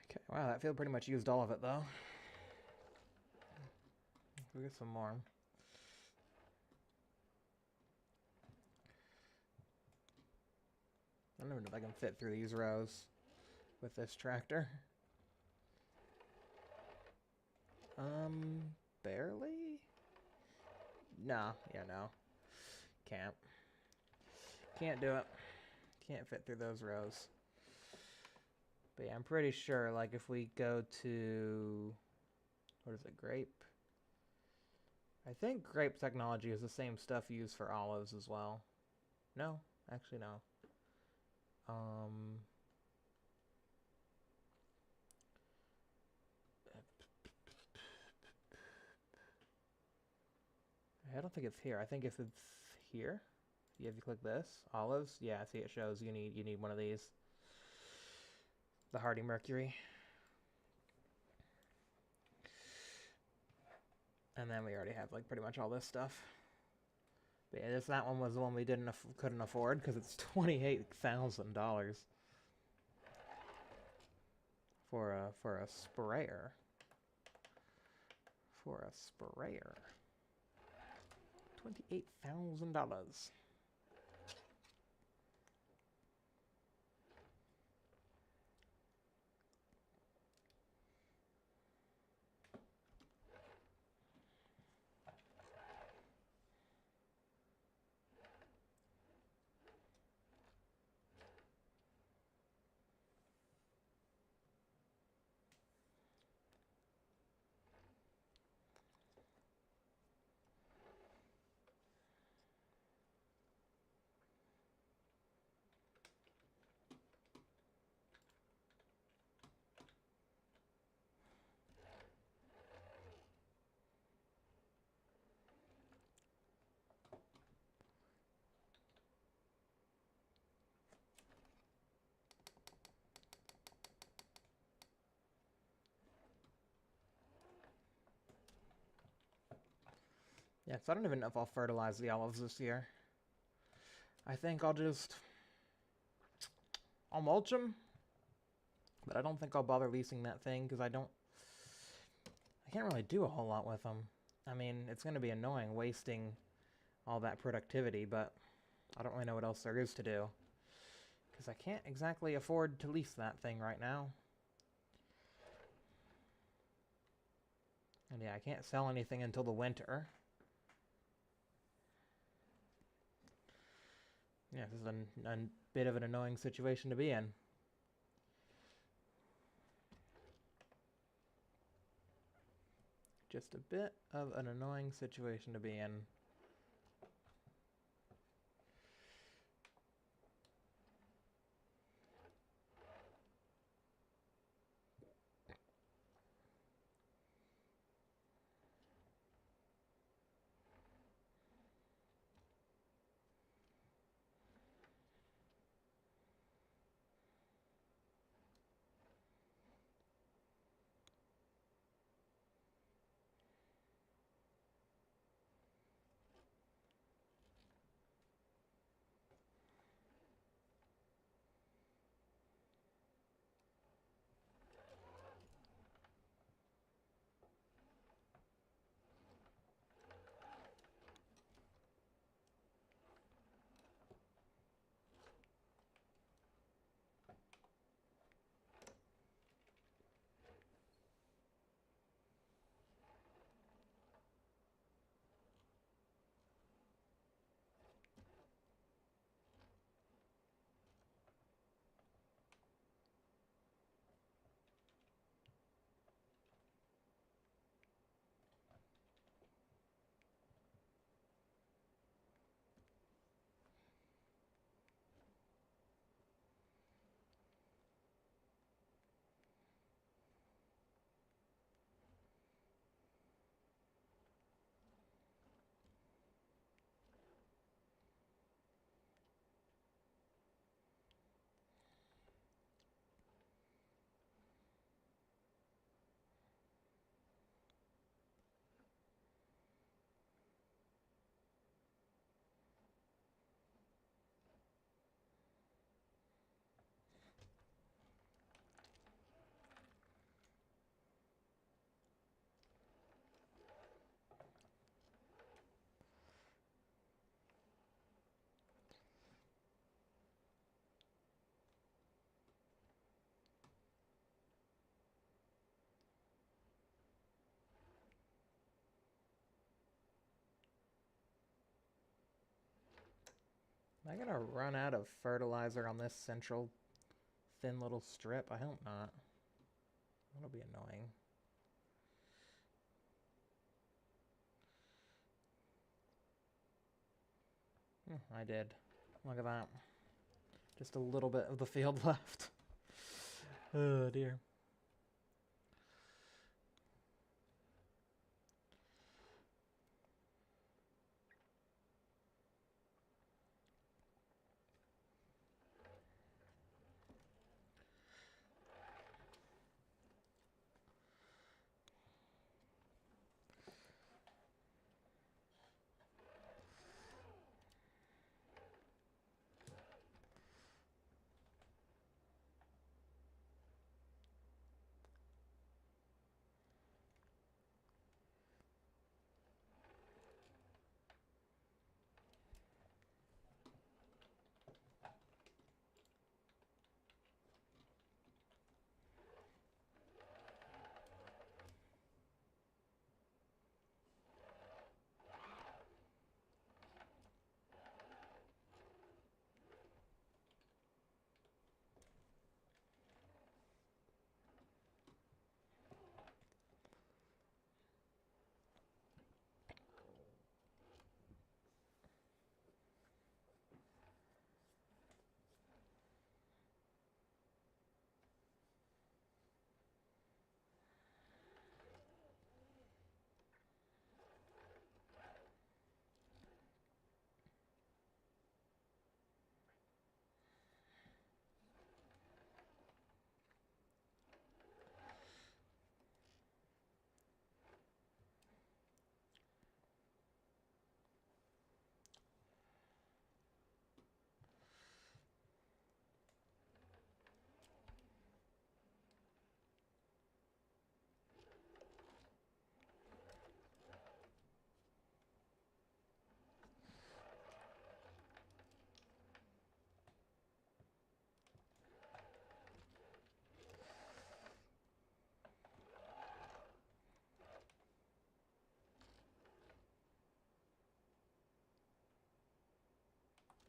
Okay, wow, that field pretty much used all of it, though. We'll get some more. I don't even know if I can fit through these rows with this tractor. Barely? Nah, yeah, no. Can't do it. Can't fit through those rows. But yeah, I'm pretty sure, like, if we go to... What is it, grape? I think grape technology is the same stuff used for olives as well. No, actually no. I don't think it's here. I think if it's here, if you click this, olives, yeah, see it shows you need one of these. The hardy mercury. And then we already have like pretty much all this stuff. But yeah, that one was the one we couldn't afford because it's $28,000 for a sprayer. For a sprayer. $28,000. Yeah, so I don't even know if I'll fertilize the olives this year. I think I'll mulch them, but I don't think I'll bother leasing that thing because I can't really do a whole lot with them. I mean, it's going to be annoying wasting all that productivity, but I don't really know what else there is to do because I can't exactly afford to lease that thing right now. And yeah, I can't sell anything until the winter. Yeah, this is a bit of an annoying situation to be in. Just a bit of an annoying situation to be in. Am I gonna run out of fertilizer on this central thin little strip? I hope not. That'll be annoying. I did. Look at that. Just a little bit of the field left. Oh dear.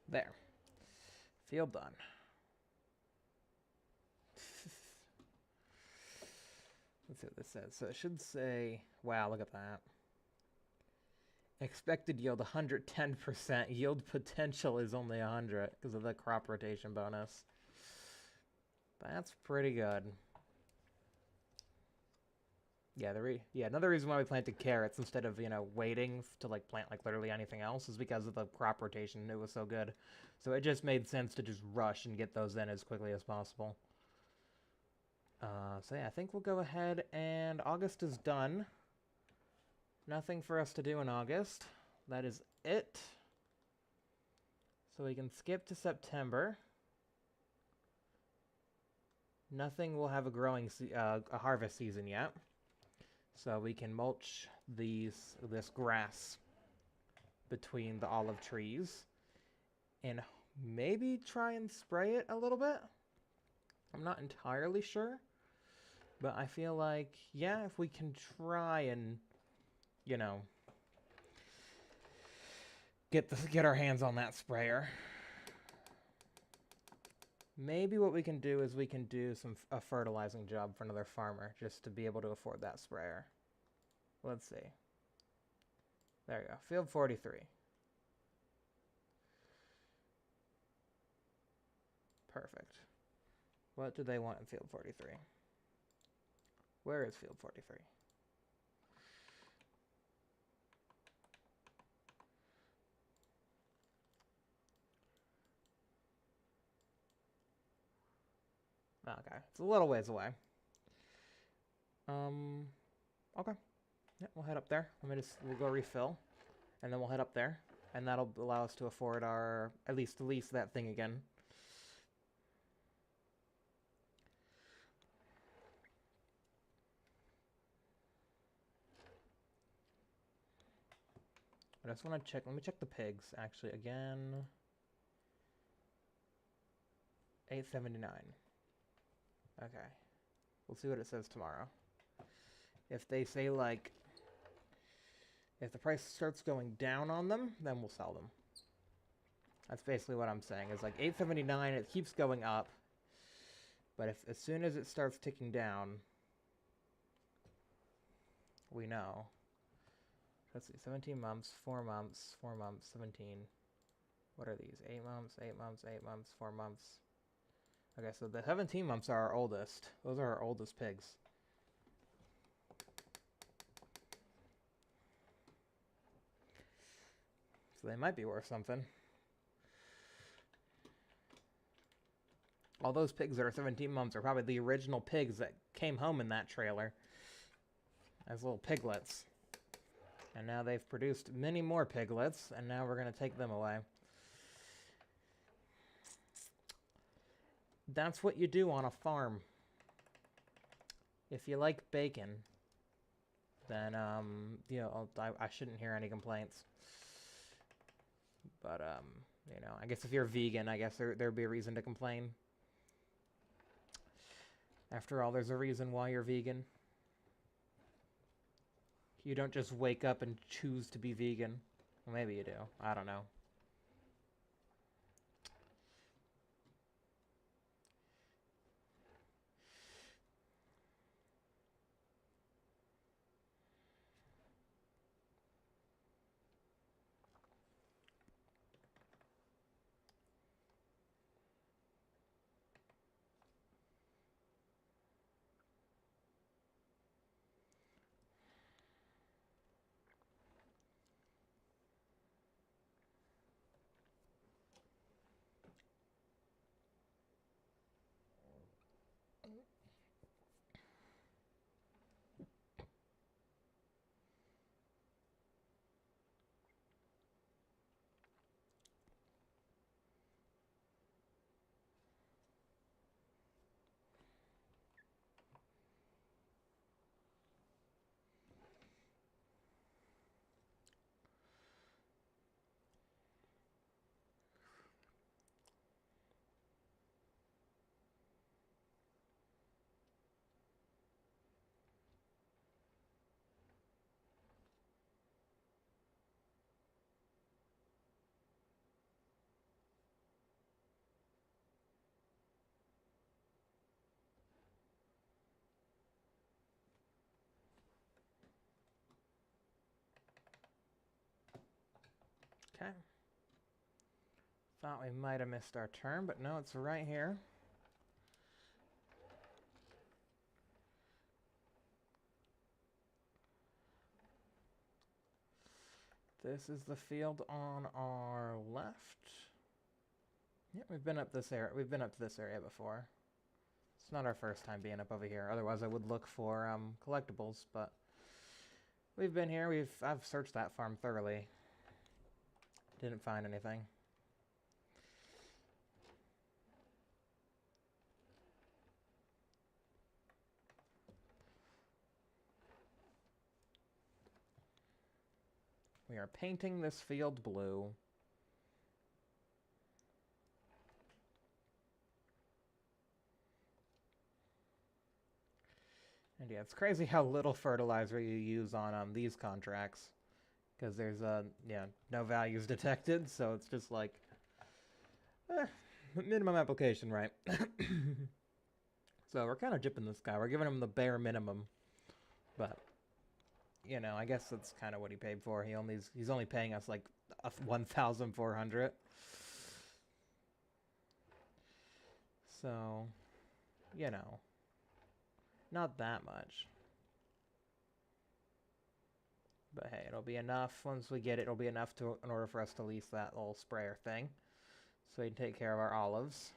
There. Field done. Let's see what this says. So it should say, wow, look at that. Expected yield 110%. Yield potential is only 100 because of the crop rotation bonus. That's pretty good. Yeah, another reason why we planted carrots instead of, waiting to like plant like literally anything else is because of the crop rotation. It was so good. So it just made sense to just rush and get those in as quickly as possible. So yeah, I think we'll go ahead and August is done. Nothing for us to do in August. That is it. So we can skip to September. Nothing will have a harvest season yet. So we can mulch this grass between the olive trees and maybe try and spray it a little bit. I'm not entirely sure, but I feel like, yeah, if we can try and, get our hands on that sprayer. Maybe what we can do is we can do a fertilizing job for another farmer just to be able to afford that sprayer. Let's see. There you go. Field 43. Perfect. What do they want in field 43? Where is field 43? Okay, it's a little ways away. Okay. Yeah, we'll head up there. We'll go refill, and then we'll head up there, and that'll allow us to afford at least that thing again. I just want to check. Let me check the pigs actually again. 879. Okay. We'll see what it says tomorrow. If they say, like, if the price starts going down on them, then we'll sell them. That's basically what I'm saying. It's like 879, it keeps going up. But as soon as it starts ticking down, we know. Let's see, 17 months, 4 months, 4 months, 17. What are these? 8 months, 8 months, 8 months, 4 months. Okay, so the 17 months are our oldest. Those are our oldest pigs. So they might be worth something. All those pigs that are 17 months are probably the original pigs that came home in that trailer as little piglets. And now they've produced many more piglets, and now we're going to take them away. That's what you do on a farm. If you like bacon, then, I shouldn't hear any complaints. But, I guess if you're vegan, I guess there'd be a reason to complain. After all, there's a reason why you're vegan. You don't just wake up and choose to be vegan. Well, maybe you do. I don't know. Okay. Thought we might have missed our turn, but no, it's right here. This is the field on our left. Yeah, we've been up this area. We've been up to this area before. It's not our first time being up over here. Otherwise, I would look for collectibles, but we've been here. I've searched that farm thoroughly. Didn't find anything. We are painting this field blue. And yeah, it's crazy how little fertilizer you use on these contracts. Because there's, no values detected, so it's just like, minimum application, right? So we're kind of gypping this guy. We're giving him the bare minimum. But, you know, I guess that's kind of what he paid for. He's only paying us like 1,400. So, you know, not that much. But hey, it'll be enough. Once we get it, it'll be enough in order for us to lease that little sprayer thing. So we can take care of our olives.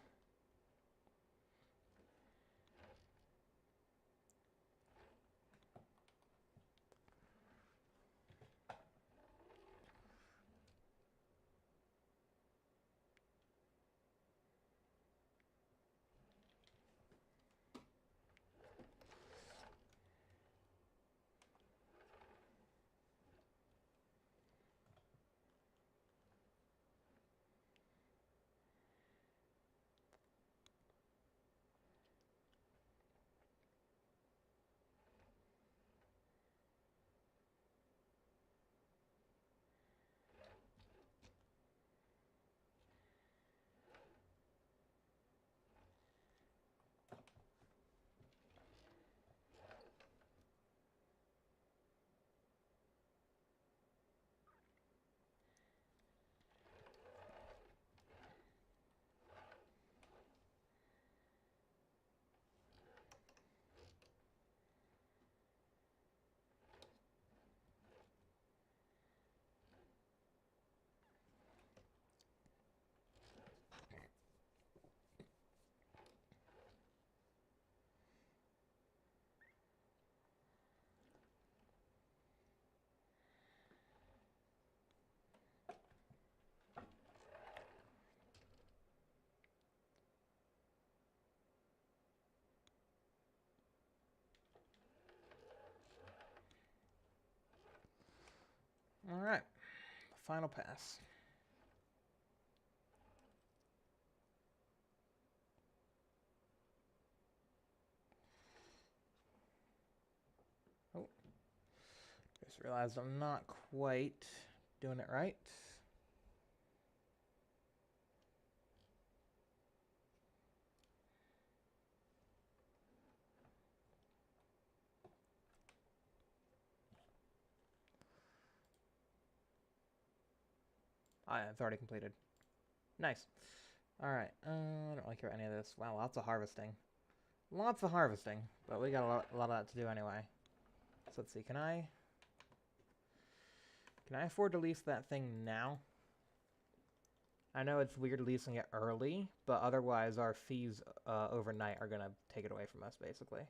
All right, final pass. Oh, just realized I'm not quite doing it right. Ah, yeah, it's already completed. Nice. All right. I don't really care about any of this. Wow, lots of harvesting. Lots of harvesting, but we got a lot of that to do anyway. So let's see. Can I afford to lease that thing now? I know it's weird leasing it early, but otherwise our fees overnight are gonna take it away from us, basically.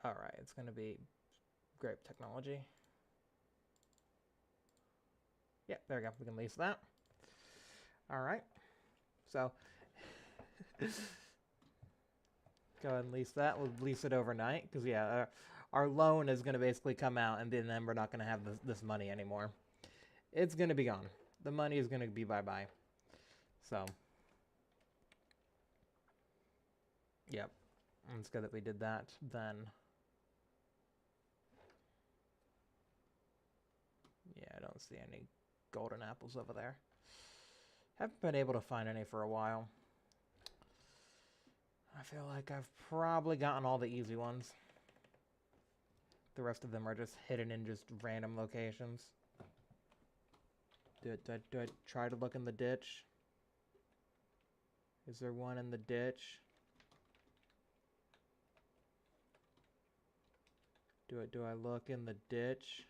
All right, it's gonna be grape technology. Yeah, there we go. We can lease that. All right. So go ahead and lease that. We'll lease it overnight because yeah, our loan is gonna basically come out, and then we're not gonna have this money anymore. It's gonna be gone. The money is gonna be bye-bye. So, yep. It's good that we did that then. Yeah, I don't see any golden apples over there. Haven't been able to find any for a while. I feel like I've probably gotten all the easy ones. The rest of them are just hidden in just random locations. Do I try to look in the ditch? Is there one in the ditch? Do I look in the ditch?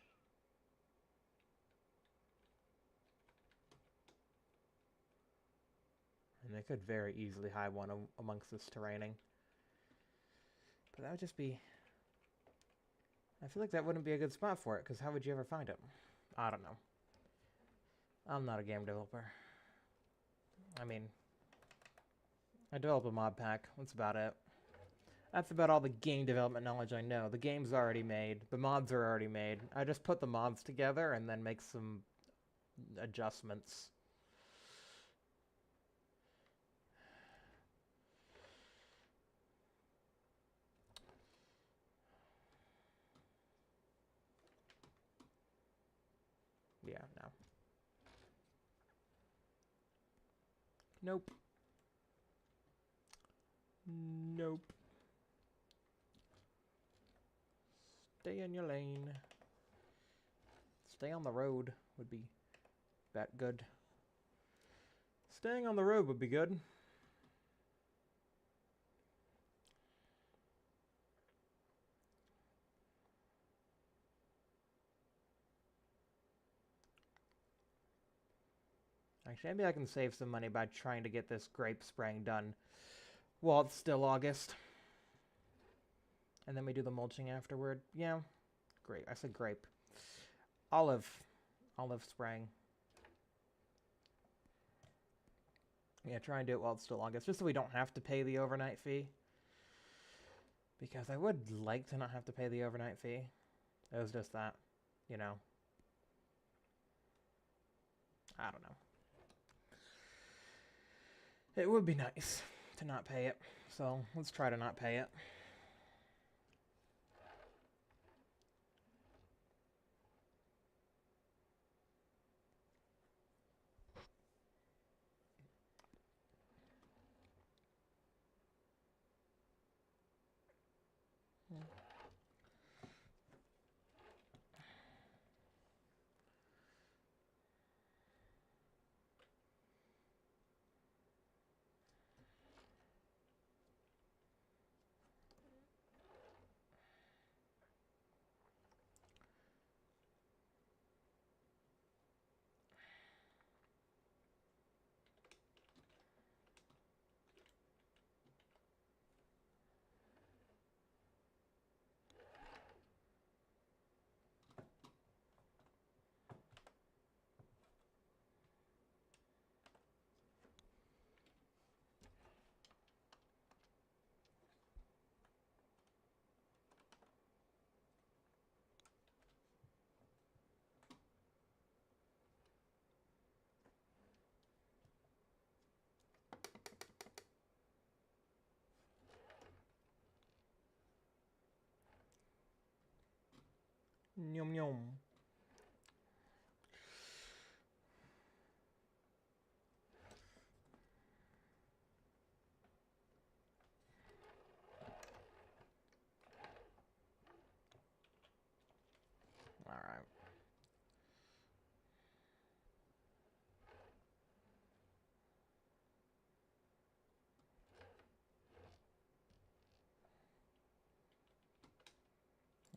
And they could very easily hide one amongst this terraining. But that would just be... I feel like that wouldn't be a good spot for it, because how would you ever find it? I don't know. I'm not a game developer. I mean, I develop a mod pack. That's about it. That's about all the game development knowledge I know. The game's already made. The mods are already made. I just put the mods together and then make some adjustments. Yeah, no. Nope. Nope. Stay in your lane. Stay on the road would be that good. Staying on the road would be good. Actually, maybe I can save some money by trying to get this grape spraying done while it's still August. And then we do the mulching afterward. Yeah, great. I said grape. Olive spraying. Yeah, try and do it while it's still August, just so we don't have to pay the overnight fee. Because I would like to not have to pay the overnight fee. It was just that, you know. I don't know. It would be nice to not pay it, so let's try to not pay it. Yum yum. All right.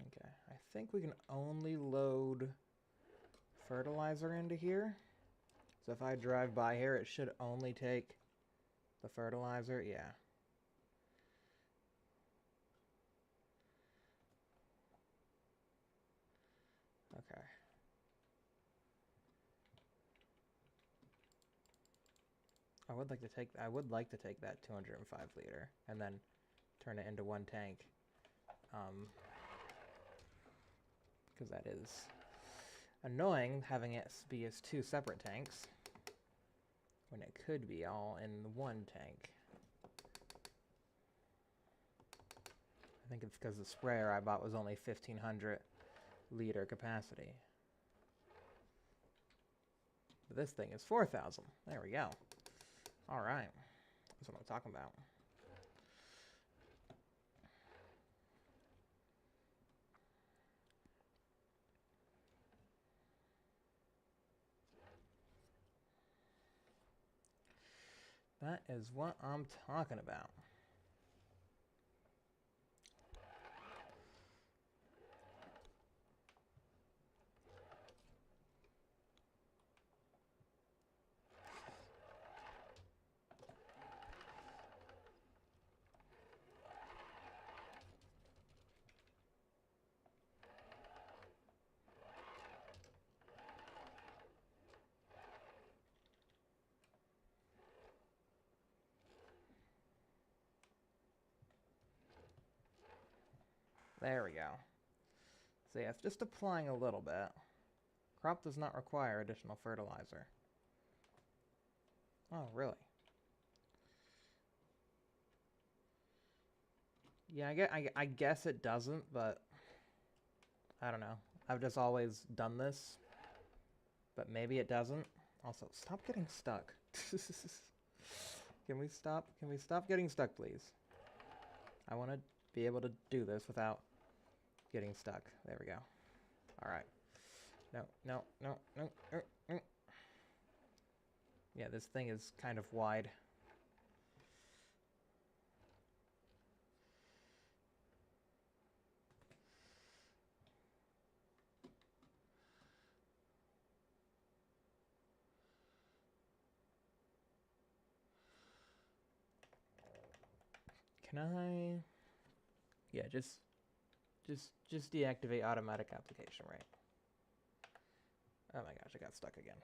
Okay, I think we can only load fertilizer into here. So if I drive by here, it should only take the fertilizer. Yeah. Okay. I would like to take that 205 liter and then turn it into one tank. Because that is annoying having it be as two separate tanks when it could be all in one tank. I think it's because the sprayer I bought was only 1,500 liter capacity. But this thing is 4,000. There we go. All right. That's what I'm talking about. That is what I'm talking about. There we go. So yeah, it's just applying a little bit. Crop does not require additional fertilizer. Oh, really? Yeah, I guess it doesn't, but I don't know. I've just always done this, but maybe it doesn't. Also, stop getting stuck. Can we stop getting stuck, please? I want to be able to do this without getting stuck. There we go. All right. No. Yeah, this thing is kind of wide. Can I? Yeah, just deactivate automatic application, right? Oh my gosh, I got stuck again.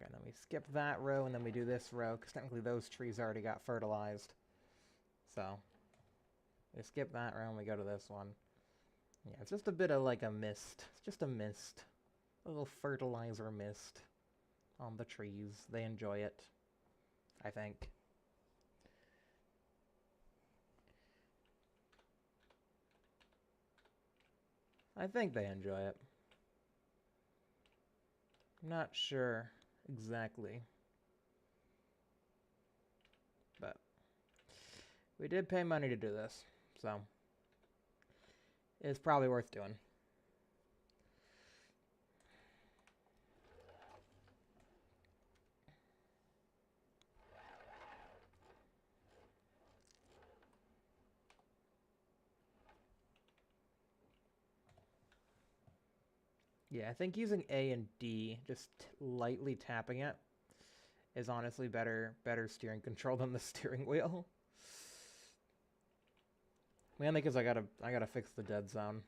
Okay, then we skip that row and then we do this row, because technically those trees already got fertilized. So, we skip that row and we go to this one. Yeah, it's just a bit of like a mist. It's just a mist. A little fertilizer mist on the trees. They enjoy it, I think. I think they enjoy it. I'm not sure exactly. But we did pay money to do this, so it's probably worth doing. Yeah, I think using A and D, just lightly tapping it, is honestly better steering control than the steering wheel. Mainly because I gotta fix the dead zone.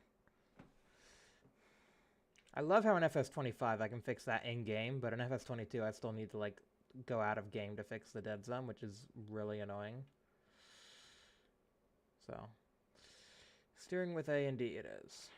I love how in FS25 I can fix that in game, but in FS22 I still need to like go out of game to fix the dead zone, which is really annoying. So, steering with A and D it is.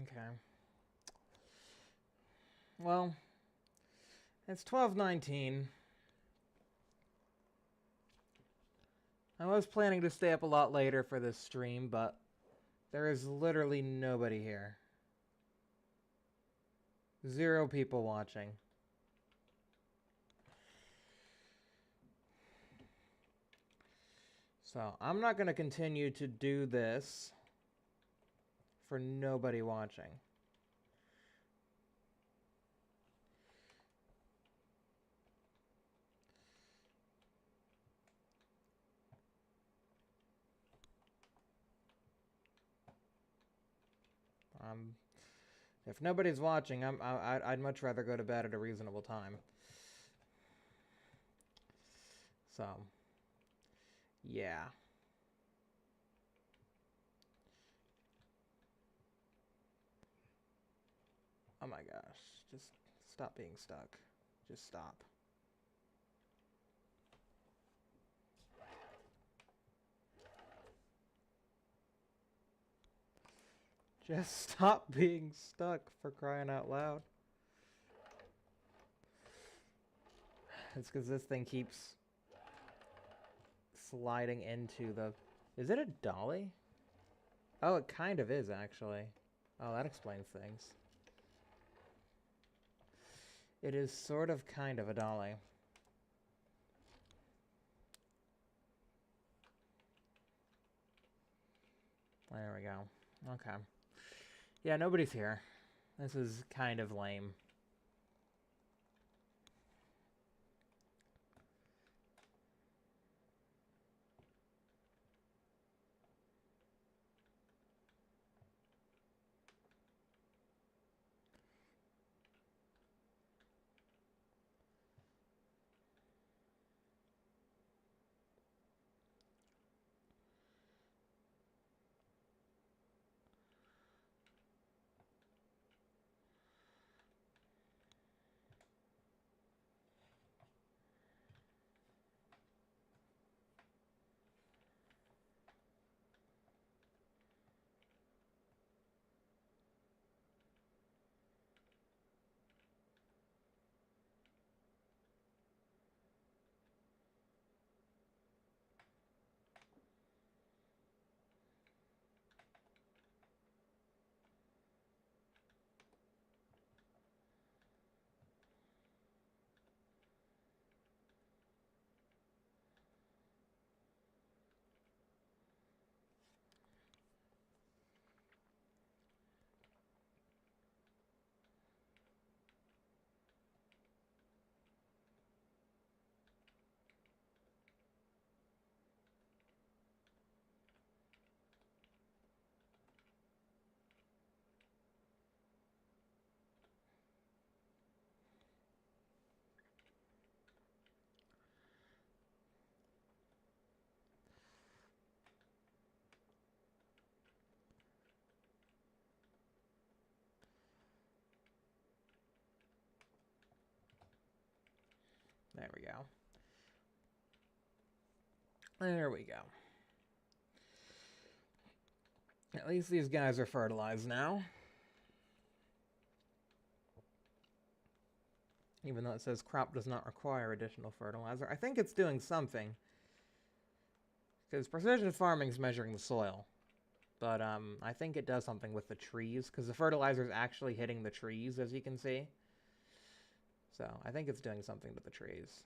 Okay. Well, it's 12:19. I was planning to stay up a lot later for this stream, but there is literally nobody here. 0 people watching. So I'm not going to continue to do this for nobody watching. If nobody's watching, I'd much rather go to bed at a reasonable time. So, yeah. Oh my gosh, just stop being stuck. Just stop. Just stop being stuck, for crying out loud. It's because this thing keeps sliding into the... Is it a dolly? Oh, it kind of is, actually. Oh, that explains things. It is sort of kind of a dolly. There we go. Okay. Yeah, nobody's here. This is kind of lame. There we go. There we go. At least these guys are fertilized now. Even though it says crop does not require additional fertilizer. I think it's doing something. Because precision farming is measuring the soil. But I think it does something with the trees. Because the fertilizer is actually hitting the trees, as you can see. So I think it's doing something to the trees.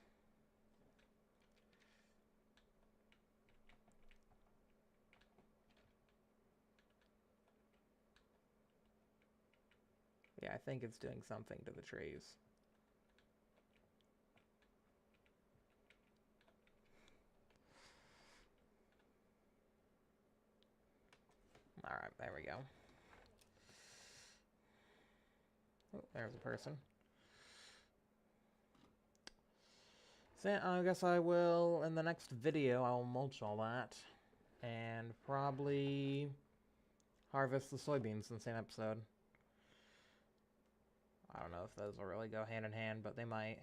Yeah, I think it's doing something to the trees. Alright, there we go. Oh, there's a person. So I guess I will, in the next video, I'll mulch all that. And probably harvest the soybeans in the same episode. I don't know if those will really go hand in hand, but they might.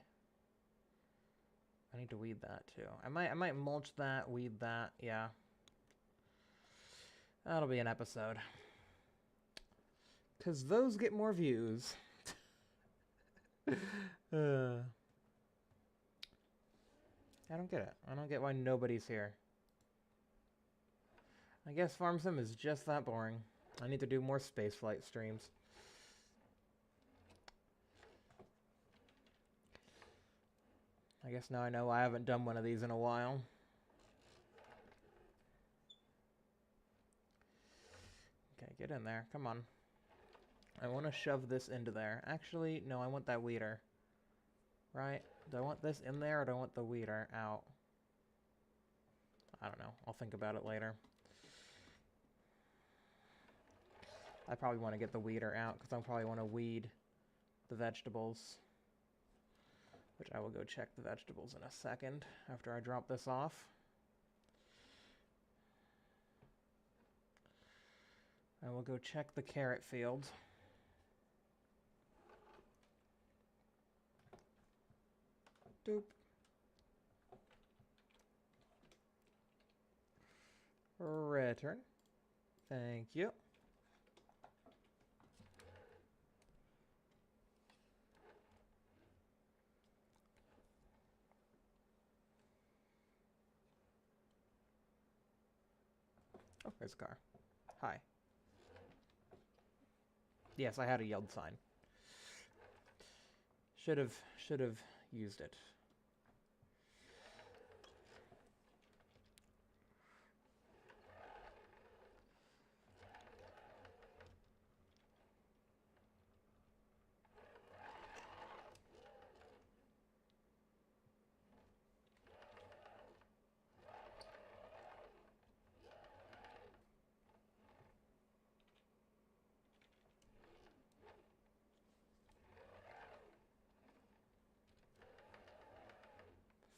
I need to weed that too. I might mulch that, weed that, yeah. That'll be an episode. 'Cause those get more views. I don't get it. I don't get why nobody's here. I guess Farm Sim is just that boring. I need to do more spaceflight streams. I guess now I know I haven't done one of these in a while. Okay, get in there. Come on. I want to shove this into there. Actually, no, I want that weeder. Right? Do I want this in there or do I want the weeder out? I don't know. I'll think about it later. I probably want to get the weeder out because I probably want to weed the vegetables. Which I will go check the vegetables in a second after I drop this off. I will go check the carrot field. Doop. Return. Thank you. Oh, there's a car. Hi. Yes, I had a yield sign. Should have used it.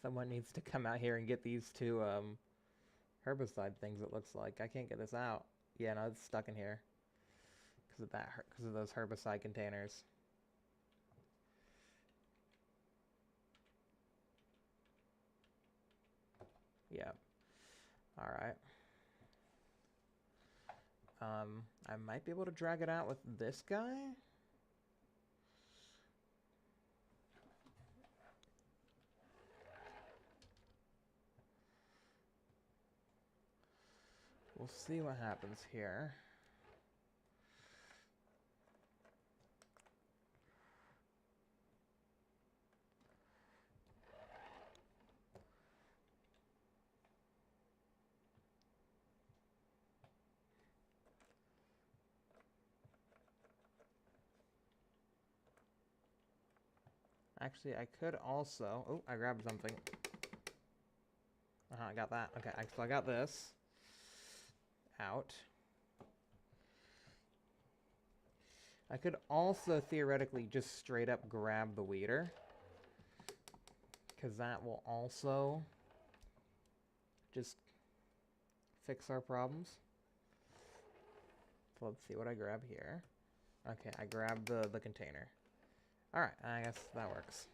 Someone needs to come out here and get these two herbicide things, it looks like. I can't get this out. Yeah, no, it's stuck in here. Because of that, because of those herbicide containers. Yeah. Alright. I might be able to drag it out with this guy? We'll see what happens here. Actually, I could also... Oh, I grabbed something. I got that. Okay, so I got this out. I could also theoretically just straight up grab the weeder, because that will also just fix our problems. So let's see what I grab here. Okay, I grabbed the container. Alright, I guess that works.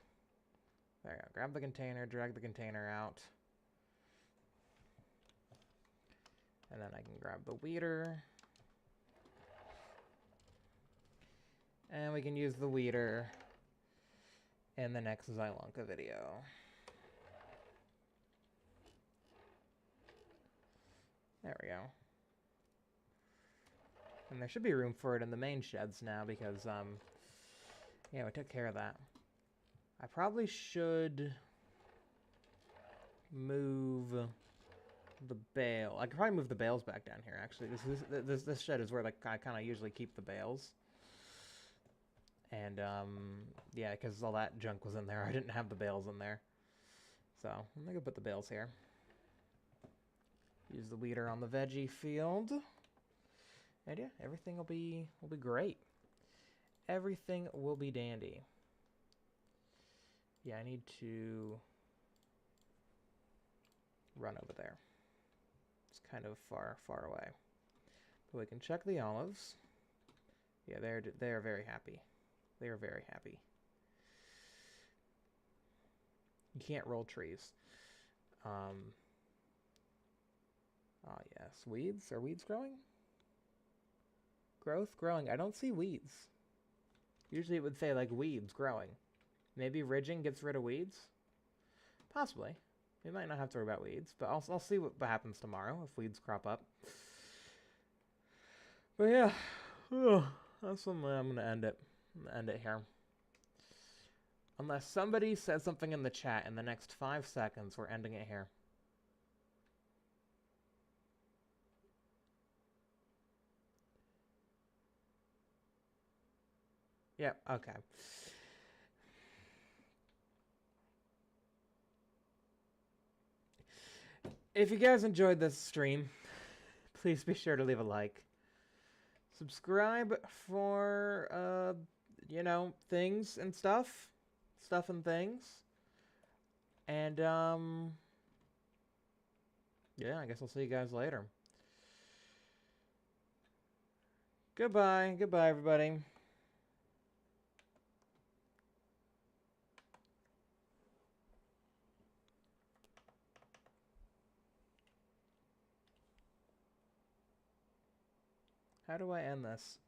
There you go. Grab the container, drag the container out. And then I can grab the weeder. And we can use the weeder in the next Zielonka video. There we go. And there should be room for it in the main sheds now because, yeah, we took care of that. I probably should move the bale. I could probably move the bales back down here, actually. This shed is where I kind of usually keep the bales. And, yeah, because all that junk was in there. I didn't have the bales in there. So, I'm going to put the bales here. Use the weeder on the veggie field. And yeah, everything will be great. Everything will be dandy. Yeah, I need to run over there. It's kind of far away. But we can check the olives. Yeah, they're very happy. They are very happy. You can't roll trees. Oh yes, weeds? Are weeds growing? Growth, growing. I don't see weeds. Usually it would say, like, weeds growing. Maybe ridging gets rid of weeds? Possibly. We might not have to worry about weeds, but I'll see what happens tomorrow if weeds crop up. But yeah, that's when I'm gonna end it. I'm gonna end it here. Unless somebody says something in the chat in the next 5 seconds, we're ending it here. Yep, okay. If you guys enjoyed this stream, please be sure to leave a like. Subscribe for, you know, things and stuff. Stuff and things. And, yeah, I guess I'll see you guys later. Goodbye. Goodbye, everybody. How do I end this?